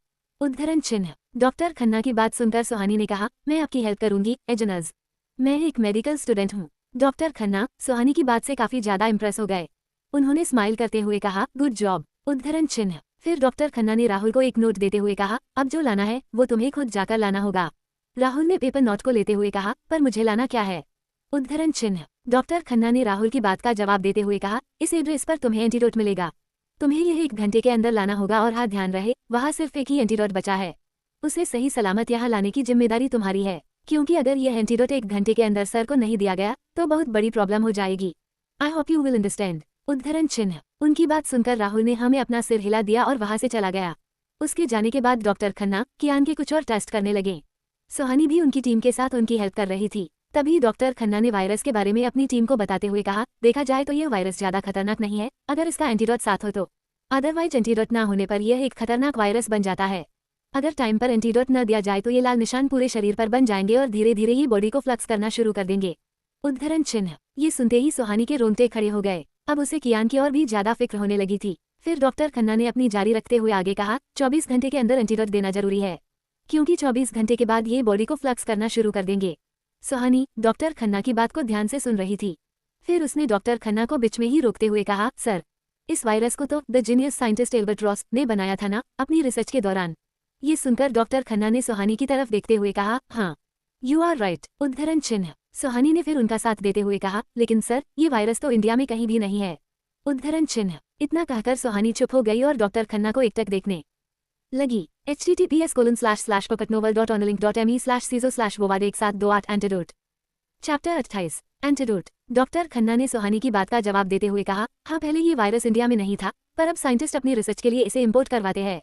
उद्धरण चिन्ह। डॉक्टर खन्ना की बात सुनकर सुहानी ने कहा, मैं आपकी हेल्प करूंगी एज अ नर्स। मैं एक मेडिकल स्टूडेंट हूँ। डॉक्टर खन्ना सुहानी की बात से काफी ज्यादा इम्प्रेस हो गए। उन्होंने स्माइल करते हुए कहा, गुड जॉब, उद्धरण चिन्ह। फिर डॉक्टर खन्ना ने राहुल को एक नोट देते हुए कहा, अब जो लाना है वो तुम्हें खुद जाकर लाना होगा। राहुल ने पेपर नोट को लेते हुए कहा, पर मुझे लाना क्या है? उद्धरण चिन्ह। डॉक्टर खन्ना ने राहुल की बात का जवाब देते हुए कहा, इस एड्रेस पर तुम्हें एंटीडोट मिलेगा। तुम्हें यह 1 घंटे के अंदर लाना होगा और हाँ ध्यान रहे, वहाँ सिर्फ एक ही एंटीडोट बचा है। उसे सही सलामत यहाँ लाने की जिम्मेदारी तुम्हारी है, क्योंकि अगर यह एंटीडोट 1 घंटे के अंदर सर को नहीं दिया गया तो बहुत बड़ी प्रॉब्लम हो जाएगी। I hope you will understand. उद्धरण चिन्ह। उनकी बात सुनकर राहुल ने हमें अपना सिर हिला दिया और वहां से चला गया। उसके जाने के बाद डॉक्टर खन्ना कियान के कुछ और टेस्ट करने लगे। सुहानी भी उनकी टीम के साथ उनकी हेल्प कर रही थी। तभी डॉक्टर खन्ना ने वायरस के बारे में अपनी टीम को बताते हुए कहा, देखा जाए तो यह वायरस ज्यादा खतरनाक नहीं है अगर इसका एंटीडोट साथ हो तो। अदरवाइज एंटीडोट ना होने पर यह एक खतरनाक वायरस बन जाता है। अगर टाइम पर एंटीडोट न दिया जाए तो ये लाल निशान पूरे शरीर पर बन जाएंगे और धीरे धीरे ये बॉडी को फ्लक्स करना शुरू कर देंगे। उद्धरण चिन्ह। ये सुनते ही सुहानी के रोंगटे खड़े हो गए। अब उसे कियान की और भी ज्यादा फिक्र होने लगी थी। फिर डॉक्टर खन्ना ने अपनी जारी रखते हुए आगे कहा, 24 घंटे के अंदर एंटीडोट देना जरूरी है, क्योंकि 24 घंटे के बाद ये बॉडी को फ्लक्स करना शुरू कर देंगे। सुहानी डॉक्टर खन्ना की बात को ध्यान से सुन रही थी। फिर उसने डॉक्टर खन्ना को बीच में ही रोकते हुए कहा, सर, इस वायरस को तो the genius scientist Albert Ross ने बनाया था ना अपनी रिसर्च के दौरान। ये सुनकर डॉक्टर खन्ना ने सुहानी की तरफ देखते हुए कहा, हाँ, यू आर राइट, उद्धरण चिन्ह। सुहानी ने फिर उनका साथ देते हुए कहा, लेकिन सर, ये वायरस तो इंडिया में कहीं भी नहीं है, उद्धरण चिन्ह। इतना कहकर सुहानी चुप हो गई और डॉक्टर खन्ना को एकटक देखने लगी। https://pocketnovel.onelink.me/ciso/wovade1728 antidote. Chapter 28 antidote. Doctor Khanna ने सुहानी की बात का जवाब देते हुए कहा, हाँ, पहले ये वायरस इंडिया में नहीं था, पर अब साइंटिस्ट अपनी रिसर्च के लिए इसे इम्पोर्ट करवाते हैं।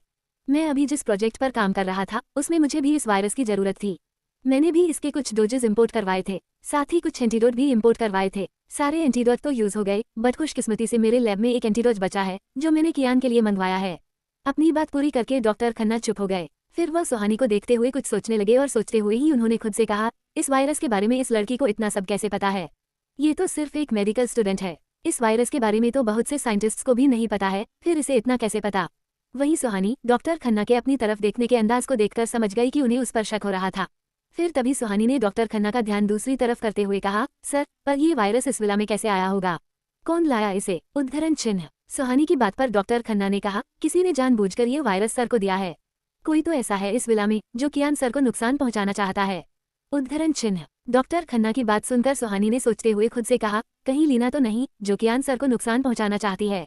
मैं अभी जिस प्रोजेक्ट पर काम कर रहा था उसमें मुझे भी इस वायरस की जरूरत थी। मैंने भी इसके कुछ डोजेज इम्पोर्ट करवाए थे, साथ ही कुछ एंटीडोट भी इम्पोर्ट करवाए थे। सारे एंटीडोट तो यूज हो गए, बट खुशकिस्मती से मेरे लैब में एक एंटीडोट बचा है जो मैंने कियान के लिए मंगवाया है। अपनी बात पूरी करके डॉक्टर खन्ना चुप हो गए। फिर वह सुहानी को देखते हुए कुछ सोचने लगे और सोचते हुए ही उन्होंने खुद से कहा, इस वायरस के बारे में इस लड़की को इतना सब कैसे पता है? ये तो सिर्फ एक मेडिकल स्टूडेंट है, इस वायरस के बारे में तो बहुत से साइंटिस्ट्स को भी नहीं पता है, फिर इसे इतना कैसे पता? वहीं सुहानी डॉक्टर खन्ना के अपनी तरफ देखने के अंदाज को देखकर समझ गई कि उन्हें उस पर शक हो रहा था। फिर तभी सुहानी ने डॉक्टर खन्ना का ध्यान दूसरी तरफ करते हुए कहा, सर, पर ये वायरस इस विला में कैसे आया होगा? कौन लाया इसे? उद्धरण चिन्ह। सुहानी की बात पर डॉक्टर खन्ना ने कहा, किसी ने जानबूझकर ये वायरस सर को दिया है। कोई तो ऐसा है इस विला में जो कियान सर को नुकसान पहुंचाना चाहता है। उद्धरण चिन्ह। डॉक्टर खन्ना की बात सुनकर सुहानी ने सोचते हुए खुद से कहा, कहीं लीना तो नहीं जो कियान सर को नुकसान पहुंचाना चाहती है।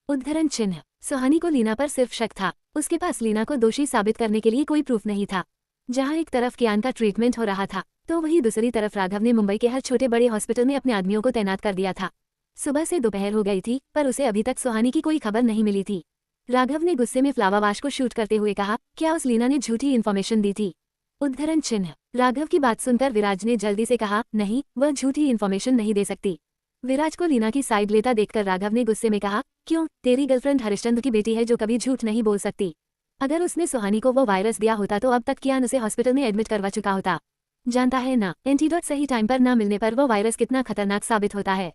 उद्धरण चिन्ह। सुहानी को लीना पर सिर्फ शक था, उसके पास लीना को दोषी साबित करने के लिए कोई प्रूफ नहीं था। जहां एक तरफ कियान का ट्रीटमेंट हो रहा था तो वहीं दूसरी तरफ राघव ने मुंबई के हर छोटे बड़े हॉस्पिटल में अपने आदमियों को तैनात कर दिया था। सुबह से दोपहर हो गई थी पर उसे अभी तक सुहानी की कोई खबर नहीं मिली थी। राघव ने गुस्से में फ्लावावाश को शूट करते हुए कहा, क्या उस लीना ने झूठी इन्फॉर्मेशन दी थी? उद्धरण चिन्ह। राघव की बात सुनकर विराज ने जल्दी से कहा, नहीं, वह झूठी इन्फॉर्मेशन नहीं दे सकती। विराज को लीना की साइड लेता देखकर राघव ने गुस्से में कहा, क्यों? तेरी गर्लफ्रेंड हरिश्चंद्र की बेटी है जो कभी झूठ नहीं बोल सकती। अगर उसने सुहानी को वो वायरस दिया होता तो अब तक कियान उसे हॉस्पिटल में एडमिट करवा चुका होता। जानता है ना, एंटीडोट सही टाइम पर न मिलने पर वो वायरस कितना खतरनाक साबित होता है।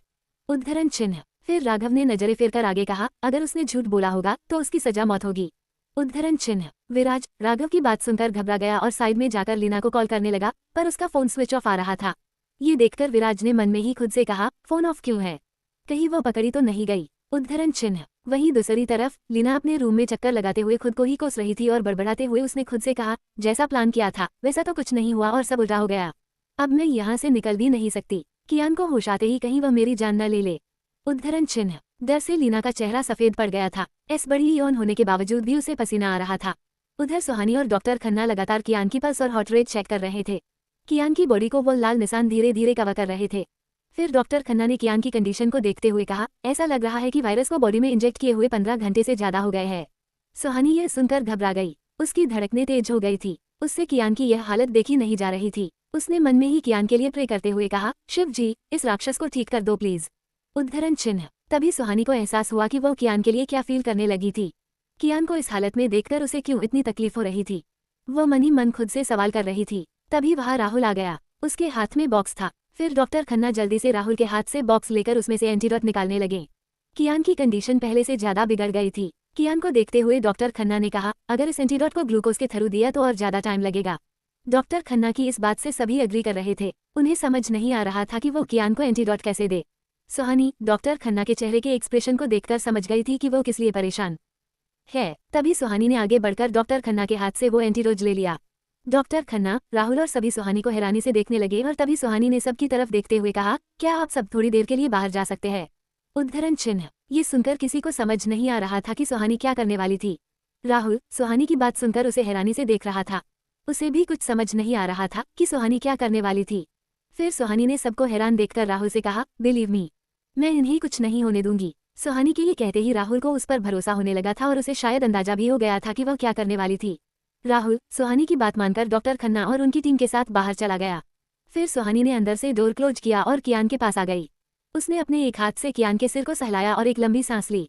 उद्धरण चिन्ह। फिर राघव ने नजरें फेरकर आगे कहा, अगर उसने झूठ बोला होगा तो उसकी सजा मौत होगी। उद्धरण चिन्ह। विराज राघव की बात सुनकर घबरा गया और साइड में जाकर लीना को कॉल करने लगा, पर उसका फोन स्विच ऑफ आ रहा था। ये देखकर विराज ने मन में ही खुद से कहा, फोन ऑफ क्यों है? कहीं वो पकड़ी तो नहीं गई? उद्धरण चिन्ह। वहीं दूसरी तरफ लीना अपने रूम में चक्कर लगाते हुए खुद को ही कोस रही थी और बड़बड़ाते हुए उसने खुद से कहा, जैसा प्लान किया था वैसा तो कुछ नहीं हुआ और सब उल्टा हो गया। अब मैं यहाँ से निकल भी नहीं सकती, कियान को होश आते ही कहीं वह मेरी जान न ले ले। उद्धरण चिन्ह। डर से लीना का चेहरा सफेद पड़ गया था। एस बड़ी यौन होने के बावजूद भी उसे पसीना आ रहा था। उधर सुहानी और डॉक्टर खन्ना लगातार कियान की पल्स और हार्ट रेट चेक कर रहे थे। कियान की बॉडी को वो लाल निशान धीरे धीरे कवर कर रहे थे। फिर डॉक्टर खन्ना ने कियान की कंडीशन को देखते हुए कहा, ऐसा लग रहा है कि वायरस को बॉडी में इंजेक्ट किए हुए 15 घंटे से ज्यादा हो गए हैं। सुहानी यह सुनकर घबरा गई, उसकी धड़कनें तेज हो गई थी। उससे कियान की यह हालत देखी नहीं जा रही थी। उसने मन में ही कियान के लिए प्रे करते हुए कहा, शिव जी, इस राक्षस को ठीक कर दो प्लीज। उद्धरण चिन्ह। तभी सुहानी को एहसास हुआ कि वो कियान के लिए क्या फील करने लगी थी। कियान को इस हालत में देखकर उसे क्यों इतनी तकलीफ हो रही थी? वो मन ही मन खुद से सवाल कर रही थी। तभी वहाँ राहुल आ गया, उसके हाथ में बॉक्स था। फिर डॉक्टर खन्ना जल्दी से राहुल के हाथ से बॉक्स लेकर उसमें से एंटीडोट निकालने लगे। कियान की कंडीशन पहले से ज्यादा बिगड़ गई थी। कियान को देखते हुए डॉक्टर खन्ना ने कहा, अगर इस एंटीडोट को ग्लूकोज के थ्रू दिया तो और ज्यादा टाइम लगेगा। डॉक्टर खन्ना की इस बात से सभी एग्री कर रहे थे। उन्हें समझ नहीं आ रहा था कि वो कियान को एंटीडोट कैसे दे। सुहानी डॉक्टर खन्ना के चेहरे के एक्सप्रेशन को देखकर समझ गई थी कि वो किस लिए परेशान है। तभी सुहानी ने आगे बढ़कर डॉक्टर खन्ना के हाथ से वो एंटीडोज ले लिया। डॉक्टर खन्ना, राहुल और सभी सुहानी को हैरानी से देखने लगे और तभी सुहानी ने सबकी तरफ देखते हुए कहा, क्या आप सब थोड़ी देर के लिए बाहर जा सकते हैं? उद्धरण चिन्ह। ये सुनकर किसी को समझ नहीं आ रहा था कि सुहानी क्या करने वाली थी। राहुल सुहानी की बात सुनकर उसे हैरानी से देख रहा था। उसे भी कुछ समझ नहीं आ रहा था कि सुहानी क्या करने वाली थी। फिर सुहानी ने सबको हैरान देखकर राहुल से कहा, बिलीव मी, मैं इन्हें कुछ नहीं होने दूंगी। सुहानी के ये कहते ही राहुल को उस पर भरोसा होने लगा था और उसे शायद अंदाजा भी हो गया था कि वह क्या करने वाली थी। राहुल सुहानी की बात मानकर डॉक्टर खन्ना और उनकी टीम के साथ बाहर चला गया। फिर सुहानी ने अंदर से डोर क्लोज किया और कियान के पास आ गई। उसने अपने एक हाथ से कियान के सिर को सहलाया और एक लंबी सांस ली।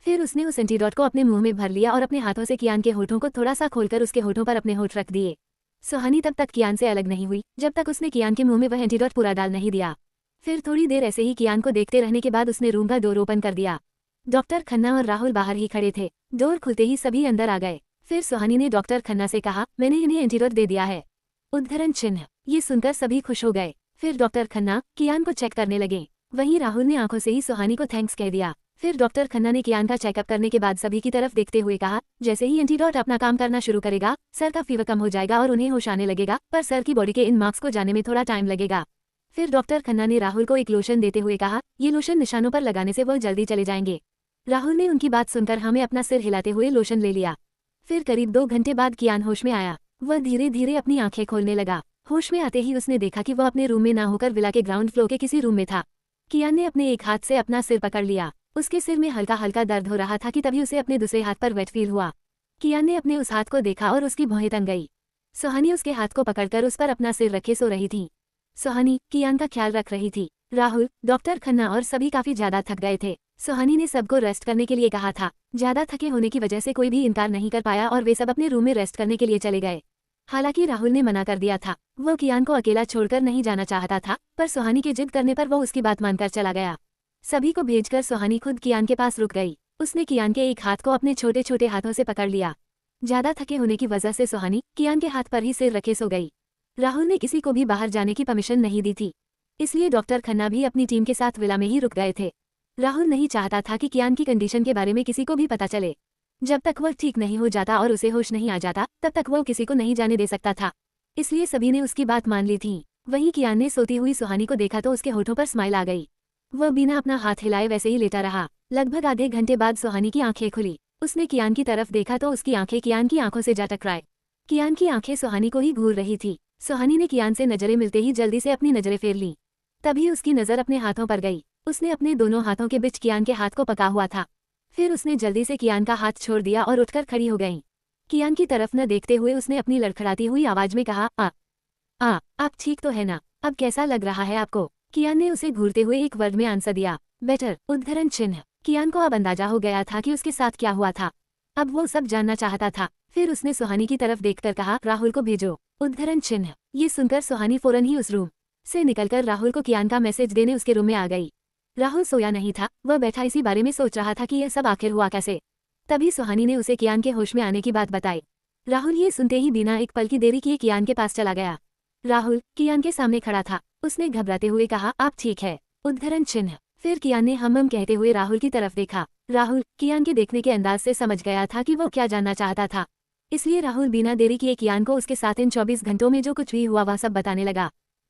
फिर उसने उस एंटीडोट को अपने मुंह में भर लिया और अपने हाथों से कियान के होठों को थोड़ा सा खोलकर उसके होठों पर अपने होठ रख दिए। सुहानी तब तक कियान से अलग नहीं हुई जब तक उसने कियान के मुंह में वह एंटीडोट पूरा डाल नहीं दिया। फिर थोड़ी देर ऐसे ही कियान को देखते रहने के बाद उसने रूम का डोर ओपन कर दिया। डॉक्टर खन्ना और राहुल बाहर ही खड़े थे। डोर खुलते ही सभी अंदर आ गए। फिर सुहानी ने डॉक्टर खन्ना से कहा, मैंने इन्हें एंटीडोट दे दिया है। उद्धरण चिन्ह। ये सुनकर सभी खुश हो गए। फिर डॉक्टर खन्ना कियान को चेक करने लगे। वहीं राहुल ने आंखों से ही सुहानी को थैंक्स कह दिया। फिर डॉक्टर खन्ना ने कियान का चेकअप करने के बाद सभी की तरफ देखते हुए कहा, जैसे ही एंटीडोट अपना काम करना शुरू करेगा, सर का फीवर कम हो जाएगा और उन्हें होश आने लगेगा, पर सर की बॉडी के इन मार्क्स को जाने में थोड़ा टाइम लगेगा। फिर डॉक्टर खन्ना ने राहुल को एक लोशन देते हुए कहा, ये लोशन निशानों पर लगाने से वो जल्दी चले जाएंगे। राहुल ने उनकी बात सुनकर हमें अपना सिर हिलाते हुए लोशन ले लिया। फिर करीब 2 घंटे बाद कियान होश में आया। वह धीरे धीरे अपनी आंखें खोलने लगा। होश में आते ही उसने देखा कि वह अपने रूम में ना होकर विला के ग्राउंड फ्लोर के किसी रूम में था। कियान ने अपने एक हाथ से अपना सिर पकड़ लिया। उसके सिर में हल्का हल्का दर्द हो रहा था कि तभी उसे अपने दूसरे हाथ पर वेट फील हुआ। कियान ने अपने उस हाथ को देखा और उसकी भौहें तंग गई। सुहानी उसके हाथ को पकड़कर उस पर अपना सिर रखे सो रही थी। सुहानी कियान का ख्याल रख रही थी। राहुल डॉक्टर खन्ना और सभी काफी ज्यादा थक गए थे। सुहानी ने सबको रेस्ट करने के लिए कहा था। ज्यादा थके होने की वजह से कोई भी इनकार नहीं कर पाया और वे सब अपने रूम में रेस्ट करने के लिए चले गए। हालांकि राहुल ने मना कर दिया था। वो कियान को अकेला छोड़कर नहीं जाना चाहता था, पर सुहानी के जिद करने पर वो उसकी बात मानकर चला गया। सभी को भेजकर सुहानी खुद कियान के पास रुक गई। उसने कियान के एक हाथ को अपने छोटे छोटे हाथों से पकड़ लिया। ज्यादा थके होने की वजह से सुहानी कियान के हाथ पर ही सिर रखे सो गई। राहुल ने किसी को भी बाहर जाने की परमिशन नहीं दी थी, इसलिए डॉक्टर खन्ना भी अपनी टीम के साथ विला में ही रुक गए थे। राहुल नहीं चाहता था कि कियान की कंडीशन के बारे में किसी को भी पता चले। जब तक वह ठीक नहीं हो जाता और उसे होश नहीं आ जाता, तब तक वह किसी को नहीं जाने दे सकता था। इसलिए सभी ने उसकी बात मान ली थी। वहीं कियान ने सोती हुई सुहानी को देखा तो उसके होठों पर स्माइल आ गई। वह बिना अपना हाथ हिलाए वैसे ही लेटा रहा। लगभग आधे घंटे बाद सुहानी की आंखें खुली। उसने कियान की तरफ देखा तो उसकी आंखें कियान की आंखों से जा टकराए। कियान की आंखें सुहानी को ही घूर रही थी। सुहानी ने कियान से नजरें मिलते ही जल्दी से अपनी नजरें फेर लीं। तभी उसकी नजर अपने हाथों पर गई। उसने अपने दोनों हाथों के बीच कियान के हाथ को पका हुआ था। फिर उसने जल्दी से कियान का हाथ छोड़ दिया और उठकर खड़ी हो गई। कियान की तरफ न देखते हुए उसने अपनी लड़खड़ाती हुई आवाज में कहा, आप ठीक तो है ना? अब कैसा लग रहा है आपको? कियान ने उसे घूरते हुए एक वर्ड में आंसर दिया, बेटर। उद्धरण चिन्ह। कियान को अब अंदाजा हो गया था कि उसके साथ क्या हुआ था। अब वो सब जानना चाहता था। फिर उसने सुहानी की तरफ देखकर कहा, राहुल को भेजो। उद्धरण चिन्ह। ये सुनकर सुहानी फौरन ही उस रूम से निकलकर राहुल को कियान का मैसेज देने उसके रूम में आ गई। राहुल सोया नहीं था, वह बैठा इसी बारे में सोच रहा था कि यह सब आखिर हुआ कैसे। तभी सुहानी ने उसे कियान के होश में आने की बात बताई। राहुल ये सुनते ही बिना एक पल की देरी किए कियान के पास चला गया। राहुल कियान के सामने खड़ा था। उसने घबराते हुए कहा, आप ठीक है? उद्धरण चिन्ह। फिर कियान ने हम कहते हुए राहुल की तरफ देखा। राहुल कियान के देखने के अंदाज से समझ गया था कि वो क्या जानना चाहता था, इसलिए राहुल बिना देरी किए कियान को उसके साथ इन 24 घंटों में जो कुछ भी हुआ वह सब बताने लगा।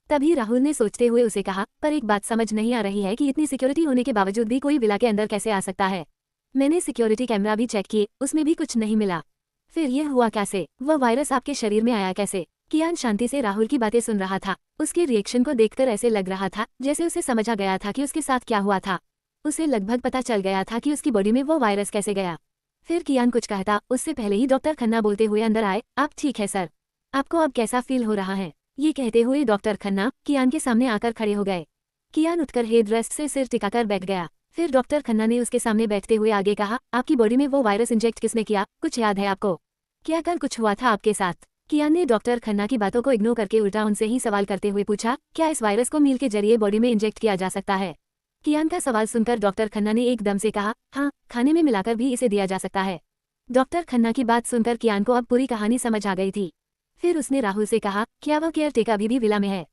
तभी राहुल ने सोचते हुए उसे कहा, पर एक बात समझ नहीं आ रही है कि इतनी सिक्योरिटी होने के बावजूद भी कोई विला के अंदर कैसे आ सकता है? मैंने सिक्योरिटी कैमरा भी चेक किए, उसमें भी कुछ नहीं मिला। फिर यह हुआ कैसे? वह वायरस आपके शरीर में आया कैसे? कियान शांति से राहुल की बातें सुन रहा था। उसके रिएक्शन को देखकर ऐसे लग रहा था जैसे उसे समझ आ गया था कि उसके साथ क्या हुआ था। उसे लगभग पता चल गया था कि उसकी बॉडी में वो वायरस कैसे गया। फिर कियान कुछ कहता उससे पहले ही डॉक्टर खन्ना बोलते हुए अंदर आए, आप ठीक है सर? आपको अब कैसा फील हो रहा है? ये कहते हुए डॉक्टर खन्ना कियान के सामने आकर खड़े हो गए। कियान उठकर हेड रेस्ट से सिर टिकाकर बैठ गया। फिर डॉक्टर खन्ना ने उसके सामने बैठते हुए आगे कहा, आपकी बॉडी में वो वायरस इंजेक्ट किसने किया? कुछ याद है आपको? क्या कल कुछ हुआ था आपके साथ? कियान ने डॉक्टर खन्ना की बातों को इग्नोर करके उल्टा उनसे ही सवाल करते हुए पूछा, क्या इस वायरस को मील के जरिए बॉडी में इंजेक्ट किया जा सकता है? कियान का सवाल सुनकर डॉक्टर खन्ना ने एकदम से कहा, हाँ, खाने में मिलाकर भी इसे दिया जा सकता है। डॉक्टर खन्ना की बात सुनकर कियान को अब पूरी कहानी समझ आ गई थी। फिर उसने राहुल से कहा, क्या वह केयरटेकर अभी भी विला में है?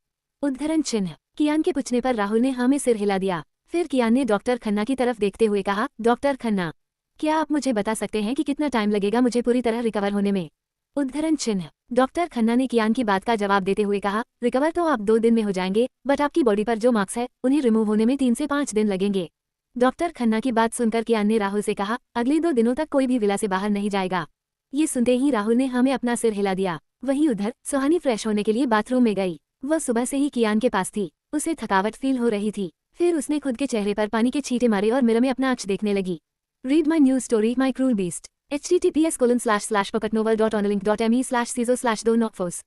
उद्धरण चिन्ह। कियान के पूछने पर राहुल ने हाँ में सिर हिला दिया। फिर कियान ने डॉक्टर खन्ना की तरफ देखते हुए कहा, डॉक्टर खन्ना, क्या आप मुझे बता सकते हैं कि कितना टाइम लगेगा मुझे पूरी तरह रिकवर होने में? उद्धरण चिन्ह। डॉक्टर खन्ना ने कियान की बात का जवाब देते हुए कहा, रिकवर तो आप 2 दिन में हो जाएंगे, बट आपकी बॉडी पर जो मार्क्स है उन्हें रिमूव होने में 3 से 5 दिन लगेंगे। डॉक्टर खन्ना की बात सुनकर कियान ने राहुल से कहा, अगले 2 दिनों तक कोई भी विला से बाहर नहीं जाएगा। ये सुनते ही राहुल ने हमें अपना सिर हिला दिया। वहीं उधर सुहानी फ्रेश होने के लिए बाथरूम में गई। वह सुबह से ही कियान के पास थी। उसे थकावट फील हो रही थी। फिर उसने खुद के चेहरे पर पानी के छींटे मारे और मिरर में अपना आँच देखने लगी। Read my news story my cruel beast https://pocketnovel.onelink.me/ciso/do-not-force।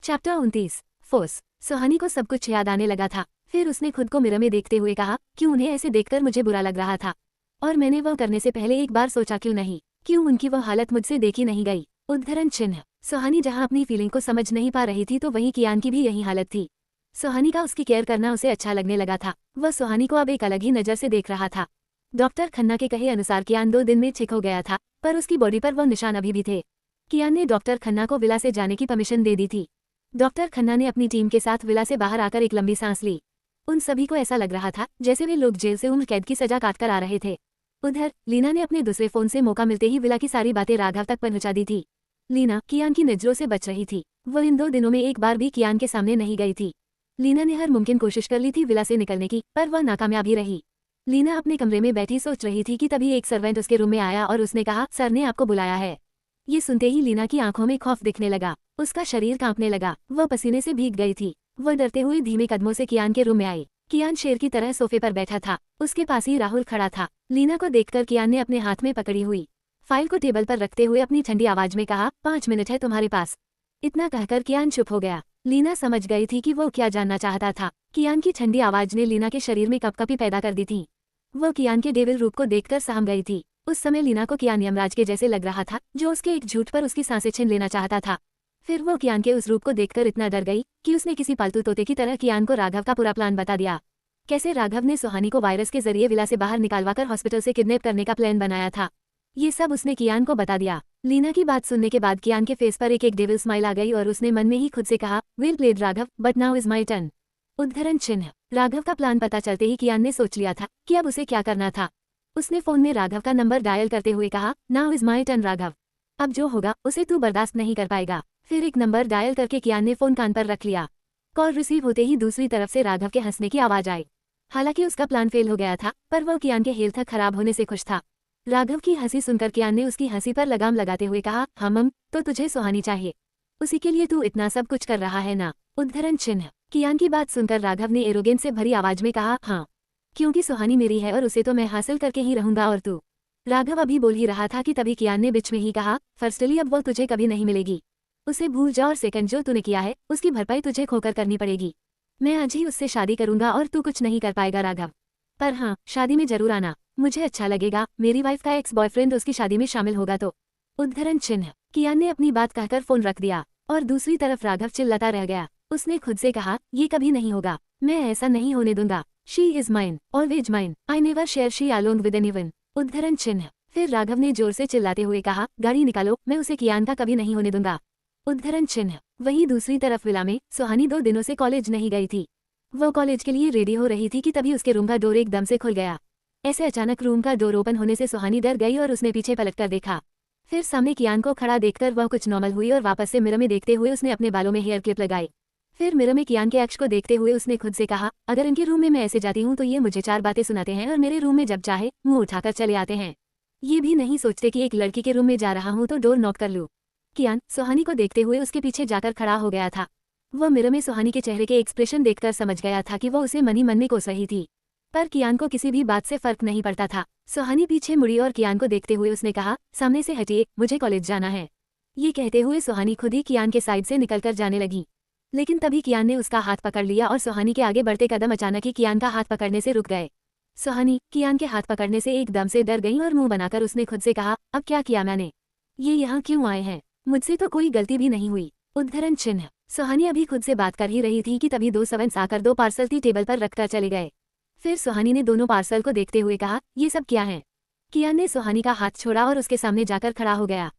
Chapter 29 force. Suhani को सब कुछ याद आने लगा था। फिर उसने खुद को मिरर में देखते हुए कहा, क्यों उन्हें ऐसे देखकर मुझे बुरा लग रहा था, और मैंने वह करने से पहले एक बार सोचा क्यों नहीं, क्यों उनकी वह हालत मुझसे देखी नहीं गई। उद्धरण चिन्ह। सुहानी जहां अपनी फीलिंग को समझ नहीं पा रही थी तो वहीं कियान की भी यही हालत थी। सुहानी का उसकी केयर करना उसे अच्छा लगने लगा था। वह सुहानी को अब एक अलग ही नज़र से देख रहा था। डॉक्टर खन्ना के कहे अनुसार कियान 2 दिन में ठीक हो गया था, पर उसकी बॉडी पर वह निशान अभी भी थे। कियान ने डॉक्टर खन्ना को विला से जाने की परमिशन दे दी थी। डॉक्टर खन्ना ने अपनी टीम के साथ विला से बाहर आकर एक लंबी सांस ली। उन सभी को ऐसा लग रहा था जैसे वे लोग जेल से उम्र कैद की सजा काटकर आ रहे थे। उधर लीना ने अपने दूसरे फोन से मौका मिलते ही विला की सारी बातें राघव तक पहुंचा दी थी। लीना कियान की नजरों से बच रही थी। वह इन 2 दिनों में एक बार भी कियान के सामने नहीं गई थी। लीना ने हर मुमकिन कोशिश कर ली थी विला से निकलने की, पर वह नाकामयाब ही रही। लीना अपने कमरे में बैठी सोच रही थी कि तभी एक सर्वेंट उसके रूम में आया और उसने कहा, सर ने आपको बुलाया है। ये सुनते ही लीना की आंखों में खौफ दिखने लगा। उसका शरीर कांपने लगा। वह पसीने से भीग गई थी। वह डरते हुए धीमे कदमों से कियान के रूम में आई। कियान शेर की तरह सोफे पर बैठा था। उसके पास ही राहुल खड़ा था। लीना को देखकर कियान ने अपने हाथ में पकड़ी हुई फाइल को टेबल पर रखते हुए अपनी ठंडी आवाज में कहा, 5 मिनट है तुम्हारे पास। इतना कहकर कियान चुप हो गया। लीना समझ गई थी कि वो क्या जानना चाहता था। कियान की ठंडी आवाज ने लीना के शरीर में कपकपी पैदा कर दी थी। वो कियान के डेविल रूप को देखकर सहम गई थी। उस समय लीना को कियान यमराज के जैसे लग रहा था, जो उसके एक झूठ पर उसकी सांसें छीन लेना चाहता था। फिर वो कियान के उस रूप को देखकर इतना डर गई कि उसने किसी पालतू तोते की तरह कियान को राघव का पूरा प्लान बता दिया। कैसे राघव ने सुहानी को वायरस के जरिए विला से बाहर निकालवाकर हॉस्पिटल से किडनैप करने का प्लान बनाया था। ये सब उसने कियान को बता दिया। लीना की बात सुनने के बाद कियान के फेस पर एक डेविल स्माइल आ गई और उसने मन में ही खुद से कहा, well played Raghav, but now is my turn. उद्धरण चिन्ह। राघव का प्लान पता चलते ही कियान ने सोच लिया था कि अब उसे क्या करना था। उसने फोन में राघव का नंबर डायल करते हुए कहा, now is my turn Raghav, अब जो होगा उसे तू बर्दाश्त नहीं कर पाएगा। फिर एक नंबर डायल करके कियान ने फोन कान पर रख लिया। कॉल रिसीव होते ही दूसरी तरफ से राघव के हंसने की आवाज आई। हालांकि उसका प्लान फेल हो गया था, पर वह कियान के हेल्थ खराब होने से खुश था। राघव की हंसी सुनकर कियान ने उसकी हंसी पर लगाम लगाते हुए कहा, हम तो तुझे सुहानी चाहिए, उसी के लिए तू इतना सब कुछ कर रहा है ना। उद्धरण चिन्ह। कियान की बात सुनकर राघव ने एरोगेंस से भरी आवाज में कहा, हाँ, क्योंकि सुहानी मेरी है और उसे तो मैं हासिल करके ही रहूंगा और तू। राघव अभी बोल ही रहा था कि तभी कियान ने बीच में ही कहा, फर्स्टली अब वो तुझे कभी नहीं मिलेगी, उसे भूल जा, और सेकंड जो तूने किया है उसकी भरपाई तुझे खोकर करनी पड़ेगी। मैं आज ही उससे शादी करूंगा और तू कुछ नहीं कर पाएगा राघव, पर हाँ, शादी में जरूर आना, मुझे अच्छा लगेगा, मेरी वाइफ का एक्स बॉयफ्रेंड उसकी शादी में शामिल होगा तो। उद्धरण चिन्ह। कियान ने अपनी बात कहकर फोन रख दिया और दूसरी तरफ राघव चिल्लाता रह गया। उसने खुद से कहा, ये कभी नहीं होगा, मैं ऐसा नहीं होने दूंगा। She is mine, always mine, I never share she alone with anyone. उद्धरण चिन्ह। फिर राघव ने जोर से चिल्लाते हुए कहा, गाड़ी निकालो, मैं उसे कियान का कभी नहीं होने दूंगा। उद्धरण चिन्ह। वहीं दूसरी तरफ विला में सुहानी 2 दिनों से कॉलेज नहीं गई थी। वो कॉलेज के लिए रेडी हो रही थी कि तभी उसके रूम का डोर एकदम से खुल गया। ऐसे अचानक रूम का डोर ओपन होने से सुहानी डर गई और उसने पीछे पलटकर देखा। फिर सामने कियान को खड़ा देखकर वह कुछ नॉर्मल हुई और वापस से मिरर में देखते हुए उसने अपने बालों में हेयर क्लिप लगाई। फिर मिरर में कियान के एक्स को देखते हुए उसने खुद से कहा, अगर इनके रूम में मैं ऐसे जाती हूँ तो ये मुझे 4 बातें सुनाते हैं और मेरे रूम में जब चाहे मुंह उठाकर चले आते हैं। ये भी नहीं सोचते कि एक लड़की के रूम में जा रहा हूँ तो डोर नॉक कर लूँ। कियान सुहानी को देखते हुए उसके पीछे जाकर खड़ा हो गया था। वह मिरर में सुहानी के चेहरे के एक्सप्रेशन देखकर समझ गया था कि वह उसे मन ही मन में कोस रही थी, पर कियान को किसी भी बात से फर्क नहीं पड़ता था। सुहानी पीछे मुड़ी और कियान को देखते हुए उसने कहा, सामने से हटिए, मुझे कॉलेज जाना है। ये कहते हुए सुहानी खुद ही कियान के साइड से निकलकर जाने लगी, लेकिन तभी कियान ने उसका हाथ पकड़ लिया और सुहानी के आगे बढ़ते कदम अचानक ही कियान का हाथ पकड़ने से रुक गए। सुहानी कियान के हाथ पकड़ने से एकदम से डर गई और मुंह बनाकर उसने खुद से कहा, अब क्या किया मैंने, ये यहाँ क्यों आए हैं, मुझसे तो कोई गलती भी नहीं हुई। उद्धरण चिन्ह। सुहानी अभी खुद से बात कर ही रही थी कि तभी 2 सर्वेंट्स आकर 2 पार्सल थी टेबल पर रखकर चले गए। फिर सुहानी ने दोनों पार्सल को देखते हुए कहा, ये सब क्या है। कियान ने सुहानी का हाथ छोड़ा और उसके सामने जाकर खड़ा हो गया।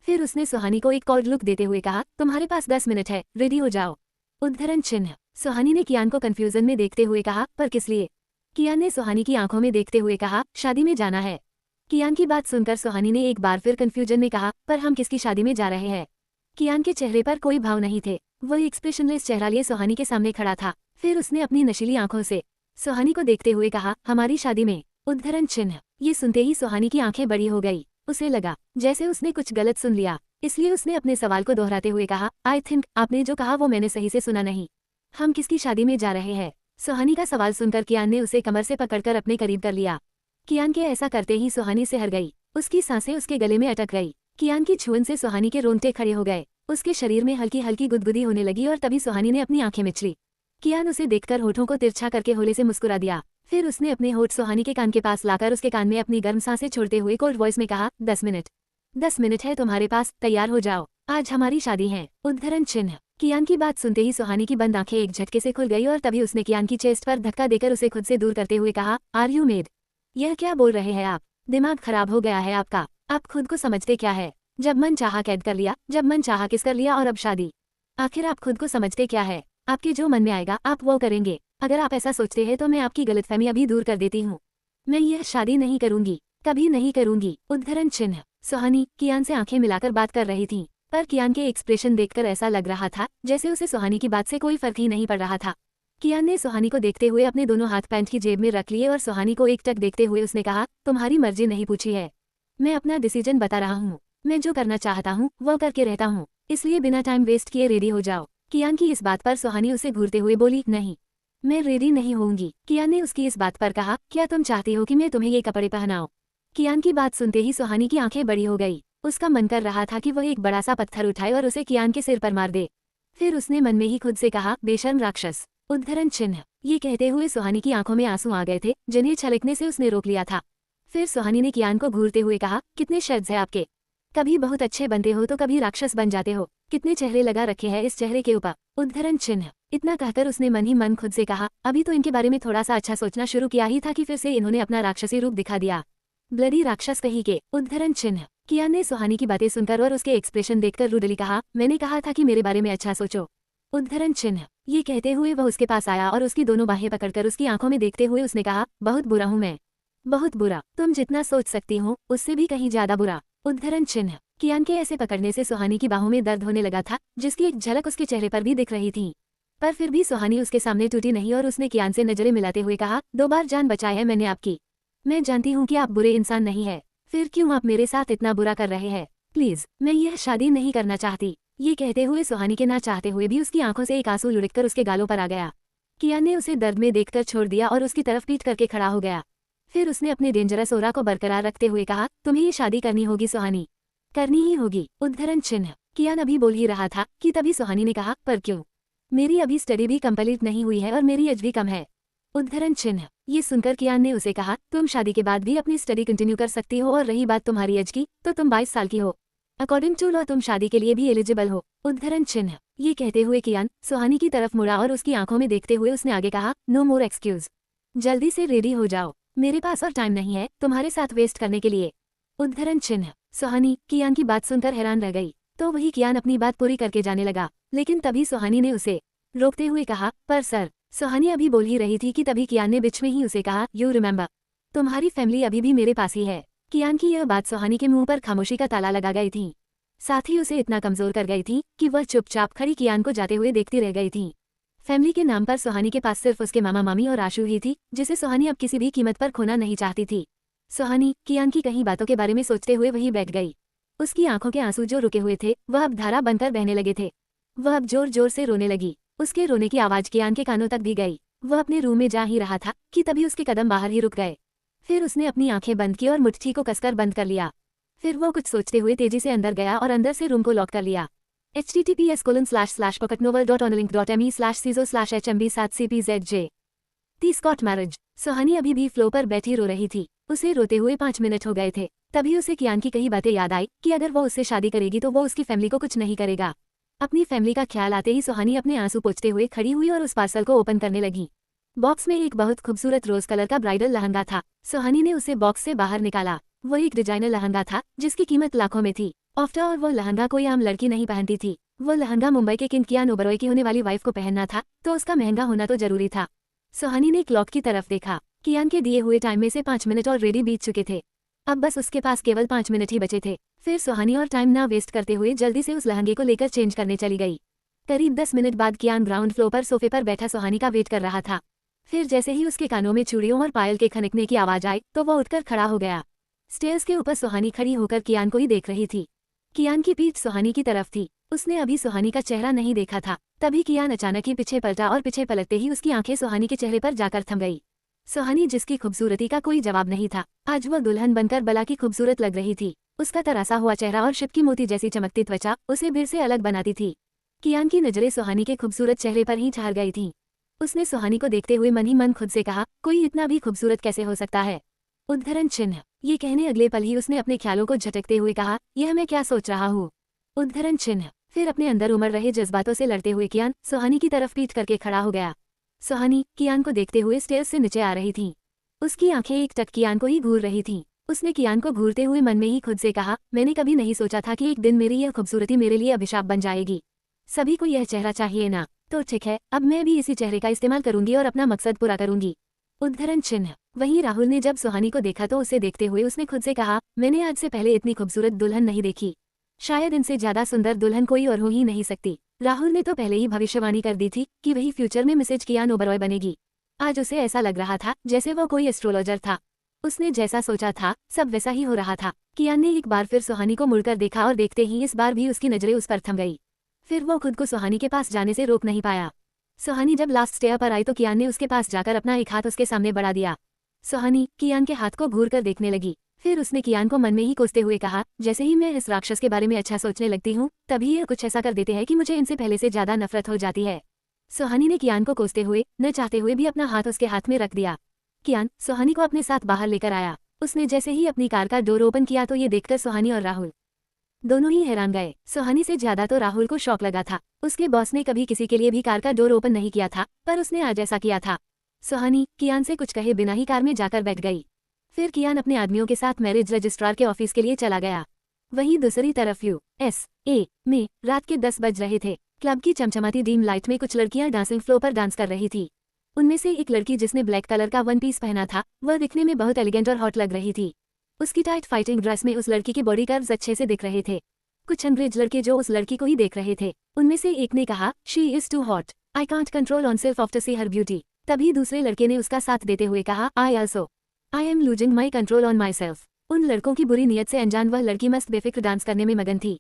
फिर उसने सुहानी को एक कोल्ड लुक देते हुए कहा, तुम्हारे पास 10 मिनट है, रेडी हो जाओ। उद्धरण चिन्ह। सुहानी ने कियान को कंफ्यूजन में देखते हुए कहा, पर किस लिए? कियान ने सुहानी की आंखों में देखते हुए कहा, शादी में जाना है। कियान की बात सुनकर सुहानी ने एक बार फिर कंफ्यूजन में कहा, पर हम किसकी शादी में जा रहे हैं? कियान के चेहरे पर कोई भाव नहीं थे, वो एक्सप्रेशनलेस चेहरा लिए सुहानी के सामने खड़ा था। फिर उसने अपनी नशीली आंखों से सुहानी को देखते हुए कहा, हमारी शादी में? उद्धरण चिन्ह। ये सुनते ही सुहानी की आंखें बड़ी हो गई। उसे लगा जैसे उसने कुछ गलत सुन लिया, इसलिए उसने अपने सवाल को दोहराते हुए कहा, आई थिंक आपने जो कहा वो मैंने सही से सुना नहीं। हम किसकी शादी में जा रहे हैं? सुहानी का सवाल सुनकर कियान ने उसे कमर से पकड़कर अपने करीब कर लिया। कियान के ऐसा करते ही सुहानी सिहर गई, उसकी सांसें उसके गले में अटक गई। कियान की छुअन से सुहानी के रोंगटे खड़े हो गए, उसके शरीर में हल्की हल्की गुदगुदी होने लगी और तभी सुहानी ने अपनी आंखें मिचली। कियान उसे देखकर होठों को तिरछा करके होले से मुस्कुरा दिया। फिर उसने अपने होठ सुहानी के कान के पास लाकर उसके कान में अपनी गर्म सांसें छोड़ते हुए कोल्ड वॉइस में कहा, 10 मिनट। 10 मिनट है तुम्हारे पास, तैयार हो जाओ, आज हमारी शादी है। उद्धरण चिन्ह। कियान की बात सुनते ही सुहानी की बंद आंखें एक झटके से खुल गई और तभी उसने कियान की चेस्ट पर धक्का देकर उसे खुद से दूर करते हुए कहा, आर यू मेड? यह क्या बोल रहे हैं आप? दिमाग खराब हो गया है आपका? आप खुद को समझते क्या है? जब मन चाहा कैद कर लिया, जब मन चाहा किस कर लिया और अब शादी। आखिर आप खुद को समझते क्या है? आपके जो मन में आएगा आप वो करेंगे। अगर आप ऐसा सोचते हैं तो मैं आपकी गलतफहमी अभी दूर कर देती हूँ। मैं यह शादी नहीं करूंगी, कभी नहीं करूंगी। उद्धरण चिन्ह। सुहानी कियान से आंखें मिलाकर बात कर रही थी, पर कियान के एक्सप्रेशन देखकर ऐसा लग रहा था जैसे उसे सुहानी की बात से कोई फर्क ही नहीं पड़ रहा था। कियान ने सुहानी को देखते हुए अपने दोनों हाथ पैंट की जेब में रख लिए और सुहानी को एक टक देखते हुए उसने कहा, तुम्हारी मर्जी नहीं पूछी है, मैं अपना डिसीजन बता रहा हूँ। मैं जो करना चाहता हूँ वो करके रहता हूँ, इसलिए बिना टाइम वेस्ट किए रेडी हो जाओ। कियान की इस बात पर सुहानी उसे घूरते हुए बोली, नहीं, मैं रेडी नहीं होऊंगी। कियान ने उसकी इस बात पर कहा, क्या तुम चाहती हो कि मैं तुम्हें ये कपड़े पहनाऊं? कियान की बात सुनते ही सुहानी की आंखें बड़ी हो गई। उसका मन कर रहा था कि वह एक बड़ा सा पत्थर उठाए और उसे कियान के सिर पर मार दे। फिर उसने मन में ही खुद से कहा, बेशर्म राक्षस। उद्धरण चिन्ह। ये कहते हुए सुहानी की आंखों में आंसू आ गए थे, जिन्हें छलकने से उसने रोक लिया था। फिर सुहानी ने कियान को घूरते हुए कहा, कितने शर्ट्स है आपके? कभी बहुत अच्छे बनते हो तो कभी राक्षस बन जाते हो। कितने चेहरे लगा रखे हैं इस चेहरे के ऊपर। उद्धरण चिन्ह। इतना कहकर उसने मन ही मन खुद से कहा, अभी तो इनके बारे में थोड़ा सा अच्छा सोचना शुरू किया ही था कि फिर से इन्होंने अपना राक्षसी रूप दिखा दिया। ब्लडी राक्षस कहीं के। उद्धरण चिन्ह। कियान ने सुहानी की बातें सुनकर और उसके एक्सप्रेशन देखकर रूडली कहा, मैंने कहा था कि मेरे बारे में अच्छा सोचो। उद्धरण चिन्ह। ये कहते हुए वह उसके पास आया और उसकी दोनों बाहें पकड़कर उसकी आंखों में देखते हुए उसने कहा, बहुत बुरा हूं मैं, बहुत बुरा। तुम जितना सोच सकती हो उससे भी कहीं ज्यादा बुरा। उद्धरण चिन्ह। कियान के ऐसे पकड़ने से सुहानी की बाहों में दर्द होने लगा था, जिसकी एक झलक उसके चेहरे पर भी दिख रही थी। पर फिर भी सुहानी उसके सामने टूटी नहीं और उसने कियान से नजरें मिलाते हुए कहा, 2 बार जान बचाई है मैंने आपकी। मैं जानती हूँ कि आप बुरे इंसान नहीं है, फिर क्यों आप मेरे साथ इतना बुरा कर रहे हैं? प्लीज, मैं यह शादी नहीं करना चाहती। ये कहते हुए सुहानी के ना चाहते हुए भी उसकी आंखों से एक आंसू लुढ़ककर उसके गालों पर आ गया। कियान ने उसे दर्द में देखकर छोड़ दिया और उसकी तरफ पीट करके खड़ा हो गया। फिर उसने अपने डेंजरस ओरा को बरकरार रखते हुए कहा, तुम्हें ये शादी करनी होगी सुहानी, करनी ही होगी। उद्धरण चिन्ह। कियान अभी बोल ही रहा था कि तभी सुहानी ने कहा, पर क्यों? मेरी अभी स्टडी भी कंप्लीट नहीं हुई है और मेरी एज भी कम है। उद्धरण चिन्ह। ये सुनकर कियान ने उसे कहा, तुम शादी के बाद भी अपनी स्टडी कंटिन्यू कर सकती हो और रही बात तुम्हारी एज की, तो तुम 22 साल की हो। अकॉर्डिंग टू लॉ तुम शादी के लिए भी एलिजिबल हो। उद्धरण चिन्ह। ये कहते हुए कियान सुहानी की तरफ मुड़ा और उसकी आंखों में देखते हुए उसने आगे कहा, नो मोर एक्सक्यूज, जल्दी से रेडी हो जाओ, मेरे पास और टाइम नहीं है तुम्हारे साथ वेस्ट करने के लिए। उद्धरण चिन्ह। सुहानी कियान की बात सुनकर हैरान रह गई, तो वही कियान अपनी बात पूरी करके जाने लगा, लेकिन तभी सुहानी ने उसे रोकते हुए कहा, पर सर। सुहानी अभी बोल ही रही थी कि तभी कियान ने बीच में ही उसे कहा, यू रिमेंबर, तुम्हारी फैमिली अभी भी मेरे पास ही है। कियान की यह बात सुहानी के मुंह पर खामोशी का ताला लगा गई थी, साथ ही उसे इतना कमजोर कर गई थी कि वह चुपचाप खड़ी कियान को जाते हुए देखती रह गई थी। फैमिली के नाम पर सुहानी के पास सिर्फ उसके मामा मामी और आशु ही थी, जिसे सुहानी अब किसी भी कीमत पर खोना नहीं चाहती थी। सुहानी कियान की कहीं बातों के बारे में सोचते हुए वहीं बैठ गई। उसकी आंखों के आंसू जो रुके हुए थे वह अब धारा बनकर बहने लगे थे। वह अब जोर जोर से रोने लगी। उसके रोने की आवाज कियान के कानों तक भी गई। वह अपने रूम में जा ही रहा था कि तभी उसके कदम बाहर ही रुक गए। फिर उसने अपनी आंखें बंद की और मुट्ठी को कसकर बंद कर लिया। फिर वो कुछ सोचते हुए तेजी से अंदर गया और अंदर से रूम को लॉक कर लिया। https://pocketnovel.onlink.me/ciso/hmb7cpzj दी स्कॉट मैरिज। सुहानी अभी भी फ्लो पर बैठी रो रही थी। उसे रोते हुए 5 मिनट हो गए थे। तभी उसे कियान की कई बातें याद आई कि अगर वो उससे शादी करेगी तो वो उसकी फैमिली को कुछ नहीं करेगा। अपनी फैमिली का ख्याल आते ही सुहानी अपने आंसू पोंछते हुए खड़ी हुई और उस पार्सल को ओपन करने लगी। बॉक्स में एक बहुत खूबसूरत रोज कलर का ब्राइडल लहंगा था। सुहानी ने उसे बॉक्स से बाहर निकाला। वो एक डिजाइनर लहंगा था जिसकी कीमत लाखों में थी। आफ्टर ऑल वो लहंगा कोई आम लड़की नहीं पहनती थी, वो लहंगा मुंबई के किंग कियान ओबरॉय की होने वाली वाइफ को पहनना था, तो उसका महंगा होना तो जरूरी था। सुहानी ने क्लॉक की तरफ देखा। कियान के दिए हुए टाइम में से 5 मिनट ऑलरेडी बीत चुके थे। अब बस उसके पास केवल 5 मिनट ही बचे थे। फिर सुहानी और टाइम ना वेस्ट करते हुए जल्दी से उस लहंगे को लेकर चेंज करने चली गई। करीब 10 मिनट बाद कियान ग्राउंड फ्लोर पर सोफे पर बैठा सुहानी का वेट कर रहा था। फिर जैसे ही उसके कानों में चूड़ियों और पायल के खनकने की आवाज आई तो वह उठकर खड़ा हो गया। स्टेयर्स के ऊपर सुहानी खड़ी होकर कियान को ही देख रही थी। कियान की पीठ सुहानी की तरफ थी। उसने अभी सुहानी का चेहरा नहीं देखा था। तभी कियान अचानक ही पीछे पलटा और पीछे पलटते ही उसकी आंखें सुहानी के चेहरे पर जाकर थम गई। सुहानी जिसकी खूबसूरती का कोई जवाब नहीं था, आज वह दुल्हन बनकर बला की खूबसूरत लग रही थी। उसका तरासा हुआ चेहरा और शिप की मोती जैसी चमकती त्वचा उसे भीड़ से अलग बनाती थी। कियान की नजरें सुहानी के खूबसूरत चेहरे पर ही ठहर गई थीं। उसने सुहानी को देखते हुए मन ही मन खुद से कहा, कोई इतना भी खूबसूरत कैसे हो सकता है। उद्धरण चिन्ह। ये कहने अगले पल ही उसने अपने ख्यालों को झटकते हुए कहा, यह मैं क्या सोच रहा हूँ। उद्धरण चिन्ह। फिर अपने अंदर उमड़ रहे जज्बातों से लड़ते हुए कियान सुहानी की तरफ पीठ करके खड़ा हो गया। सुहानी कियान को देखते हुए स्टेयर्स से नीचे आ रही थी। उसकी आंखें एक टक कियान को ही घूर रही थीं। उसने कियान को घूरते हुए मन में ही खुद से कहा, मैंने कभी नहीं सोचा था कि एक दिन मेरी यह खूबसूरती मेरे लिए अभिशाप बन जाएगी। सभी को यह चेहरा चाहिए ना, तो ठीक है, अब मैं भी इसी चेहरे का इस्तेमाल करूंगी और अपना मकसद पूरा करूंगी। उद्धरण चिन्ह। वहीं राहुल ने जब सुहानी को देखा तो उसे देखते हुए उसने खुद से कहा, मैंने आज से पहले इतनी खूबसूरत दुल्हन नहीं देखी। शायद इनसे ज्यादा सुंदर दुल्हन कोई और हो ही नहीं सकती। राहुल ने तो पहले ही भविष्यवाणी कर दी थी कि वही फ्यूचर में मिसेज कियान ओबरॉय बनेगी। आज उसे ऐसा लग रहा था जैसे वो कोई एस्ट्रोलॉजर था। उसने जैसा सोचा था सब वैसा ही हो रहा था। कियान ने एक बार फिर सुहानी को मुड़कर देखा और देखते ही इस बार भी उसकी नजरें उस पर थम गई। फिर वो खुद को सुहानी के पास जाने से रोक नहीं पाया। सुहानी जब लास्ट स्टेयर पर आई तो कियान ने उसके पास जाकर अपना एक हाथ उसके सामने बढ़ा दिया। सुहानी कियान के हाथ को घूर कर देखने लगी। फिर उसने कियान को मन में ही कोसते हुए कहा, जैसे ही मैं इस राक्षस के बारे में अच्छा सोचने लगती हूँ तभी ये कुछ ऐसा कर देते हैं कि मुझे इनसे पहले से ज्यादा नफरत हो जाती है। सुहानी ने कियान को कोसते हुए न चाहते हुए भी अपना हाथ उसके हाथ में रख दिया। कियान सुहानी को अपने साथ बाहर लेकर आया। उसने जैसे ही अपनी कार का डोर ओपन किया तो ये देखकर सुहानी और राहुल दोनों ही हैरान गए। सुहानी से ज्यादा तो राहुल को शौक लगा था। उसके बॉस ने कभी किसी के लिए भी कार का डोर ओपन नहीं किया था, पर उसने आज ऐसा किया था। सुहानी कियान से कुछ कहे बिना ही कार में जाकर बैठ गई। फिर कियान अपने आदमियों के साथ मैरिज रजिस्ट्रार के ऑफिस के लिए चला गया। वहीं दूसरी तरफ USA में रात के 10 बज रहे थे। क्लब की चमचमाती डीम लाइट में कुछ लड़कियां डांसिंग फ्लोर पर डांस कर रही थी। उनमें से एक लड़की जिसने ब्लैक कलर का वन पीस पहना था वह दिखने में बहुत एलिगेंट और हॉट लग रही थी। उसकी टाइट फाइटिंग ड्रेस में उस लड़की के बॉडी कर्व्स अच्छे से दिख रहे थे। कुछ अंग्रेज लड़के जो उस लड़की को ही देख रहे थे, उनमें से एक ने कहा, she is too hot, I can't control on self after see her beauty. तभी दूसरे लड़के ने उसका साथ देते हुए कहा, I am losing my control on my self. उन लड़कों की बुरी नीयत से अनजान वह लड़की मस्त बेफिक्र डांस करने में मगन थी।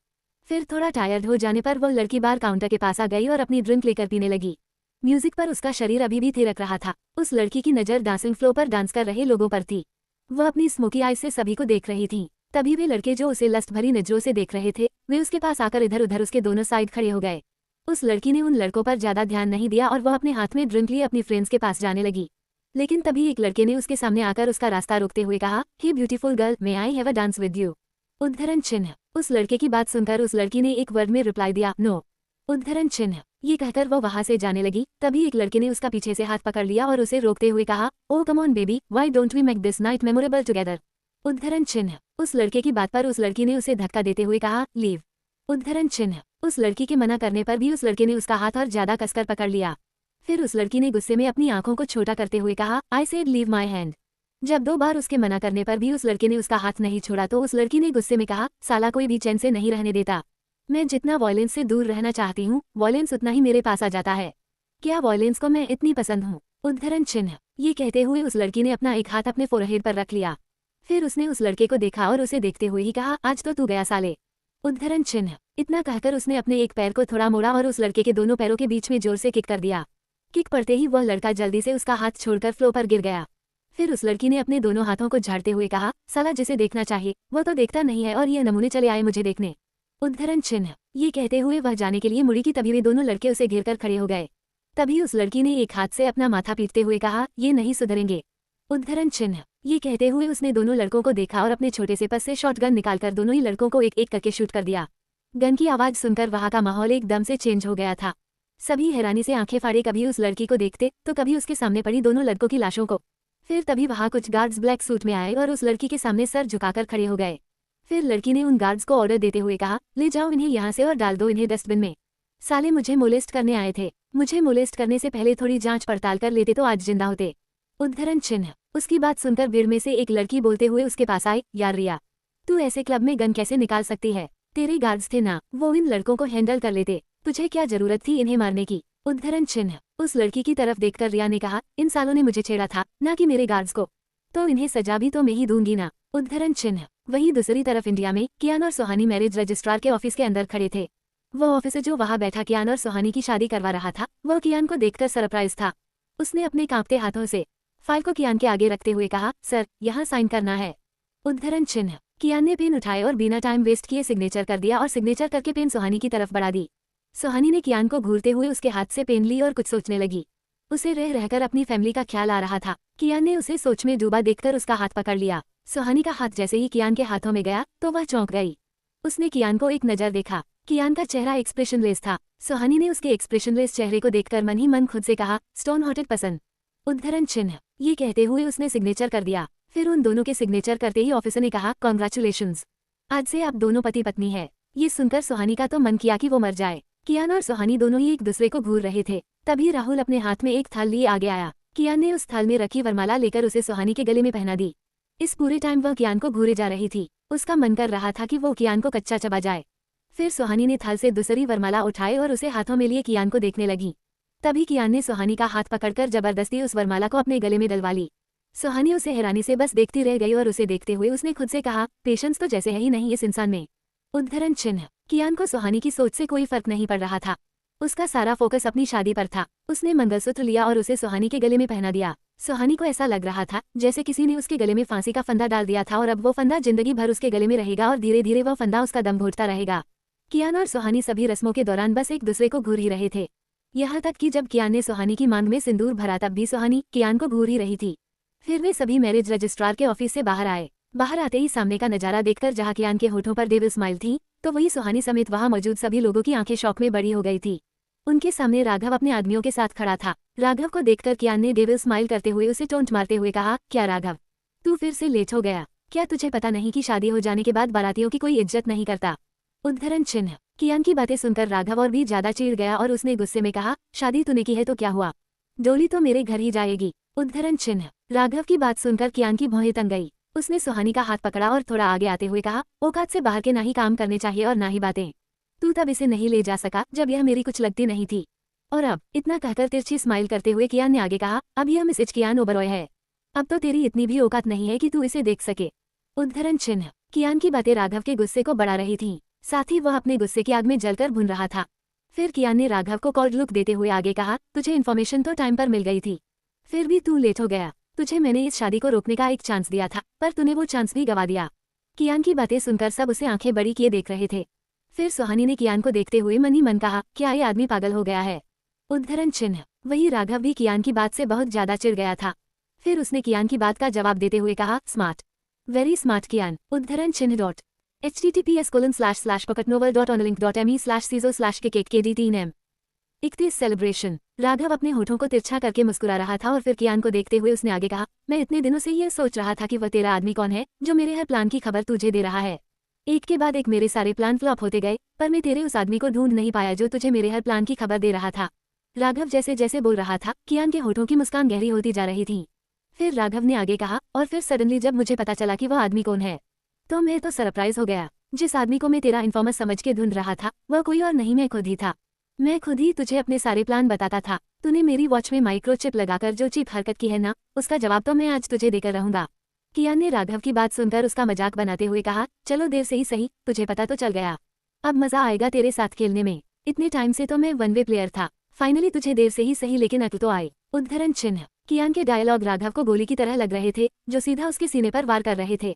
फिर थोड़ा टायर्ड हो जाने पर वह लड़की बार काउंटर के पास आ गई और अपनी ड्रिंक लेकर पीने लगी। म्यूजिक पर उसका शरीर अभी भी थिरक रहा था। उस लड़की की नज़र डांसिंग फ्लोर पर डांस कर रहे लोगों पर थी। वह अपनी स्मोकी आईज से सभी को देख रही थी। तभी वे लड़के जो उसे लस्ट भरी नजरों से देख रहे थे वे उसके पास आकर इधर उधर उसके दोनों साइड खड़े हो गए। उस लड़की ने उन लड़कों पर ज्यादा ध्यान नहीं दिया और वह अपने हाथ में ड्रिंक लिए अपनी फ्रेंड्स के पास जाने लगी। लेकिन तभी एक लड़के ने उसके सामने आकर उसका रास्ता रोकते हुए कहा, hey beautiful girl, may I have a dance with you. उद्धरण चिन्ह। उस लड़के की बात सुनकर उस लड़की ने एक वर्ड में रिप्लाई दिया, नो। उद्धरण चिन्ह। ये कहकर वो वहां से जाने लगी। तभी एक लड़के ने उसका पीछे से हाथ पकड़ लिया और उसे रोकते हुए कहा, oh come on baby, why don't we make this night memorable together. उद्धरण चिन्ह। उस लड़के की बात पर उस लड़की ने उसे धक्का देते हुए कहा, लीव। उद्धरण चिन्ह। उस लड़की के मना करने पर भी उस लड़के ने उसका हाथ और ज्यादा कसकर पकड़ लिया। फिर उस लड़की ने गुस्से में अपनी आंखों को छोटा करते हुए कहा, I said leave my hand. जब 2 बार उसके मना करने पर भी उस लड़के ने उसका हाथ नहीं छोड़ा तो उस लड़की ने गुस्से में कहा, साला कोई भी चैन से नहीं रहने देता। मैं जितना वॉयलेंस से दूर रहना चाहती हूँ वॉयलेंस उतना ही मेरे पास आ जाता है। क्या वॉयलेंस को मैं इतनी पसंद हूँ। उद्धरण चिन्ह। ये कहते हुए उस लड़की ने अपना एक हाथ अपने फोरहेड पर रख लिया। फिर उसने उस लड़के को देखा और उसे देखते हुए ही कहा, आज तो तू गया साले। उद्धरण चिन्ह। इतना कहकर उसने अपने एक पैर को थोड़ा मोड़ा और उस लड़के के दोनों पैरों के बीच में जोर से किक कर दिया। किक पड़ते ही वह लड़का जल्दी से उसका हाथ छोड़कर फ्लोर पर गिर गया। फिर उस लड़की ने अपने दोनों हाथों को झाड़ते हुए कहा, साला जिसे देखना चाहिए वो तो देखता नहीं है और ये नमूने चले आए मुझे देखने। उद्धरण चिन्ह। ये कहते हुए वह जाने के लिए मुड़ी की तभी वे दोनों लड़के उसे घेरकर खड़े हो गए। तभी उस लड़की ने एक हाथ से अपना माथा पीटते हुए कहा, ये नहीं सुधरेंगे। उद्धरण चिन्ह। ये कहते हुए उसने दोनों लड़कों को देखा और अपने छोटे से पस से शॉटगन निकालकर दोनों ही लड़कों को एक एक करके शूट कर दिया। गन की आवाज सुनकर वहां का माहौल एकदम से चेंज हो गया था। सभी हैरानी से आंखें फाड़े कभी उस लड़की को देखते तो कभी उसके सामने पड़ी दोनों लड़कों की लाशों को। फिर तभी वहां कुछ गार्ड्स ब्लैक सूट में आए और उस लड़की के सामने सर झुकाकर खड़े हो गए। फिर लड़की ने उन गार्ड्स को ऑर्डर देते हुए कहा, ले जाओ इन्हें यहाँ से और डाल दो इन्हें डस्टबिन में। साले मुझे मोलेस्ट करने आए थे, मुझे मोलेस्ट करने से पहले थोड़ी जांच पड़ताल कर लेते तो आज जिंदा होते। उद्धरण चिन्ह। उसकी बात सुनकर भीड़ में से एक लड़की बोलते हुए उसके पास आई, यार रिया, तू ऐसे क्लब में गन कैसे निकाल सकती है? तेरे गार्ड्स थे ना, वो इन लड़कों को हैंडल कर लेते, तुझे क्या जरूरत थी इन्हें मारने की? उद्धरण चिन्ह। उस लड़की की तरफ देखकर रिया ने कहा, इन सालों ने मुझे छेड़ा था, ना कि मेरे गार्ड्स को, तो इन्हें सजा भी तो मैं ही दूंगी ना। उद्धरण चिन्ह। वहीं दूसरी तरफ इंडिया में कियान और सुहानी मैरिज रजिस्ट्रार के ऑफिस के अंदर खड़े थे। वो ऑफिसर जो वहां बैठा कियान और सुहानी की शादी करवा रहा था, वो कियान को देखकर सरप्राइज था। उसने अपने कांपते हाथों से फाइल को कियान के आगे रखते हुए कहा, सर यहाँ साइन करना है। उद्धरण चिन्ह। कियान ने पेन उठाए और बिना टाइम वेस्ट किए सिग्नेचर कर दिया और सिग्नेचर करके पेन सुहानी की तरफ बढ़ा दी। सुहानी ने कियान को घूरते हुए उसके हाथ से पेन ली और कुछ सोचने लगी। उसे रह रहकर अपनी फैमिली का ख्याल आ रहा था। कियान ने उसे सोच में डूबा देखकर उसका हाथ पकड़ लिया। सुहानी का हाथ जैसे ही कियान के हाथों में गया तो वह चौंक गई। उसने कियान को एक नजर देखा। कियान का चेहरा एक्सप्रेशनलेस था। सुहानी ने उसके एक्सप्रेशनलेस चेहरे को देखकर मन ही मन खुद से कहा, स्टोन हॉटेड पसंद। उद्धरण चिन्ह। ये कहते हुए उसने सिग्नेचर कर दिया। फिर उन दोनों के सिग्नेचर करते ही ऑफिसर ने कहा, कॉन्ग्रेचुलेशंस, आज से आप दोनों पति पत्नी है। ये सुनकर सुहानी का तो मन किया कि वो मर जाए। कियान और सुहानी दोनों ही एक दूसरे को घूर रहे थे। तभी राहुल अपने हाथ में एक थाल लिए आगे आया। कियान ने उस थाल में रखी वरमाला लेकर उसे सुहानी के गले में पहना दी। इस पूरे टाइम वह कियान को घूरे जा रही थी। उसका मन कर रहा था कि वो कियान को कच्चा चबा जाए। फिर सुहानी ने थाल से दूसरी वरमाला उठाए और उसे हाथों में लिए कियान को देखने लगी। तभी कियान ने सुहानी का हाथ पकड़कर जबरदस्ती उस वरमाला को अपने गले में डलवा ली। सुहानी उसे हैरानी से बस देखती रह गई और उसे देखते हुए उसने खुद से कहा, पेशेंस तो जैसे है ही नहीं इस इंसान में। उद्धरण चिन्ह। कियान को सुहानी की सोच से कोई फर्क नहीं पड़ रहा था। उसका सारा फोकस अपनी शादी पर था। उसने मंगलसूत्र लिया और उसे सुहानी के गले में पहना दिया। सुहानी को ऐसा लग रहा था जैसे किसी ने उसके गले में फांसी का फंदा डाल दिया था और अब वो फंदा जिंदगी भर उसके गले में रहेगा और धीरे धीरे वो फंदा उसका दम घोटता रहेगा। कियान और सुहानी सभी रस्मों के दौरान बस एक दूसरे को घूर ही रहे थे। यहाँ तक कि जब कियान ने सुहानी की मांग में सिंदूर भरा तब भी सुहानी कियान को घूर ही रही थी। फिर वे सभी मैरिज रजिस्ट्रार के ऑफिस से बाहर आए। बाहर आते ही सामने का नजारा देखकर जहाँ कियान के होठों पर डेविल स्माइल थी, तो वही सुहानी समेत वहां मौजूद सभी लोगों की आंखें शौक में बड़ी हो गई थी। उनके सामने राघव अपने आदमियों के साथ खड़ा था। राघव को देखकर कियान ने डेविल स्माइल करते हुए उसे टोंट मारते हुए कहा, क्या राघव, तू फिर से लेट हो गया? क्या तुझे पता नहीं कि शादी हो जाने के बाद बारातियों की कोई इज्जत नहीं करता? उद्धरण चिन्ह। कियान की बातें सुनकर राघव और भी ज्यादा चिढ़ गया और उसने गुस्से में कहा, शादी तूने की है तो क्या हुआ, डोली तो मेरे घर ही जाएगी। उद्धरण चिन्ह। राघव की बात सुनकर कियान की भौहें तंग गई। उसने सुहानी का हाथ पकड़ा और थोड़ा आगे आते हुए कहा, औकात से बाहर के ना ही काम करने चाहिए और ना ही बातें। तू तब इसे नहीं ले जा सका जब यह मेरी कुछ लगती नहीं थी, और अब? इतना कहकर तिरछी स्माइल करते हुए कियान ने आगे कहा, अब यह मिसेज कियान ओबरॉय है। अब तो तेरी इतनी भी औकात नहीं है कि तू इसे देख सके। उद्धरण चिन्ह। कियान की बातें राघव के गुस्से को बढ़ा रही थीं। साथ ही वह अपने गुस्से की आग में जलकर भुन रहा था। फिर कियान ने राघव को कॉल्ड लुक देते हुए आगे कहा, तुझे इन्फॉर्मेशन तो टाइम पर मिल गई थी, फिर भी तू लेट हो गया। तुझे मैंने इस शादी को रोकने का एक चांस दिया था, पर तूने वो चांस भी गवा दिया। कियान की बातें सुनकर सब उसे आंखें बड़ी किए देख रहे थे। फिर सुहानी ने कियान को देखते हुए मन ही मन कहा, क्या ये आदमी पागल हो गया है? उद्धरण चिन्ह। वही राघव भी कियान की बात से बहुत ज्यादा चिढ़ गया था। फिर उसने कियान की बात का जवाब देते हुए कहा, स्मार्ट, वेरी स्मार्ट कियान। उद्धरण चिन्ह https://pocketnovel.onlink.me/ciso/kkt3m 31 सेलिब्रेशन। राघव अपने होठों को तिरछा करके मुस्कुरा रहा था और फिर कियान को देखते हुए उसने आगे कहा, मैं इतने दिनों से ये सोच रहा था कि वह तेरा आदमी कौन है जो मेरे हर प्लान की खबर तुझे दे रहा है। एक के बाद एक मेरे सारे प्लान फ्लॉप होते गए, पर मैं तेरे उस आदमी को ढूंढ नहीं पाया जो तुझे मेरे हर प्लान की खबर दे रहा था। राघव जैसे जैसे बोल रहा था, कियान के होठों की मुस्कान गहरी होती जा रही थी। फिर राघव ने आगे कहा, और फिर सडनली जब मुझे पता चला कि वह आदमी कौन है, तो मैं तो सरप्राइज हो गया। जिस आदमी को मैं तेरा इन्फॉर्मर समझ के ढूंढ रहा था, वह कोई और नहीं, मैं खुद ही था। मैं खुद ही तुझे अपने सारे प्लान बताता था। तूने मेरी वॉच में माइक्रोचिप लगाकर जो चीप हरकत की है ना, उसका जवाब तो मैं आज तुझे देकर रहूंगा। कियान ने राघव की बात सुनकर उसका मजाक बनाते हुए कहा, चलो देर से ही सही, तुझे पता तो चल गया। अब मजा आएगा तेरे साथ खेलने में। इतने टाइम से तो मैं वन वे प्लेयर था, फाइनली तुझे देर से ही सही लेकिन अकल तो आई। उद्धरण चिन्ह। कियान के डायलॉग राघव को गोली की तरह लग रहे थे, जो सीधा उसके सीने पर वार कर रहे थे।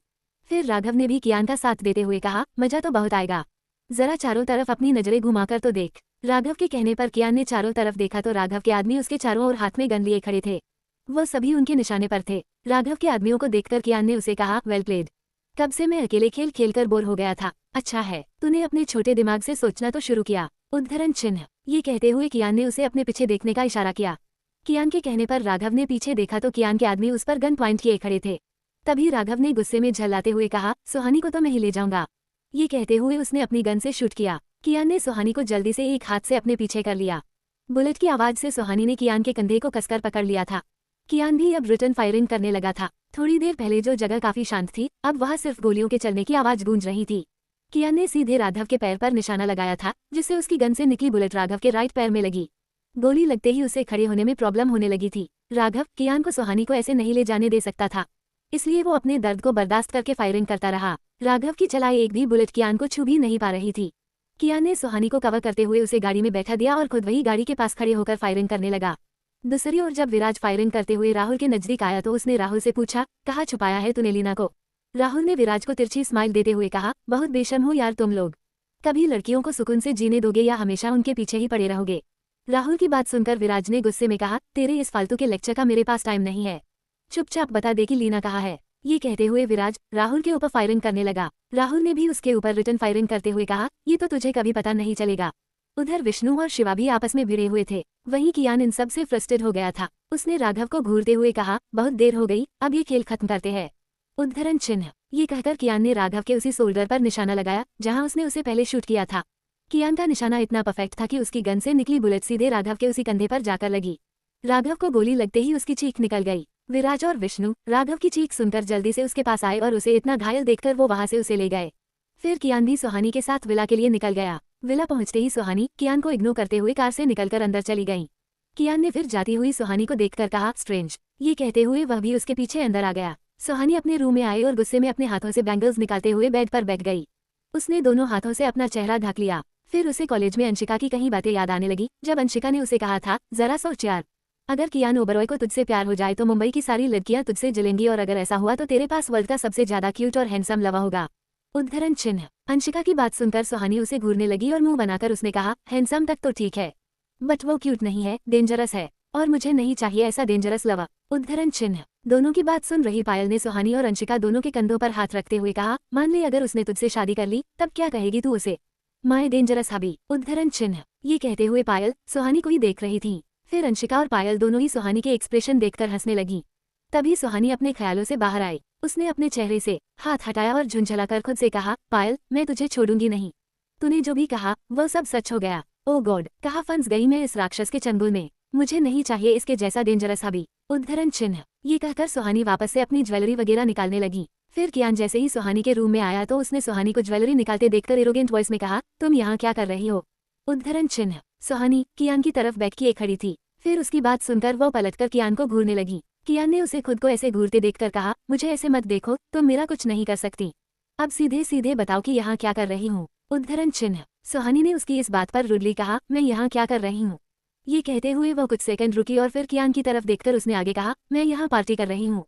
फिर राघव ने भी कियान का साथ देते हुए कहा, मजा तो बहुत आएगा, जरा चारों तरफ अपनी नजरें घुमाकर तो देख। राघव के कहने पर कियान ने चारों तरफ देखा तो राघव के आदमी उसके चारों ओर हाथ में गन लिए खड़े थे। वो सभी उनके निशाने पर थे। राघव के आदमियों को देखकर कियान ने उसे कहा, वेल प्लेड। कब से मैं अकेले खेल खेलकर बोर हो गया था, अच्छा है तूने अपने छोटे दिमाग से सोचना तो शुरू किया। उद्धरण चिन्ह। ये कहते हुए कियान ने उसे अपने पीछे देखने का इशारा किया। कियान के कहने पर राघव ने पीछे देखा तो कियान के आदमी उस पर गन पॉइंट किए खड़े थे। तभी राघव ने गुस्से में झल्लाते हुए कहा, सुहानी को तो मैं ही ले जाऊंगा। ये कहते हुए उसने अपनी गन से शूट किया। कियान ने सुहानी को जल्दी से एक हाथ से अपने पीछे कर लिया। बुलेट की आवाज से सुहानी ने कियान के कंधे को कसकर पकड़ लिया था। कियान भी अब रिटर्न फायरिंग करने लगा था। थोड़ी देर पहले जो जगह काफी शांत थी, अब वहां सिर्फ गोलियों के चलने की आवाज गूंज रही थी। कियान ने सीधे राघव के पैर पर निशाना लगाया था, जिससे उसकी गन से निकली बुलेट राघव के राइट पैर में लगी। गोली लगते ही उसे खड़े होने में प्रॉब्लम होने लगी थी। राघव कियान को सुहानी को ऐसे नहीं ले जाने दे सकता था, इसलिए वो अपने दर्द को बर्दाश्त करके फायरिंग करता रहा। राघव की चलाई एक भी बुलेट कियान को छू भी नहीं पा रही थी। कियान ने सुहानी को कवर करते हुए उसे गाड़ी में बैठा दिया और खुद वही गाड़ी के पास खड़े होकर फायरिंग करने लगा। दूसरी ओर जब विराज फायरिंग करते हुए राहुल के नजदीक आया तो उसने राहुल से पूछा, कहाँ छुपाया है तूने लीना को? राहुल ने विराज को तिरछी स्माइल देते हुए कहा, बहुत बेशर्म हो यार तुम लोग। कभी लड़कियों को सुकून से जीने दोगे या हमेशा उनके पीछे ही पड़े रहोगे? राहुल की बात सुनकर विराज ने गुस्से में कहा, तेरे इस फालतू के लेक्चर का मेरे पास टाइम नहीं है, चुपचाप बता दे कि लीना कहाँ है। ये कहते हुए विराज राहुल के ऊपर फायरिंग करने लगा। राहुल ने भी उसके ऊपर रिटर्न फायरिंग करते हुए कहा, ये तो तुझे कभी पता नहीं चलेगा। उधर विष्णु और शिवा भी आपस में भिड़े हुए थे। वहीं कियान इन सब से फ्रस्ट्रेट हो गया था। उसने राघव को घूरते हुए कहा, बहुत देर हो गई, अब ये खेल खत्म करते हैं। उद्धरण चिन्ह। ये कहकर कियान ने राघव के उसी शोल्डर पर निशाना लगाया जहां उसने उसे पहले शूट किया था। कियान का निशाना इतना परफेक्ट था कि उसकी गन से निकली बुलेट सीधे राघव के उसी कंधे पर जाकर लगी। राघव को गोली लगते ही उसकी चीख निकल गई। विराज और विष्णु राघव की चीख सुनकर जल्दी से उसके पास आए और उसे इतना घायल देखकर वो वहां से उसे ले गए। फिर कियान भी सुहानी के साथ विला के लिए निकल गया। विला पहुंचते ही सुहानी कियान को इग्नोर करते हुए कार से निकलकर अंदर चली गई। कियान ने फिर जाती हुई सुहानी को देखकर कहा, स्ट्रेंज। ये कहते हुए वह भी उसके पीछे अंदर आ गया। सुहानी अपने रूम में आई और गुस्से में अपने हाथों से बैंगल्स निकालते हुए बेड पर बैठ गई। उसने दोनों हाथों से अपना चेहरा ढक लिया। फिर उसे कॉलेज में अंशिका की कई बातें याद आने लगी, जब अंशिका ने उसे कहा था, जरा सोच यार, अगर कियान ओबरॉय को तुझसे प्यार हो जाए तो मुंबई की सारी लड़कियां तुझसे जलेंगी और अगर ऐसा हुआ तो तेरे पास वर्ल्ड का सबसे ज्यादा क्यूट और हैंडसम लवा होगा। उद्धरण चिन्ह। अंशिका की बात सुनकर सुहानी उसे घूरने लगी और मुंह बनाकर उसने कहा, हैंडसम तक तो ठीक है, बट वो क्यूट नहीं है, डेंजरस है, और मुझे नहीं चाहिए ऐसा डेंजरस लवा। उद्धरण चिन्ह। दोनों की बात सुन रही पायल ने सुहानी और अंशिका दोनों के कंधों पर हाथ रखते हुए कहा, मान ले अगर उसने तुझसे शादी कर ली तब क्या कहेगी तू उसे? माय डेंजरस हबी। उद्धरण चिन्ह। ये कहते हुए पायल सुहानी को ही देख रही थी। फिर अंशिका और पायल दोनों ही सुहानी के एक्सप्रेशन देखकर हंसने लगी। तभी सुहानी अपने ख्यालों से बाहर आई। उसने अपने चेहरे से हाथ हटाया और झुंझलाकर खुद से कहा, पायल मैं तुझे छोड़ूंगी नहीं। तूने जो भी कहा वो सब सच हो गया। ओ गॉड, कहाँ फंस गई मैं इस राक्षस के चंगुल में। मुझे नहीं चाहिए इसके जैसा डेंजरस हबी। उद्धरण चिन्ह। ये कहकर सुहानी वापस से अपनी ज्वेलरी वगैरह निकालने लगी। फिर कियान जैसे ही सुहानी के रूम में आया तो उसने सुहानी को ज्वेलरी निकालते देखकर एरोगेंट वॉइस में कहा, तुम यहाँ क्या कर रही हो? उद्धरण चिन्ह। सुहानी कियान की तरफ बैठ किए खड़ी थी। फिर उसकी बात सुनकर वो पलटकर कियान को घूरने लगी। कियान ने उसे खुद को ऐसे घूरते देखकर कहा, मुझे ऐसे मत देखो, तुम मेरा कुछ नहीं कर सकती। अब सीधे सीधे बताओ कि यहाँ क्या कर रही हूँ? उद्धरण चिन्ह। सुहानी ने उसकी इस बात पर रुडली कहा, मैं यहाँ क्या कर रही हूँ? ये कहते हुए वो कुछ सेकंड रुकी और फिर कियान की तरफ देखकर उसने आगे कहा, मैं यहाँ पार्टी कर रही हूँ।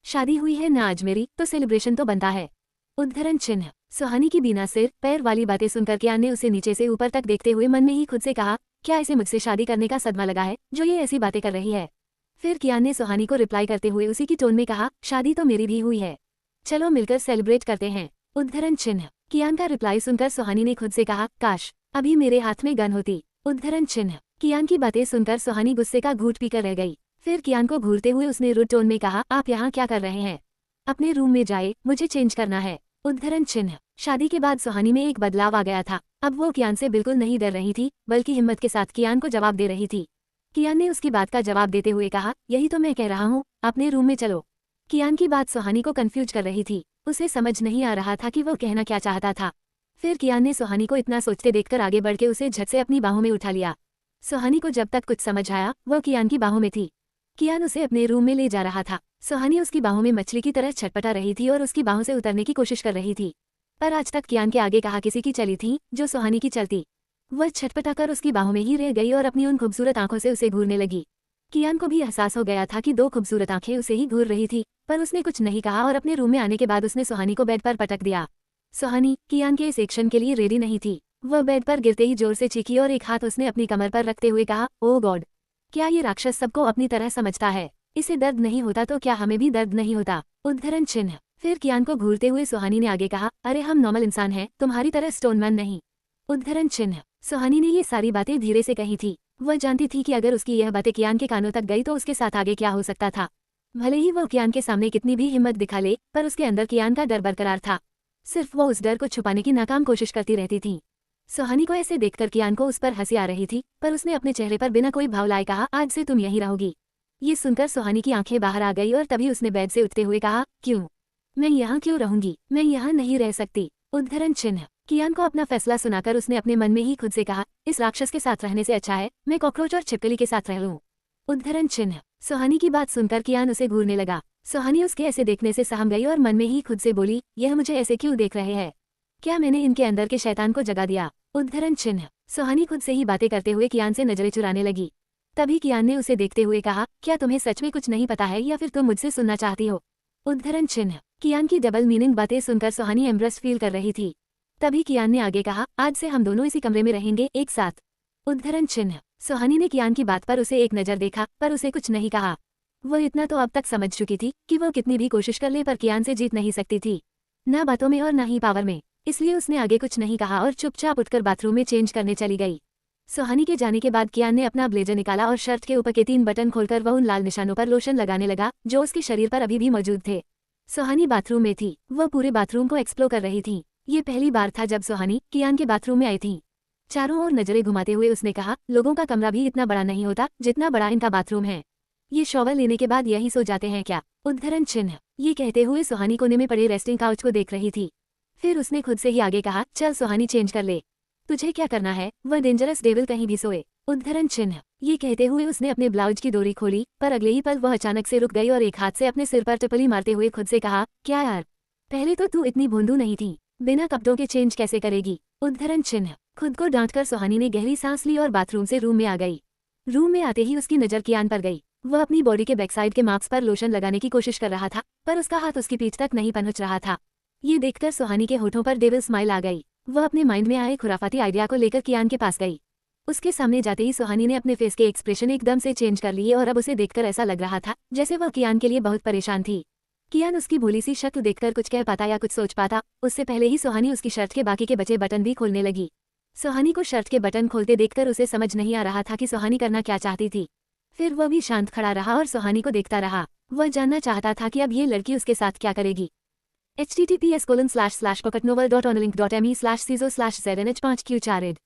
शादी हुई है ना आज मेरी, तो सेलिब्रेशन तो बनता है। उद्धरण चिन्ह। सुहानी की बिना सिर पैर वाली बातें सुनकर कियान ने उसे नीचे से ऊपर तक देखते हुए मन में ही खुद से कहा, क्या इसे मुझसे शादी करने का सदमा लगा है जो ये ऐसी बातें कर रही है? फिर कियान ने सुहानी को रिप्लाई करते हुए उसी की टोन में कहा, शादी तो मेरी भी हुई है, चलो मिलकर सेलिब्रेट करते हैं। उद्धरण चिन्ह। कियान का रिप्लाई सुनकर सुहानी ने खुद से कहा, काश अभी मेरे हाथ में गन होती। उद्धरण चिन्ह। कियान की बातें सुनकर सुहानी गुस्से का घूंट पीकर रह गई। फिर कियान को घूरते हुए उसने रुड टोन में कहा, आप यहाँ क्या कर रहे हैं? अपने रूम में जाए, मुझे चेंज करना है। उद्धरण चिन्ह। शादी के बाद सुहानी में एक बदलाव आ गया था। अब वो कियान से बिल्कुल नहीं डर रही थी, बल्कि हिम्मत के साथ कियान को जवाब दे रही थी। कियान ने उसकी बात का जवाब देते हुए कहा, यही तो मैं कह रहा हूँ, अपने रूम में चलो। कियान की बात सुहानी को कंफ्यूज कर रही थी। उसे समझ नहीं आ रहा था कि वो कहना क्या चाहता था। फिर कियान ने सुहानी को इतना सोचते देखकर आगे बढ़ के उसे झट से अपनी बाहों में उठा लिया। सुहानी को जब तक कुछ समझ आया वो कियान की बाहों में थी। कियान उसे अपने रूम में ले जा रहा था। सुहानी उसकी बाहों में मछली की तरह छटपटा रही थी और उसकी बाहों से उतरने की कोशिश कर रही थी, पर आज तक कियान के आगे कहा किसी की चली थी जो सुहानी की चलती। वह छटपटाकर उसकी बाहों में ही रह गई और अपनी उन खूबसूरत आंखों से उसे घूरने लगी। कियान को भी एहसास हो गया था कि दो खूबसूरत आंखें उसे ही घूर रही थी, पर उसने कुछ नहीं कहा और अपने रूम में आने के बाद उसने सुहानी को बेड पर पटक दिया। सुहानी कियान के इस एक्शन के लिए रेडी नहीं थी। वह बेड पर गिरते ही जोर से चीखी और एक हाथ उसने अपनी कमर पर रखते हुए कहा, ओ गॉड, क्या ये राक्षस सबको अपनी तरह समझता है? इसे दर्द नहीं होता तो क्या हमें भी दर्द नहीं होता? उद्धरण चिन्ह। फिर कियान को घूरते हुए सुहानी ने आगे कहा, अरे हम नॉर्मल इंसान हैं, तुम्हारी तरह स्टोनमैन नहीं। उद्धरण चिन्ह। सुहानी ने ये सारी बातें धीरे से कही थी। वह जानती थी कि अगर उसकी यह बातें कियान के कानों तक गई तो उसके साथ आगे क्या हो सकता था। भले ही वो कियान के सामने कितनी भी हिम्मत दिखा ले, पर उसके अंदर कियान का डर बरकरार था। सिर्फ वो उस डर को छुपाने की नाकाम कोशिश करती रहती थी। सुहानी को ऐसे देखकर कियान को उस पर हंसी आ रही थी, पर उसने अपने चेहरे पर बिना कोई भाव लाए कहा, आज से तुम यहीं रहोगी। ये सुनकर सुहानी की आंखें बाहर आ गई और तभी उसने बेड से उठते हुए कहा, क्यों? मैं यहाँ क्यों रहूंगी? मैं यहाँ नहीं रह सकती। उद्धरण चिन्ह। कियान को अपना फैसला सुनाकर उसने अपने मन में ही खुद से कहा, इस राक्षस के साथ रहने से अच्छा है मैं कॉकरोच और छिपकली के साथ रह लूं। उद्धरण चिन्ह। सुहानी की बात सुनकर कियान उसे घूरने लगा। सुहानी उसके ऐसे देखने से सहम गई और मन में ही खुद से बोली, यह मुझे ऐसे क्यों देख रहे हैं? क्या मैंने इनके अंदर के शैतान को जगा दिया? उद्धरण चिन्ह। सुहानी खुद से ही बातें करते हुए कियान से नजरें चुराने लगी। तभी कियान ने उसे देखते हुए कहा, क्या तुम्हें सच में कुछ नहीं पता है या फिर तुम मुझसे सुनना चाहती हो? उद्धरण चिन्ह। कियान की डबल मीनिंग बातें सुनकर सुहानी एम्ब्रेस फील कर रही थी। तभी कियान ने आगे कहा, आज से हम दोनों इसी कमरे में रहेंगे एक साथ। उद्धरण चिन्ह। सुहानी ने कियान की बात पर उसे एक नजर देखा, पर उसे कुछ नहीं कहा। वो इतना तो अब तक समझ चुकी थी कि वो कितनी भी कोशिश कर ले पर कियान से जीत नहीं सकती थी, न बातों में और न ही पावर में। इसलिए उसने आगे कुछ नहीं कहा और चुपचाप उठकर बाथरूम में चेंज करने चली गई। सुहानी के जाने के बाद कियान ने अपना ब्लेजर निकाला और शर्ट के ऊपर के 3 बटन खोलकर वह उन लाल निशानों पर लोशन लगाने लगा जो उसके शरीर पर अभी भी मौजूद थे। सुहानी बाथरूम में थी। वह पूरे बाथरूम को एक्सप्लोर कर रही थी। ये पहली बार था जब सुहानी कियान के बाथरूम में आई थी। चारों ओर नजरें घुमाते हुए उसने कहा, लोगों का कमरा भी इतना बड़ा नहीं होता जितना बड़ा इनका बाथरूम है। ये शॉवर लेने के बाद यही सो जाते हैं क्या? उद्धरण चिन्ह। ये कहते हुए सुहानी कोने में पड़े रेस्टिंग काउच को देख रही थी। फिर उसने खुद से ही आगे कहा, चल सुहानी चेंज कर ले। तुझे क्या करना है? वह डेंजरस डेविल कहीं भी सोए। उद्धरण चिन्ह। ये कहते हुए उसने अपने ब्लाउज की डोरी खोली, पर अगले ही पल वह अचानक से रुक गई और एक हाथ से अपने सिर पर टिपली मारते हुए खुद से कहा, क्या यार, पहले तो तू इतनी भोंदू नहीं थी, बिना कपड़ों के चेंज कैसे करेगी? उद्धरण चिन्ह। खुद को डांटकर सुहानी ने गहरी सांस ली और बाथरूम से रूम में आ गई। रूम में आते ही उसकी नजर कियान पर गई। वह अपनी बॉडी के बैक साइड के मार्क्स पर लोशन लगाने की कोशिश कर रहा था, पर उसका हाथ उसकी पीठ तक नहीं पहुंच रहा था। ये देखकर सुहानी के होठों पर डेविल स्माइल आ गई। वह अपने माइंड में आए खुराफाती आइडिया को लेकर कियान के पास गई। उसके सामने जाते ही सुहानी ने अपने फेस के एक्सप्रेशन एकदम से चेंज कर लिए और अब उसे देखकर ऐसा लग रहा था जैसे वह कियान के लिए बहुत परेशान थी। कियान उसकी भोली सी शक्ल देखकर कुछ कह पाता या कुछ सोच पाता, उससे पहले ही सुहानी उसकी शर्ट के बाकी के बचे बटन भी खोलने लगी। सुहानी को शर्ट के बटन खोलते देखकर उसे समझ नहीं आ रहा था कि सुहानी करना क्या चाहती थी। फिर वह भी शांत खड़ा रहा और सुहानी को देखता रहा। वह जानना चाहता था कि अब ये लड़की उसके साथ क्या करेगी। https://pocketnovel.onlink.me/ciso/znh5q4id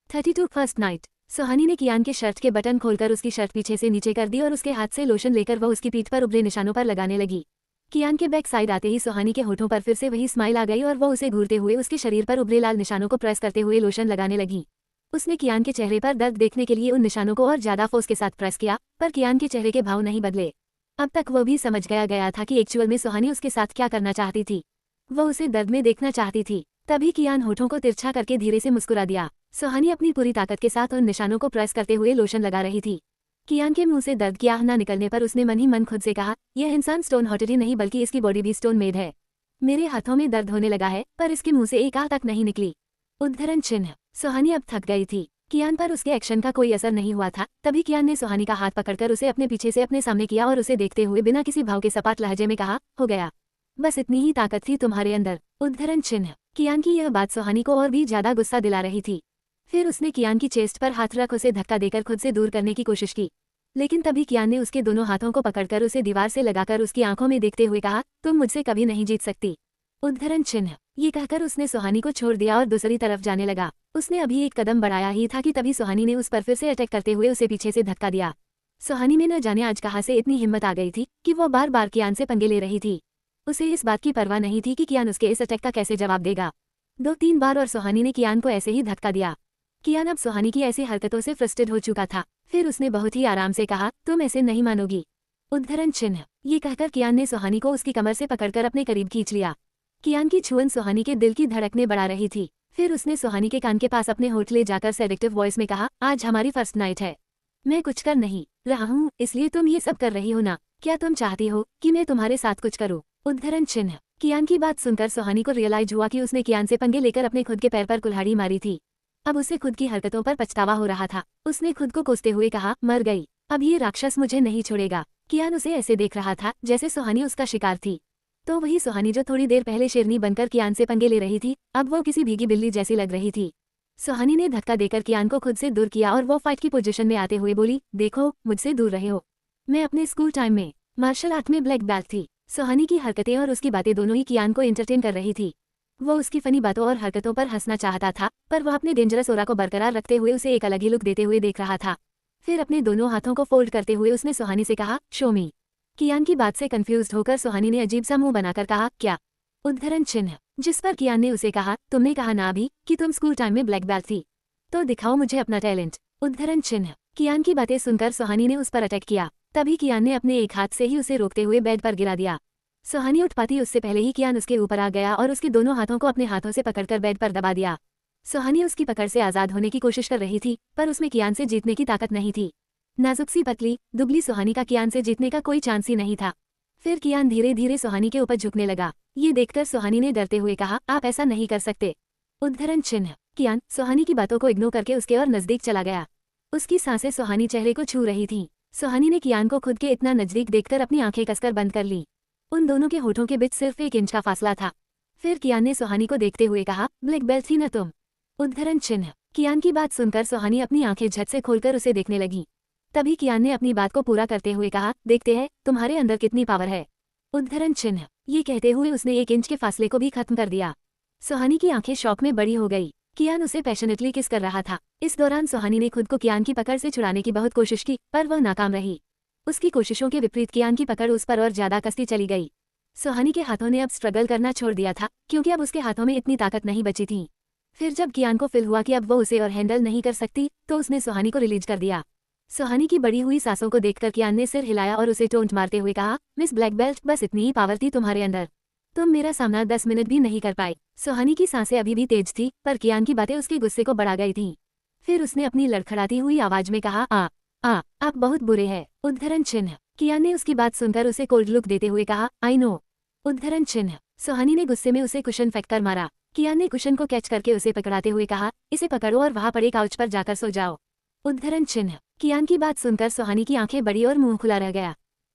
32 first night. सुहानी ने कियान के शर्ट के बटन खोलकर उसकी शर्ट पीछे से नीचे कर दी और उसके हाथ से लोशन लेकर वह उसकी पीठ पर उभरे निशानों पर लगाने लगी। कियान के बैक साइड आते ही सुहानी के होठों पर फिर से वही स्माइल आ गई और वह उसे घूरते हुए उसके शरीर पर उभरे लाल निशानों को प्रेस करते हुए लोशन लगाने लगी। उसने कियान के चेहरे पर दर्द देखने के लिए उन निशानों को और ज्यादा फोर्स के साथ प्रेस किया, पर कियान के चेहरे के भाव नहीं बदले। अब तक वह भी समझ गया था कि एक्चुअल में सुहानी उसके साथ क्या करना चाहती थी। वह उसे दर्द में देखना चाहती थी। तभी कियान होठों को तिरछा करके धीरे से मुस्कुरा दिया। सुहानी अपनी पूरी ताकत के साथ उन निशानों को प्रेस करते हुए लोशन लगा रही थी। कियान के मुंह से दर्द की आह न निकलने पर उसने मन ही मन खुद से कहा, यह इंसान स्टोन हार्टेड ही नहीं बल्कि इसकी बॉडी भी स्टोन मेड है। मेरे हाथों में दर्द होने लगा है, पर इसके मुंह से एक आह तक नहीं निकली। उद्धरण चिन्ह। सुहानी अब थक गई थी। कियान पर उसके एक्शन का कोई असर नहीं हुआ था। तभी कियान ने सुहानी का हाथ पकड़कर उसे अपने पीछे से अपने सामने किया और उसे देखते हुए बिना किसी भाव के सपाट लहजे में कहा, हो गया, बस इतनी ही ताकत थी तुम्हारे अंदर। उद्धरण चिन्ह। कियान की यह बात सुहानी को और भी ज्यादा गुस्सा दिला रही थी। फिर उसने कियान की चेस्ट पर हाथ रख उसे धक्का देकर खुद से दूर करने की कोशिश की, लेकिन तभी कियान ने उसके दोनों हाथों को पकड़कर उसे दीवार से लगाकर उसकी आंखों में देखते हुए कहा, तुम मुझसे कभी नहीं जीत सकती। उद्धरण चिन्ह। ये कहकर उसने सुहानी को छोड़ दिया और दूसरी तरफ जाने लगा। उसने अभी एक कदम बढ़ाया ही था कि तभी सुहानी ने उस पर फिर से अटैक करते हुए उसे पीछे से धक्का दिया। सुहानी में न जाने आज कहाँ से इतनी हिम्मत आ गई थी कि वो बार बार कियान से पंगे ले रही थी। उसे इस बात की परवाह नहीं थी कि कियान उसके इस अटैक का कैसे जवाब देगा। 2-3 बार और सुहानी ने कियान को ऐसे ही धक्का दिया। कियान अब सुहानी की ऐसी हरकतों से फ्रस्ट्रेट हो चुका था। फिर उसने बहुत ही आराम से कहा, तुम ऐसे नहीं मानोगी। उद्धरण चिन्ह। ये कहकर कियान ने सुहानी को उसकी कमर से पकड़कर अपने करीब खींच लिया। कियान की छुअन सुहानी के दिल की धड़कने बढ़ा रही थी। फिर उसने सुहानी के कान के पास अपने होठ ले जाकर सेडिक्टिव वॉइस में कहा, आज हमारी फर्स्ट नाइट है। मैं कुछ कर नहीं रहा हूँ, इसलिए तुम ये सब कर रही हो ना? क्या तुम चाहती हो कि मैं तुम्हारे साथ कुछ करूँ? उद्धरण चिन्ह। कियान की बात सुनकर सुहानी को रियलाइज हुआ कि उसने कियान से पंगे लेकर अपने खुद के पैर पर कुल्हाड़ी मारी थी। अब उसे खुद की हरकतों पर पछतावा हो रहा था। उसने खुद को कोसते हुए कहा, मर गई, अब ये राक्षस मुझे नहीं छोड़ेगा। कियान उसे ऐसे देख रहा था जैसे सुहानी उसका शिकार थी। तो वही सुहानी जो थोड़ी देर पहले शेरनी बनकर कियान से पंगे ले रही थी, अब वो किसी भीगी बिल्ली जैसी लग रही थी। सुहानी ने धक्का देकर कियान को खुद से दूर किया और वो फाइट की पोजीशन में आते हुए बोली, देखो मुझसे दूर रहे हो। मैं अपने स्कूल टाइम में मार्शल आर्ट में ब्लैक बेल्ट थी। सुहानी की हरकतें और उसकी बातें दोनों ही कियान को एंटरटेन कर रही थी। वो उसकी फनी बातों और हरकतों पर हंसना चाहता था, पर वह अपने डेंजरस ऑरा को बरकरार रखते हुए उसे एक अलग ही लुक देते हुए देख रहा था। फिर अपने दोनों हाथों को फोल्ड करते हुए उसने सुहानी से कहा, शो मी। कियान की बात से कंफ्यूज्ड होकर सुहानी ने अजीब सा मुंह बनाकर कहा, क्या? उद्धरण चिन्ह। जिस पर कियान ने उसे कहा, तुमने कहा ना अभी कि तुम स्कूल टाइम में ब्लैक बेल्ट थी, तो दिखाओ मुझे अपना टैलेंट। उद्धरण चिन्ह। कियान की बातें सुनकर सुहानी ने उस पर अटैक किया। तभी कियान ने अपने एक हाथ से ही उसे रोकते हुए बेड पर गिरा दिया। सुहानी उठ पाती उससे पहले ही कियान उसके ऊपर आ गया और उसके दोनों हाथों को अपने हाथों से पकड़कर बेड पर दबा दिया। सुहानी उसकी पकड़ से आजाद होने की कोशिश कर रही थी, पर उसमें कियान से जीतने की ताकत नहीं थी। नाजुक सी पतली दुबली सुहानी का कियान से जीतने का कोई चांस ही नहीं था। फिर कियान धीरे धीरे सुहानी के ऊपर झुकने लगा। ये देखकर सुहानी ने डरते हुए कहा, आप ऐसा नहीं कर सकते। उद्धरण चिन्ह। कियान सुहानी की बातों को इग्नोर करके उसके और नजदीक चला गया। उसकी सांसें सुहानी चेहरे को छू रही थीं। सुहानी ने कियान को खुद के इतना नजदीक देखकर अपनी आंखें कसकर बंद कर ली। उन दोनों के होठों के बीच सिर्फ 1 इंच का फासला था। फिर कियान ने सुहानी को देखते हुए कहा, ब्लैक बेल्ट थी न तुम? उद्धरण चिन्ह। कियान की बात सुनकर सुहानी अपनी आंखें झट से खोलकर उसे देखने लगी। तभी कियान ने अपनी बात को पूरा करते हुए कहा, देखते हैं तुम्हारे अंदर कितनी पावर है। उद्धरण चिन्ह। ये कहते हुए उसने 1 इंच के फासले को भी खत्म कर दिया। सुहानी की आंखें शौक में बड़ी हो गई। कियान उसे पैशनेटली किस कर रहा था। इस दौरान सुहानी ने खुद को कियान की पकड़ से छुड़ाने की बहुत कोशिश की, पर वह नाकाम रही। उसकी कोशिशों के विपरीत कियान की पकड़ उस पर और ज्यादा कसती चली गई। सुहानी के हाथों ने अब स्ट्रगल करना छोड़ दिया था, क्योंकि अब उसके हाथों में इतनी ताकत नहीं बची थी। फिर जब कियान को फील हुआ कि अब वो उसे और हैंडल नहीं कर सकती, तो उसने सुहानी को रिलीज कर दिया। सुहानी की बड़ी हुई सांसों को देखकर कियान ने सिर हिलाया और उसे टोंट मारते हुए कहा, मिस ब्लैक बेल्ट, बस इतनी ही पावर थी तुम्हारे अंदर, तुम मेरा सामना 10 मिनट भी नहीं कर पाए। सुहानी की सांसें अभी भी तेज थी, पर कियान की बातें उसके गुस्से को बढ़ा गई थीं। फिर उसने अपनी लड़खड़ाती हुई आवाज में कहा, आप बहुत बुरे हैं। उद्धरण चिन्ह। कियान ने उसकी बात सुनकर उसे कोल्ड लुक देते हुए कहा, आई नो। उद्धरण चिन्ह। सुहानी ने गुस्से में उसे कुशन फेंककर मारा। कियान ने कुशन को कैच करके उसे पकड़ाते हुए कहा, इसे पकड़ो और वहां पड़े काउच पर जाकर सो जाओ। उद्धरण चिन्ह। कियान की बात सुनकर सुहानी की आंखें बड़ी और मुंह खुला रह गया।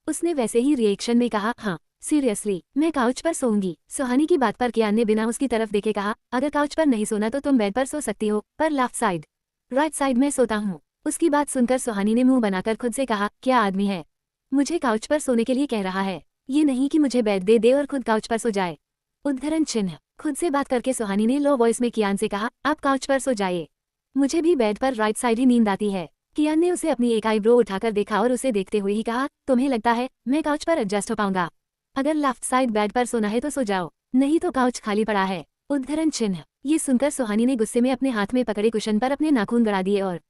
उसने वैसे ही रिएक्शन में कहा, हाँ सीरियसली मैं काउच पर सोऊंगी। सुहानी की बात पर कियान ने बिना उसकी तरफ देखे कहा, अगर काउच पर नहीं सोना तो तुम बेड पर सो सकती हो, पर लेफ्ट साइड, राइट साइड में सोता हूँ। उसकी बात सुनकर सुहानी ने मुंह बनाकर खुद से कहा, क्या आदमी है, मुझे काउच पर सोने के लिए कह रहा है, ये नहीं कि मुझे बेड दे दे और खुद काउच पर सो जाए। उद्धरण चिन्ह। खुद से बात करके सुहानी ने लो वॉइस में कियान से कहा, आप काउच पर सो जाइए, मुझे भी बेड पर राइट साइड ही नींद आती है। कियान ने उसे अपनी एक आईब्रो उठाकर देखा और उसे देखते हुए ही कहा, तुम्हें लगता है मैं काउच पर एडजस्ट हो पाऊंगा? अगर लेफ्ट साइड बेड पर सोना है तो सो जाओ, नहीं तो काउच खाली पड़ा है। उद्धरण चिन्ह। ये सुनकर सुहानी ने गुस्से में अपने हाथ में पकड़े कुशन पर अपने नाखून गड़ा दिए और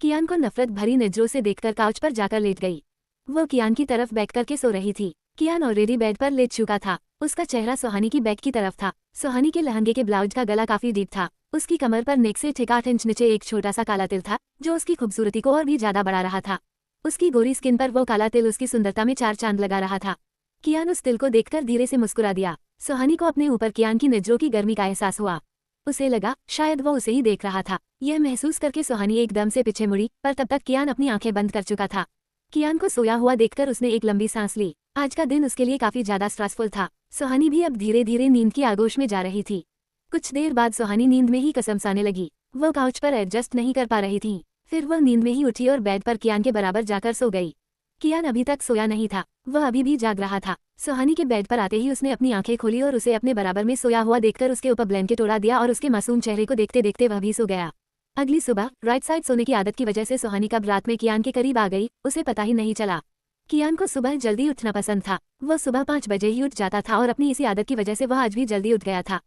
कियान को नफरत भरी नजरों से देखकर काउच पर जाकर लेट गई। वो कियान की तरफ बैठ करके सो रही थी। कियान ऑलरेडी बेड पर लेट चुका था। उसका चेहरा सुहानी की बैक की तरफ था। सुहानी के लहंगे के ब्लाउज का गला काफी डीप था। उसकी कमर पर नेक से ठीक 8 इंच नीचे एक छोटा सा काला तिल था, जो उसकी खूबसूरती को और भी ज्यादा बढ़ा रहा था। उसकी गोरी स्किन पर वो काला तिल उसकी सुंदरता में 4 चांद लगा रहा था। कियान उस तिल को देखकर धीरे से मुस्कुरा दिया। सुहानी को अपने ऊपर कियान की नजरों की गर्मी का एहसास हुआ। उसे लगा शायद वो उसे ही देख रहा था। यह महसूस करके सुहानी एकदम से पीछे मुड़ी, पर तब तक कियान अपनी आंखें बंद कर चुका था। कियान को सोया हुआ देखकर उसने एक लंबी सांस ली। आज का दिन उसके लिए काफी ज्यादा स्ट्रेसफुल था। सुहानी भी अब धीरे धीरे नींद की आगोश में जा रही थी। कुछ देर बाद सुहानी नींद में ही कसमसाने लगी। वो काउच पर एडजस्ट नहीं कर पा रही थी। फिर वह नींद में ही उठी और बेड पर कियान के बराबर जाकर सो गई। कियान अभी तक सोया नहीं था, वह अभी भी जाग रहा था। सुहानी के बेड पर आते ही उसने अपनी आंखें खोली और उसे अपने बराबर में सोया हुआ देखकर उसके ऊपर ब्लैंकेट ओढ़ा दिया और उसके मासूम चेहरे को देखते देखते वह भी सो गया। अगली सुबह राइट साइड सोने की आदत की वजह से सुहानी कब रात में कियान के करीब आ गई, उसे पता ही नहीं चला। कियान को सुबह जल्दी उठना पसंद था। वह सुबह 5 बजे ही उठ जाता था और अपनी इसी आदत की वजह से वह आज भी जल्दी उठ गया था।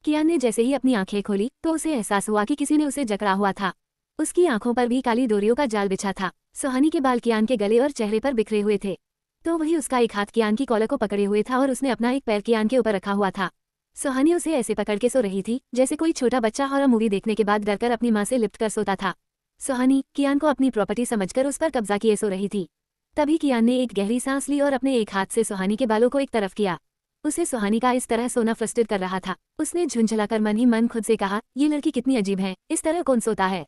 कियान ने जैसे ही अपनी आंखें खोली तो उसे एहसास हुआ कि किसी ने उसे जकड़ा हुआ था। उसकी आंखों पर भी काली डोरियों का जाल बिछा था। सुहानी के बाल कियान के गले और चेहरे पर बिखरे हुए थे, तो वही उसका एक हाथ कियान की कॉलर को पकड़े हुए था और उसने अपना एक पैर कियान के ऊपर रखा हुआ था। सुहानी उसे ऐसे पकड़ के सो रही थी जैसे कोई छोटा बच्चा हॉरर मूवी देखने के बाद डरकर अपनी मां से लिपट कर सोता था। सुहानी कियान को अपनी प्रॉपर्टी समझकर उस पर कब्जा किए सो रही थी। तभी कियान ने एक गहरी सांस ली और अपने एक हाथ से सुहानी के बालों को एक तरफ किया। उसे सुहानी का इस तरह सोना फ्रस्ट्रेट कर रहा था। उसने झुंझलाकर मन ही मन खुद से कहा, ये लड़की कितनी अजीब है, इस तरह कौन सोता है।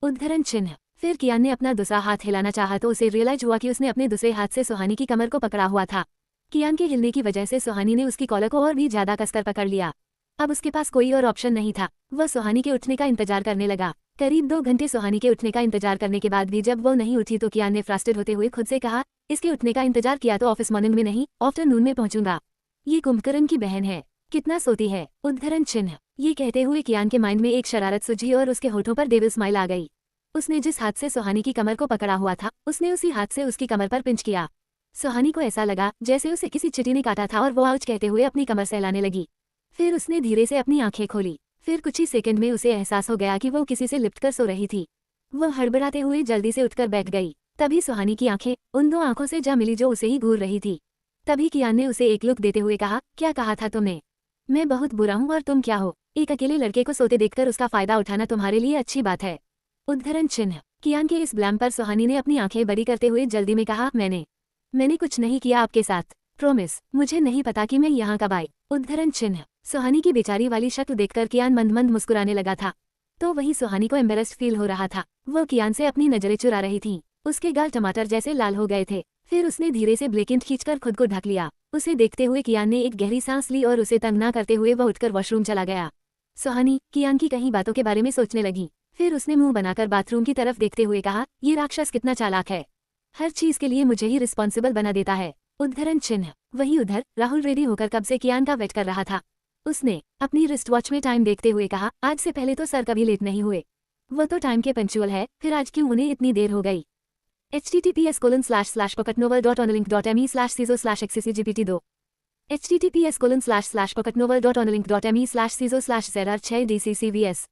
उद्धरण चिन्ह। फिर कियान ने अपना दूसरा हाथ हिलाना चाहा तो उसे रियलाइज हुआ कि उसने अपने दूसरे हाथ से सुहानी की कमर को पकड़ा हुआ था। कियान के हिलने की वजह से सुहानी ने उसकी कॉलर को और भी ज्यादा कसकर पकड़ लिया। अब उसके पास कोई और ऑप्शन नहीं था। वह सुहानी के उठने का इंतजार करने लगा। करीब 2 घंटे सुहानी के उठने का इंतजार करने के बाद भी जब वो नहीं उठी तो कियान ने फ्रस्ट्रेट होते हुए खुद से कहा, इसके उठने का इंतजार किया तो ऑफिस मॉर्निंग में नहीं आफ्टरनून में पहुंचूंगा। ये कुंभकर्ण की बहन है, कितना सोती है, उद्धरण चिन्ह। ये कहते हुए कियान के माइंड में एक शरारत सूझी और उसके होठों पर डेविल स्माइल आ गई। उसने जिस हाथ से सुहानी की कमर को पकड़ा हुआ था उसने उसी हाथ से उसकी कमर पर पिंच किया। सुहानी को ऐसा लगा जैसे उसे किसी चींटी ने काटा था और वो आउच कहते हुए अपनी कमर सहलाने लगी। फिर उसने धीरे से अपनी आंखें खोली। फिर कुछ ही सेकंड में उसे एहसास हो गया कि वो किसी से लिपट कर सो रही थी। वो हड़बड़ाते हुए जल्दी से उठकर बैठ गई। तभी सुहानी की आंखें उन 2 आंखों से जा मिली जो उसे ही घूर रही थी। तभी कियान ने उसे एक लुक देते हुए कहा, क्या कहा था तुमने? मैं बहुत बुरा हूँ और तुम क्या हो? एक अकेले लड़के को सोते देखकर उसका फायदा उठाना तुम्हारे लिए अच्छी बात है। उद्धरण चिन्ह। कियान के इस ब्लैम पर सुहानी ने अपनी आंखें बड़ी करते हुए जल्दी में कहा, मैंने कुछ नहीं किया आपके साथ, प्रॉमिस। मुझे नहीं पता कि मैं यहाँ कब आई। उद्धरण चिन्ह। सुहानी की बेचारी वाली शक्ल देखकर कियान मंद मंद मुस्कुराने लगा था। तो वही सुहानी को एम्बेरस्ड फील हो रहा था। वो कियान से अपनी नजरें चुरा रही थी। उसके गाल टमाटर जैसे लाल हो गए थे। फिर उसने धीरे से ब्लेकिंट खींचकर खुद को ढक लिया। उसे देखते हुए कियान ने एक गहरी सांस ली और उसे तंग ना करते हुए वह उठकर वॉशरूम चला गया। सुहानी कियान की कहीं बातों के बारे में सोचने लगी। फिर उसने मुंह बनाकर बाथरूम की तरफ देखते हुए कहा, ये राक्षस कितना चालाक है, हर चीज के लिए मुझे ही रिस्पॉन्सिबल बना देता है। उद्धरण चिन्ह। वही उधर राहुल रेडी होकर कब से कियान का वेट कर रहा था। उसने अपनी रिस्ट वॉच में टाइम देखते हुए कहा, आज से पहले तो सर कभी लेट नहीं हुए। वो तो टाइम के पंक्चुअल है, फिर आज क्यों उन्हें इतनी देर हो गई। https://pocketnovel.onlink.me/ciso/xccgpt2 https://pocketnovel.onlink.me/ciso/zr6dccvs